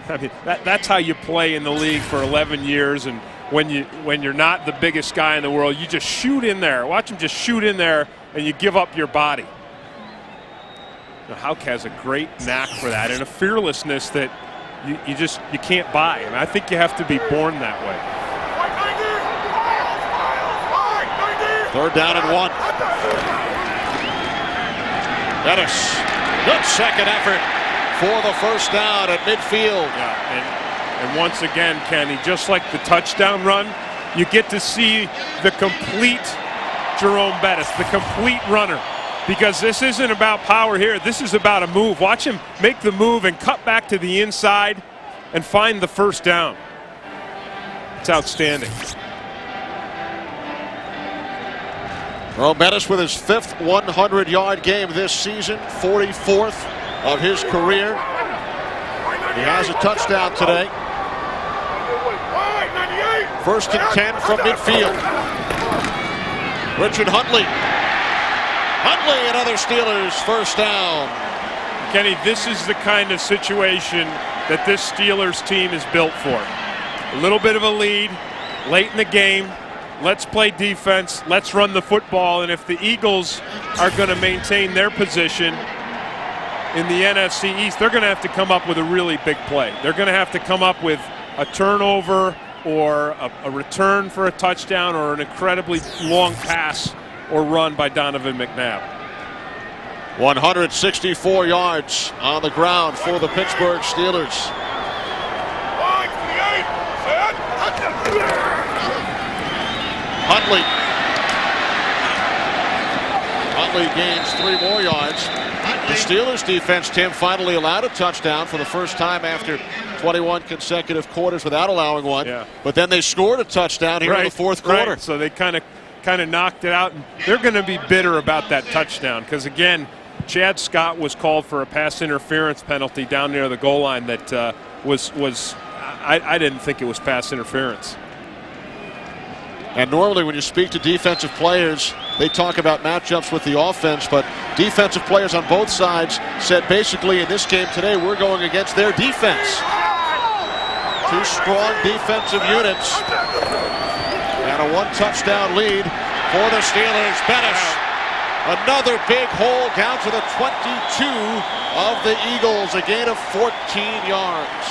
B: I mean, that's how you play in the league for 11 years. And when you're not the biggest guy in the world, you just shoot in there. Watch him just shoot in there, and you give up your body. Now, Houck has a great knack for that and a fearlessness that you can't buy. I mean, I think you have to be born that way.
A: 3rd down and 1. Bettis, good second effort for the first down at midfield.
B: Yeah, and once again, Kenny, just like the touchdown run, you get to see the complete Jerome Bettis, the complete runner. Because this isn't about power here. This is about a move. Watch him make the move and cut back to the inside and find the first down. It's outstanding.
A: Jerome Bettis with his 5th 100-yard game this season, 44th of his career. He has a touchdown today. 1st and 10 from midfield. Richard Huntley. Huntley, another Steelers first down.
B: Kenny, this is the kind of situation that this Steelers team is built for. A little bit of a lead late in the game. Let's play defense. Let's run the football. And if the Eagles are going to maintain their position in the NFC East, they're going to have to come up with a really big play. They're going to have to come up with a turnover or a return for a touchdown or an incredibly long pass or run by Donovan McNabb.
A: 164 yards on the ground for the Pittsburgh Steelers. Huntley gains 3 more yards. The Steelers defense, Tim, finally allowed a touchdown for the first time after 21 consecutive quarters without allowing one.
B: Yeah.
A: But then they scored a touchdown here in the fourth quarter.
B: Right. So they kind of knocked it out. And they're going to be bitter about that touchdown because, again, Chad Scott was called for a pass interference penalty down near the goal line that I didn't think it was pass interference.
A: And normally when you speak to defensive players, they talk about matchups with the offense, but defensive players on both sides said basically in this game today, we're going against their defense. 2 strong defensive units and a 1-touchdown lead for the Steelers. Bettis, another big hole down to the 22 of the Eagles, a gain of 14 yards.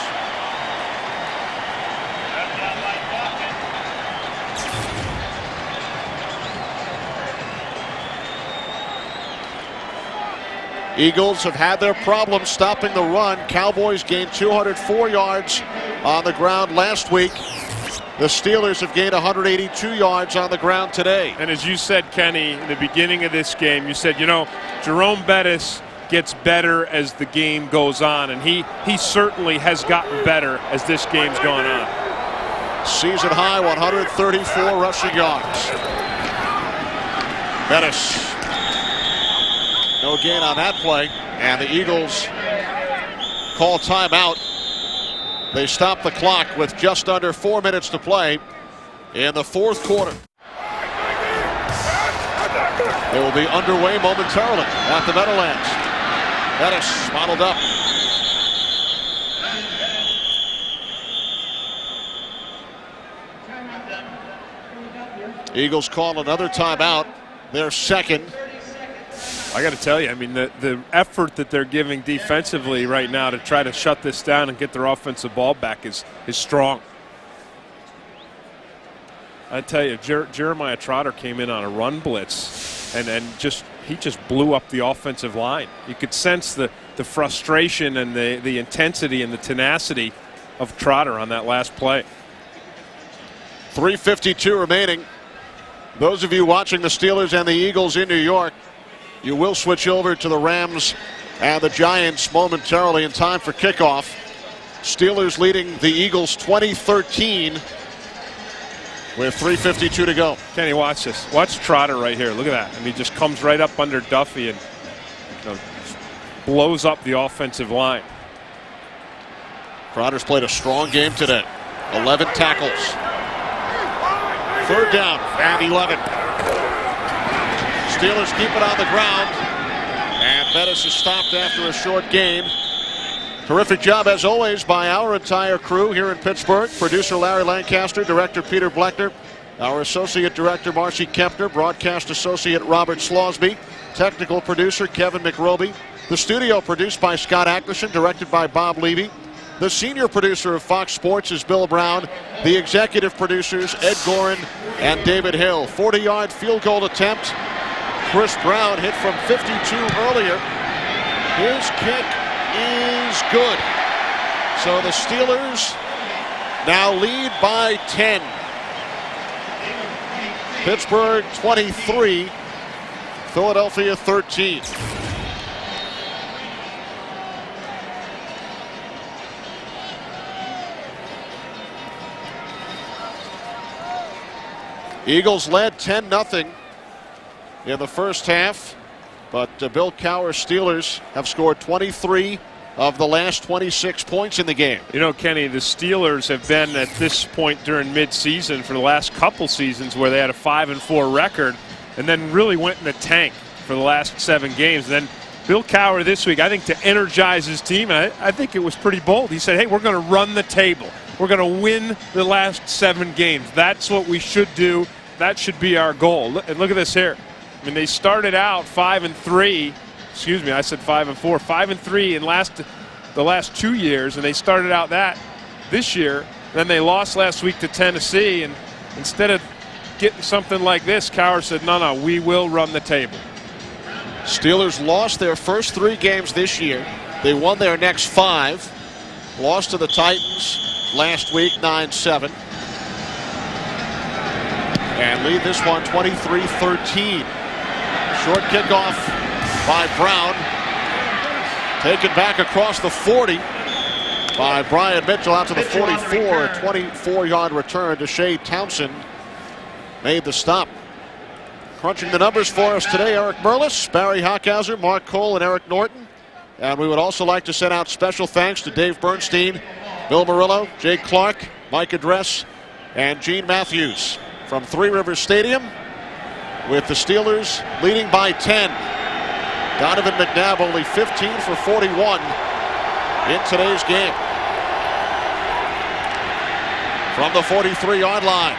A: Eagles have had their problems stopping the run. Cowboys gained 204 yards on the ground last week. The Steelers have gained 182 yards on the ground today.
B: And as you said, Kenny, in the beginning of this game, you said, Jerome Bettis gets better as the game goes on, and he certainly has gotten better as this game's gone on.
A: Season high 134 rushing yards. Bettis. No gain on that play, and the Eagles call timeout. They stop the clock with just under 4 minutes to play in the fourth quarter. They will be underway momentarily at the Meadowlands. Bettis modeled up. Eagles call another timeout, their second.
B: I got to tell you, I mean, the effort that they're giving defensively right now to try to shut this down and get their offensive ball back is strong. I tell you, Jeremiah Trotter came in on a run blitz and he just blew up the offensive line. You could sense the frustration and the intensity and the tenacity of Trotter on that last play.
A: 3:52 remaining. Those of you watching the Steelers and the Eagles in New York, you will switch over to the Rams and the Giants momentarily in time for kickoff. Steelers leading the Eagles 20-13 with 3:52 to go.
B: Kenny, watch this. Watch Trotter right here. Look at that. I mean, he just comes right up under Duffy and blows up the offensive line.
A: Trotter's played a strong game today. 11 tackles. Third down and 11. Steelers keep it on the ground, and Bettis is stopped after a short gain. Terrific job, as always, by our entire crew here in Pittsburgh. Producer Larry Lancaster, Director Peter Bleckner, our Associate Director Marcy Kempner, Broadcast Associate Robert Slosby, Technical Producer Kevin McRoby. The studio produced by Scott Ackerson, directed by Bob Levy. The Senior Producer of Fox Sports is Bill Brown. The Executive Producers, Ed Gorin and David Hill. 40-yard field goal attempt. Chris Brown hit from 52 earlier. His kick is good. So the Steelers now lead by 10. Pittsburgh 23, Philadelphia 13. Eagles led 10-0 in the first half, but Bill Cowher's Steelers have scored 23 of the last 26 points in the game.
B: Kenny, the Steelers have been at this point during midseason for the last couple seasons where they had a 5-4 record and then really went in the tank for the last 7 games. And then Bill Cowher this week, I think, to energize his team, and I think it was pretty bold. He said, hey, we're going to run the table. We're going to win the last 7 games. That's what we should do. That should be our goal. And look at this here. I mean, they started out 5-3. Excuse me, I said 5-4. 5-3 in the last 2 years, and they started out that this year. Then they lost last week to Tennessee, and instead of getting something like this, Cowher said, no, we will run the table.
A: Steelers lost their first 3 games this year. They won their next 5. Lost to the Titans last week, 9-7. And lead this one 23-13. Short kickoff by Brown. Taken back across the 40 by Brian Mitchell out to the 44. A 24-yard return to Shea Townsend made the stop. Crunching the numbers for us today, Eric Merlis, Barry Hockhauser, Mark Cole, and Eric Norton. And we would also like to send out special thanks to Dave Bernstein, Bill Murillo, Jake Clark, Mike Adress, and Gene Matthews from Three Rivers Stadium, with the Steelers leading by 10. Donovan McNabb only 15 for 41 in today's game. From the 43-yard line,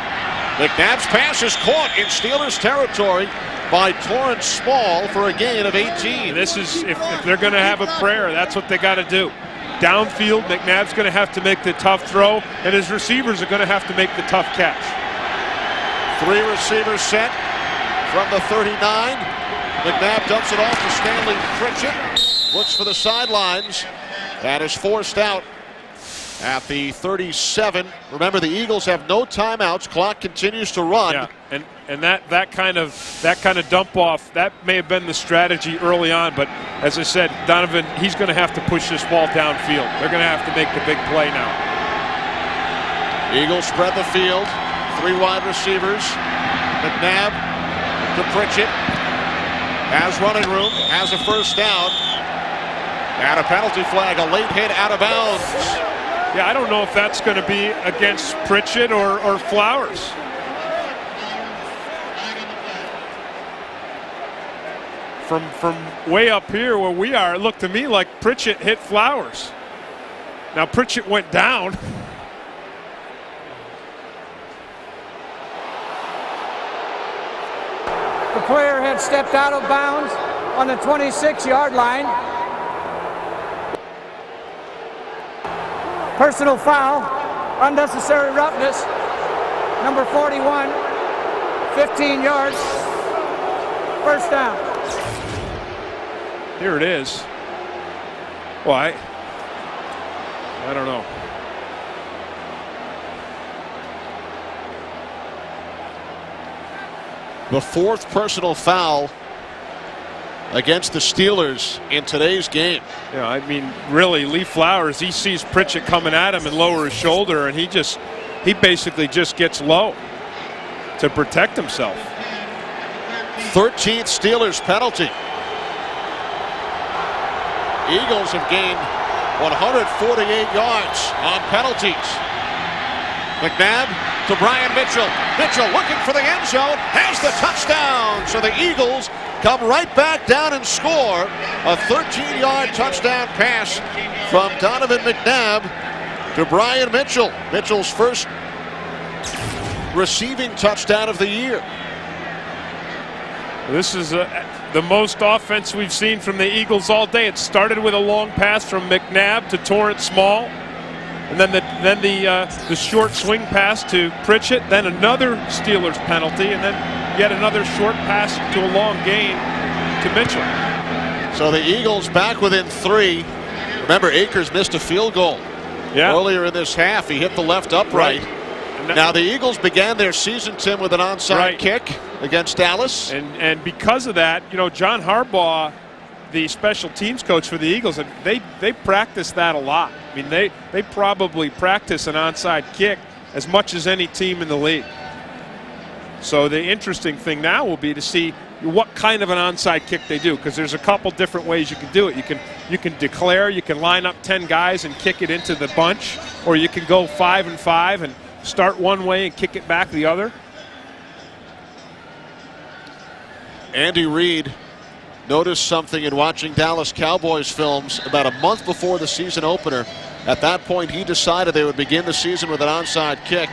A: McNabb's pass is caught in Steelers territory by Torrance Small for a gain of 18.
B: This is, if they're going to have a prayer, that's what they got to do. Downfield, McNabb's going to have to make the tough throw, and his receivers are going to have to make the tough catch.
A: 3 receivers set from the 39. McNabb dumps it off to Stanley Pritchett. Looks for the sidelines. That is forced out at the 37. Remember, the Eagles have no timeouts. Clock continues to run.
B: Yeah, and that kind of dump off, that may have been the strategy early on, but as I said, Donovan, he's going to have to push this ball downfield. They're going to have to make the big play now.
A: Eagles spread the field. 3 wide receivers. McNabb to Pritchett. Has running room. Has a first down. And a penalty flag. A late hit out of bounds.
B: Yeah, I don't know if that's going to be against Pritchett or Flowers. From way up here where we are, it looked to me like Pritchett hit Flowers. Now Pritchett went down.
C: The player had stepped out of bounds on the 26-yard line. Personal foul, unnecessary roughness, number 41, 15 yards, first down.
B: Here it is. Why? I don't know.
A: The 4th personal foul against the Steelers in today's game.
B: Yeah, I mean, really, Lee Flowers, he sees Pritchett coming at him and lower his shoulder, and he basically just gets low to protect himself.
A: 13th Steelers penalty. Eagles have gained 148 yards on penalties. McNabb to Brian Mitchell. Mitchell looking for the end zone, has the touchdown. So the Eagles come right back down and score a 13-yard touchdown pass from Donovan McNabb to Brian Mitchell. Mitchell's first receiving touchdown of the year.
B: This is the most offense we've seen from the Eagles all day. It started with a long pass from McNabb to Torrance Small, and then the short swing pass to Pritchett, then another Steelers penalty, and then yet another short pass to a long gain to Mitchell.
A: So the Eagles back within 3. Remember, Akers missed a field goal earlier in this half. He hit the left upright.
B: Right.
A: Now the Eagles began their season, Tim, with an onside kick against Dallas.
B: And because of that, you know, John Harbaugh, the special teams coach for the Eagles, they practice that a lot. I mean, they probably practice an onside kick as much as any team in the league. So the interesting thing now will be to see what kind of an onside kick they do, because there's a couple different ways you can do it. You can declare, you can line up 10 guys and kick it into the bunch, or you can go 5 and 5 and start one way and kick it back the other.
A: Andy Reid noticed something in watching Dallas Cowboys films about a month before the season opener. At that point, he decided they would begin the season with an onside kick.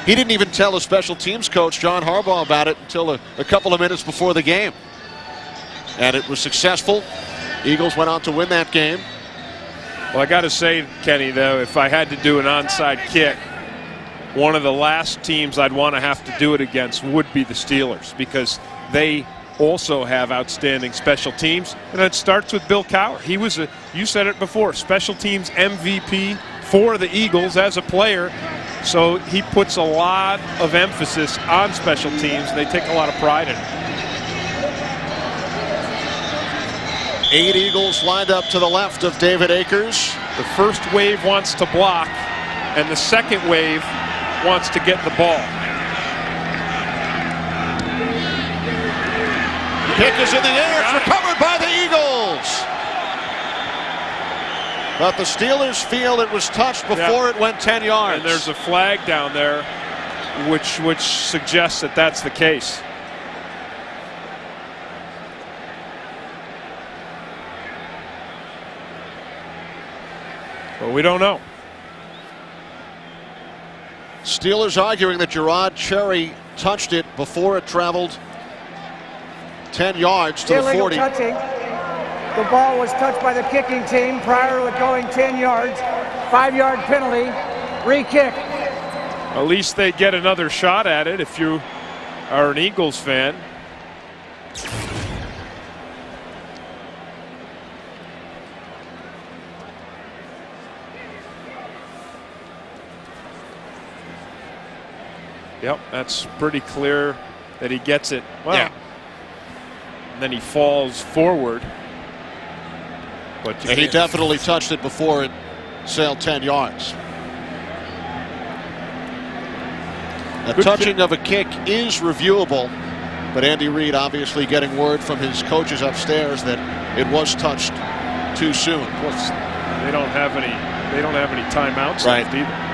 A: He didn't even tell his special teams coach, John Harbaugh, about it until a couple of minutes before the game. And it was successful. Eagles went on to win that game.
B: Well, I got to say, Kenny, though, if I had to do an onside kick, one of the last teams I'd want to have to do it against would be the Steelers, because they also have outstanding special teams. And it starts with Bill Cowher. He was you said it before, special teams MVP for the Eagles as a player. So he puts a lot of emphasis on special teams. They take a lot of pride in it.
A: 8 Eagles lined up to the left of David Akers.
B: The first wave wants to block, and the second wave wants to get the ball.
A: Kick is in the air. It's recovered by the Eagles. But the Steelers feel it was touched before it went 10 yards.
B: And there's a flag down there which suggests that that's the case. But we don't know.
A: Steelers arguing that Gerard Cherry touched it before it traveled 10 yards to the 40.
C: Touching. The ball was touched by the kicking team prior to it going 10 yards. 5-yard penalty. Re-kick.
B: At least they get another shot at it if you are an Eagles fan. Yep, that's pretty clear that he gets it. Well,
A: yeah.
B: And then he falls forward. But
A: he definitely touched it before it sailed 10 yards. The touching of a kick is reviewable, but Andy Reid obviously getting word from his coaches upstairs that it was touched too soon.
B: They don't have any timeouts left either.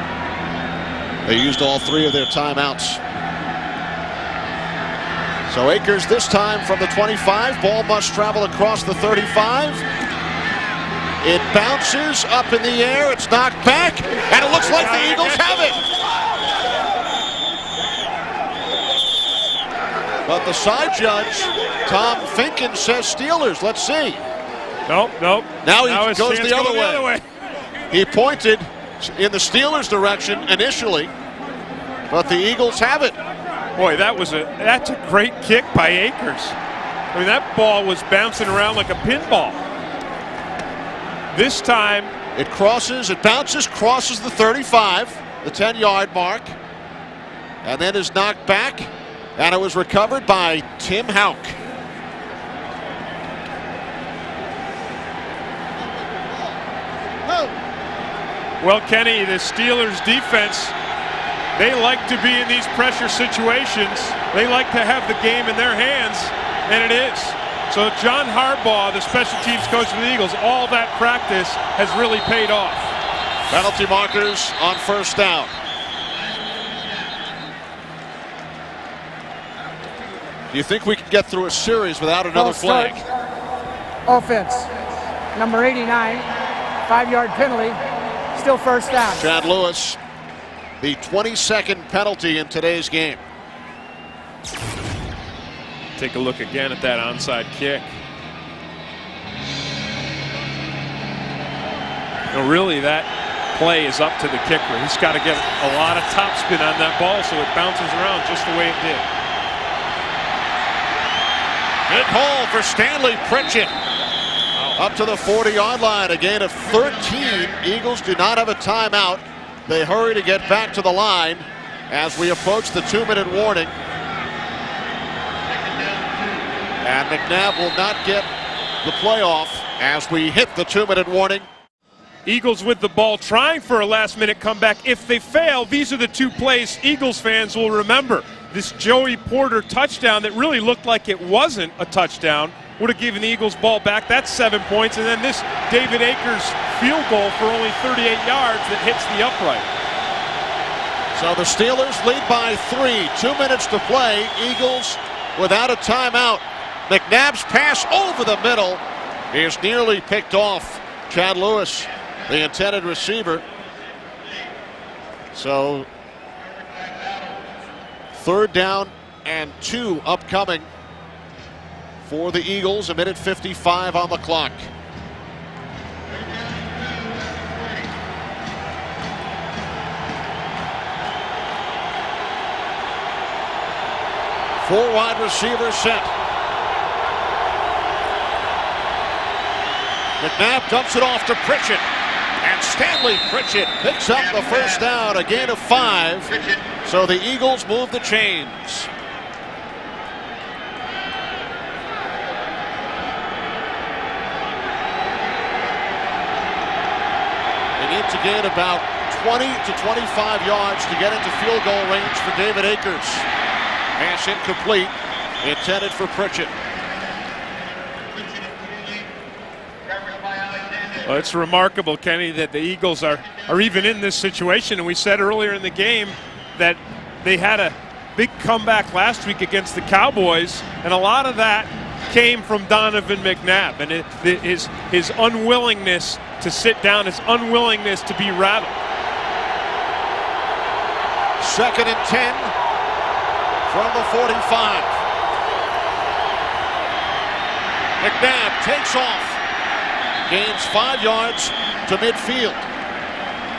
A: They used all 3 of their timeouts. So Akers this time from the 25. Ball must travel across the 35. It bounces up in the air. It's knocked back, and it looks like the Eagles have it. But the side judge, Tom Finken, says Steelers. Let's see.
B: Nope.
A: Now he goes the other way. He pointed in the Steelers' direction initially, but the Eagles have it.
B: Boy, that's a great kick by Akers. I mean, that ball was bouncing around like a pinball. This time
A: it bounces, crosses the 35, the 10-yard mark, and then is knocked back, and it was recovered by Tim Houck.
B: Well, Kenny, the Steelers defense, they like to be in these pressure situations. They like to have the game in their hands, and it is. So John Harbaugh, the special teams coach of the Eagles, all that practice has really paid off.
A: Penalty markers on first down. Do you think we can get through a series without another flag?
C: Offense. Number 89, 5-yard penalty. Still first down.
A: Chad Lewis, the 22nd penalty in today's game.
B: Take a look again at that onside kick. No, really, that play is up to the kicker. He's got to get a lot of topspin on that ball so it bounces around just the way it did.
A: Big hole for Stanley Pritchett. Up to the 40-yard line, a gain of 13. Eagles do not have a timeout. They hurry to get back to the line as we approach the 2-minute warning. And McNabb will not get the playoff as we hit the 2-minute warning.
B: Eagles with the ball, trying for a last-minute comeback. If they fail, these are the 2 plays Eagles fans will remember. This Joey Porter touchdown that really looked like it wasn't a touchdown would have given the Eagles ball back. That's 7 points. And then this David Akers field goal for only 38 yards that hits the upright.
A: So the Steelers lead by 3. 2 minutes to play. Eagles without a timeout. McNabb's pass over the middle is nearly picked off. Chad Lewis, the intended receiver. So 3rd down and 2 upcoming for the Eagles. 1:55 on the clock. Four wide receivers set. McNabb dumps it off to Pritchett. And Stanley Pritchett picks up the first down, a gain of 5. So the Eagles move the chains. They need to gain about 20 to 25 yards to get into field goal range for David Akers. Pass incomplete, intended for Pritchett.
B: Well, it's remarkable, Kenny, that the Eagles are even in this situation. And we said earlier in the game that they had a big comeback last week against the Cowboys, and a lot of that came from Donovan McNabb and his unwillingness to sit down, his unwillingness to be rattled.
A: 2nd and 10 from the 45. McNabb takes off. Gains 5 yards to midfield.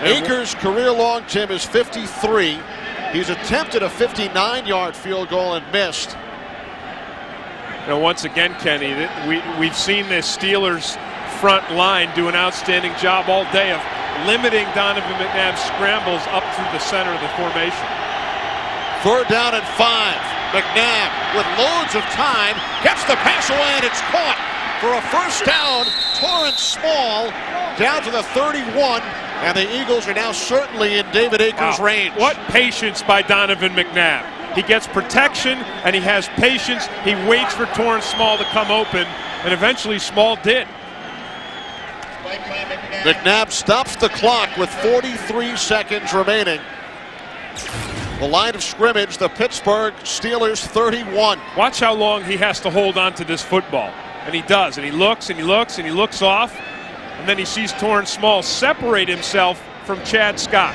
A: Akers' career long, Tim, is 53. He's attempted a 59-yard field goal and missed.
B: You know, once again, Kenny, we've seen this Steelers front line do an outstanding job all day of limiting Donovan McNabb's scrambles up through the center of the formation.
A: 3rd down and 5. McNabb with loads of time gets the pass away, and it's caught for a first down. Torrance Small down to the 31, and the Eagles are now certainly in David Akers' range.
B: What patience by Donovan McNabb. He gets protection and he has patience. He waits for Torrance Small to come open, and eventually Small did.
A: McNabb stops the clock with 43 seconds remaining. The line of scrimmage, the Pittsburgh Steelers 31.
B: Watch how long he has to hold on to this football. And he does, and he looks and he looks and he looks off, and then he sees Torrance Small separate himself from Chad Scott.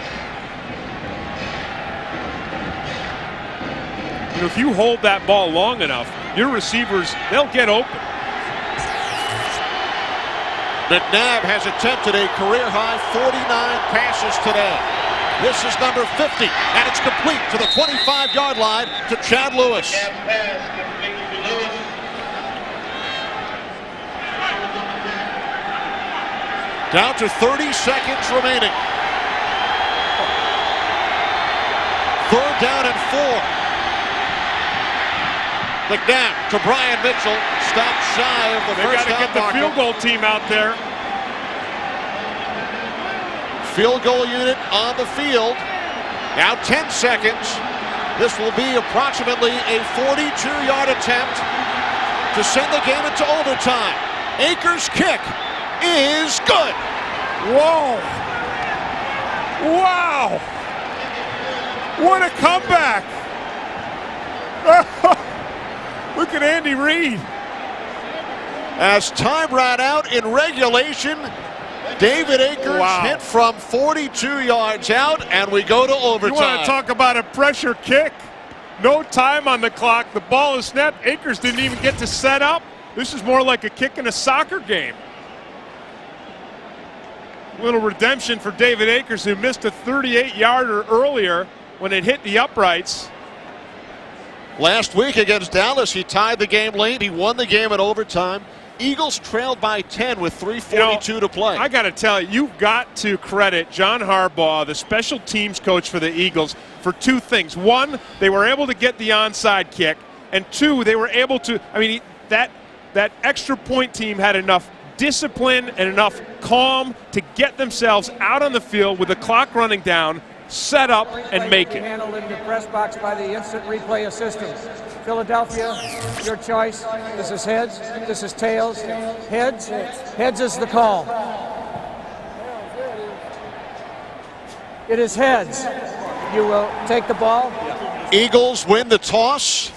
B: You know, if you hold that ball long enough, your receivers, they'll get open.
A: McNabb has attempted a career-high 49 passes today. This is number 50, and it's complete to the 25-yard line to Chad Lewis. Down to 30 seconds remaining. 3rd down and 4. McNabb to Brian Mitchell. Stopped shy of the
B: They got
A: first
B: to
A: down
B: get the
A: marker.
B: field goal team out there.
A: Field goal unit on the field. Now 10 seconds. This will be approximately a 42-yard attempt to send the game into overtime. Akers' kick is good.
B: Whoa! Wow! What a comeback! Look at Andy Reid.
A: As time ran out in regulation, David Akers hit from 42 yards out, and we go to overtime.
B: You want to talk about a pressure kick? No time on the clock. The ball is snapped. Akers didn't even get to set up. This is more like a kick in a soccer game. Little redemption for David Akers, who missed a 38-yarder earlier when it hit the uprights.
A: Last week against Dallas, he tied the game late. He won the game in overtime. Eagles trailed by 10 with 3:42 to play.
B: I got to tell you, you've got to credit John Harbaugh, the special teams coach for the Eagles, for 2 things. 1, they were able to get the onside kick, and 2, they were able to, that extra point team had enough discipline and enough calm to get themselves out on the field with the clock running down, set up, and make it.
C: Handled in the press box by the instant replay assistant. Philadelphia, your choice. This is heads. This is tails. Heads. Heads is the call. It is heads. You will take the ball.
A: Eagles win the toss.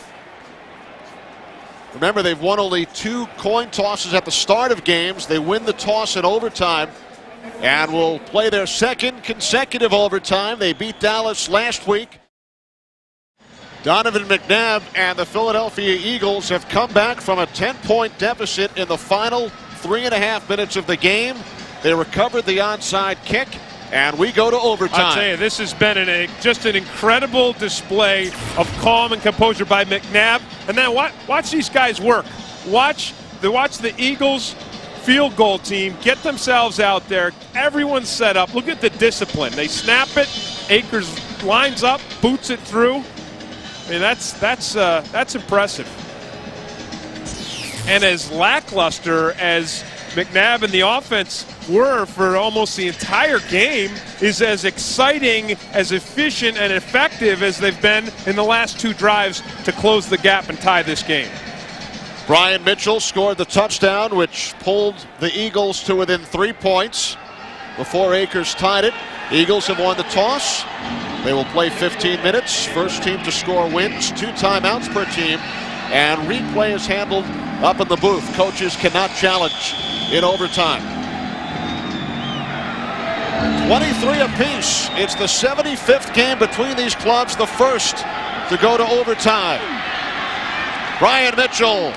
A: Remember, they've won only 2 coin tosses at the start of games. They win the toss in overtime and will play their second consecutive overtime. They beat Dallas last week. Donovan McNabb and the Philadelphia Eagles have come back from a 10-point deficit in the final 3.5 minutes of the game. They recovered the onside kick, and we go to overtime.
B: I'll tell you, this has been just an incredible display of calm and composure by McNabb. And then watch these guys work. Watch the Eagles field goal team get themselves out there. Everyone's set up. Look at the discipline. They snap it. Akers lines up, boots it through. I mean, that's impressive. And as lackluster as McNabb and the offense were for almost the entire game, is as exciting, as efficient, and effective as they've been in the last 2 drives to close the gap and tie this game.
A: Brian Mitchell scored the touchdown, which pulled the Eagles to within 3 points before Akers tied it. Eagles have won the toss. They will play 15 minutes. First team to score wins. 2 timeouts per team. And replay is handled up in the booth. Coaches cannot challenge in overtime. 23 apiece. It's the 75th game between these clubs, the first to go to overtime. Brian Mitchell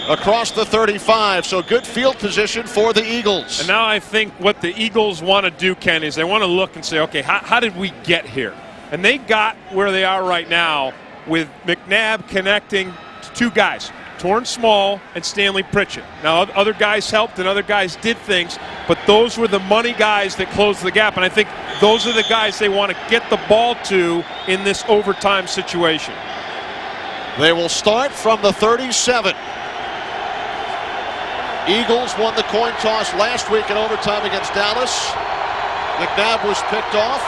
A: across the 35, so good field position for the Eagles.
B: And now I think what the Eagles want to do, Ken, is they want to look and say, okay, how did we get here? And they got where they are right now with McNabb connecting to 2 guys, Torrance Small and Stanley Pritchett. Now, other guys helped and other guys did things, but those were the money guys that closed the gap. And I think those are the guys they want to get the ball to in this overtime situation.
A: They will start from the 37. Eagles won the coin toss last week in overtime against Dallas. McNabb was picked off,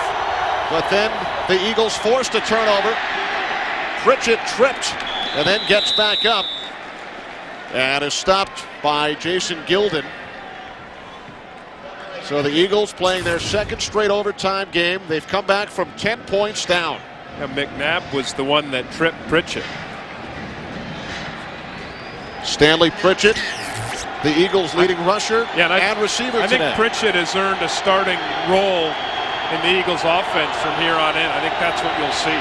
A: but then the Eagles forced a turnover. Pritchett tripped and then gets back up and is stopped by Jason Gilden. So the Eagles playing their second straight overtime game. They've come back from 10 points down.
B: And McNabb was the one that tripped Pritchett.
A: Stanley Pritchett, the Eagles' leading rusher and receiver today.
B: I think Pritchett has earned a starting role in the Eagles' offense from here on in. I think that's what you'll see.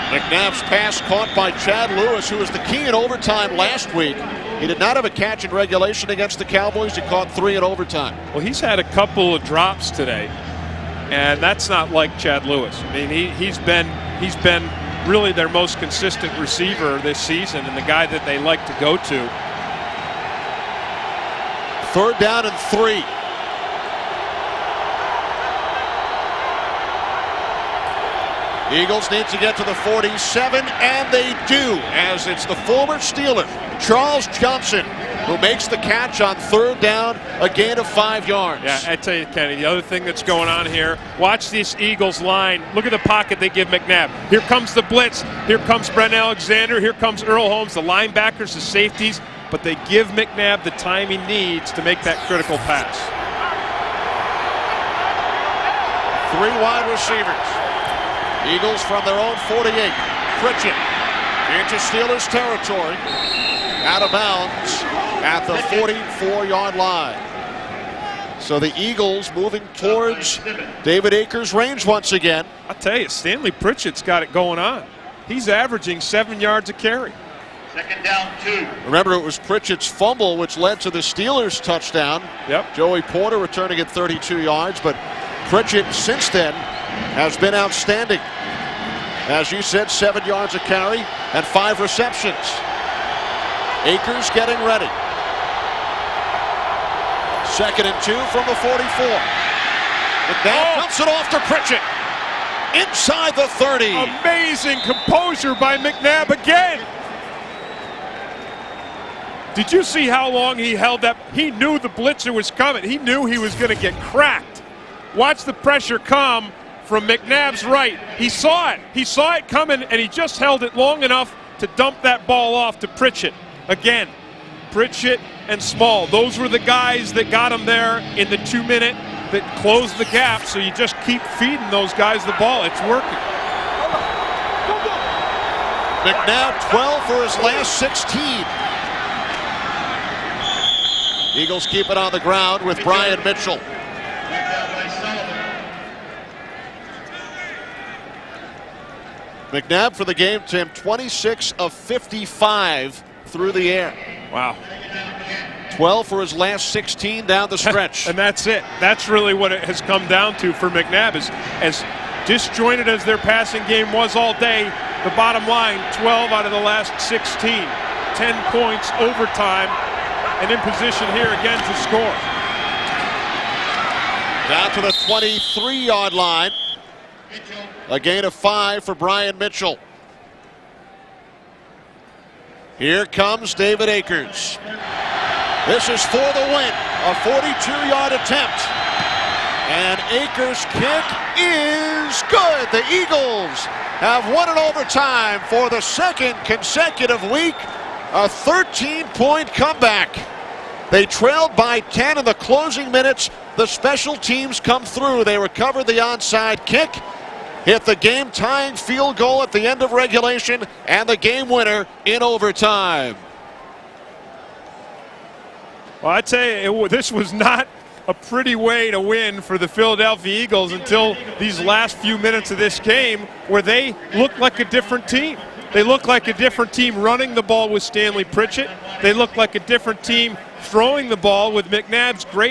A: McNabb's pass caught by Chad Lewis, who was the key in overtime last week. He did not have a catch in regulation against the Cowboys. He caught 3 in overtime.
B: Well, he's had a couple of drops today, and that's not like Chad Lewis. I mean, he's been really their most consistent receiver this season and the guy that they like to go to.
A: 3rd down and 3. Eagles need to get to the 47, and they do, as it's the former Steeler, Charles Johnson, who makes the catch on 3rd down, a gain of 5 yards.
B: Yeah, I tell you, Kenny, the other thing that's going on here, watch this Eagles line. Look at the pocket they give McNabb. Here comes the blitz. Here comes Brent Alexander. Here comes Earl Holmes, the linebackers, the safeties. But they give McNabb the time he needs to make that critical pass.
A: 3 wide receivers. Eagles from their own 48. Pritchett into Steelers territory. Out of bounds at the 44-yard line. So the Eagles moving towards David Akers' range once again.
B: I'll tell you, Stanley Pritchett's got it going on. He's averaging 7 yards a carry.
D: 2nd down 2.
A: Remember, it was Pritchett's fumble which led to the Steelers' touchdown.
B: Yep.
A: Joey Porter returning at 32 yards, but Pritchett since then has been outstanding. As you said, 7 yards a carry and 5 receptions. Akers getting ready. 2nd and 2 from the 44. McNabb dumps it off to Pritchett. Inside the 30.
B: Amazing composure by McNabb again. Did you see how long he held that? He knew the blitzer was coming. He knew he was going to get cracked. Watch the pressure come from McNabb's right. He saw it. He saw it coming, and he just held it long enough to dump that ball off to Pritchett. Again, Pritchett and Small. Those were the guys that got him there in the 2-minute that closed the gap. So you just keep feeding those guys the ball. It's working.
A: McNabb 12 for his last 16. Eagles keep it on the ground with Brian Mitchell. McNabb for the game, Tim, 26 of 55 through the air.
B: Wow.
A: 12 for his last 16 down the stretch.
B: And that's it. That's really what it has come down to for McNabb. Is as disjointed as their passing game was all day, the bottom line, 12 out of the last 16. 10 points, overtime, and in position here again to score.
A: Down to the 23-yard line. A gain of 5 for Brian Mitchell. Here comes David Akers. This is for the win. A 42-yard attempt. And Akers' kick is good. The Eagles have won in overtime for the second consecutive week. A 13-point comeback. They trailed by 10 in the closing minutes. The special teams come through. They recover the onside kick, hit the game-tying field goal at the end of regulation, and the game winner in overtime.
B: Well, I tell you, this was not a pretty way to win for the Philadelphia Eagles until these last few minutes of this game, where they looked like a different team. They looked like a different team running the ball with Stanley Pritchett. They looked like a different team throwing the ball with McNabb's great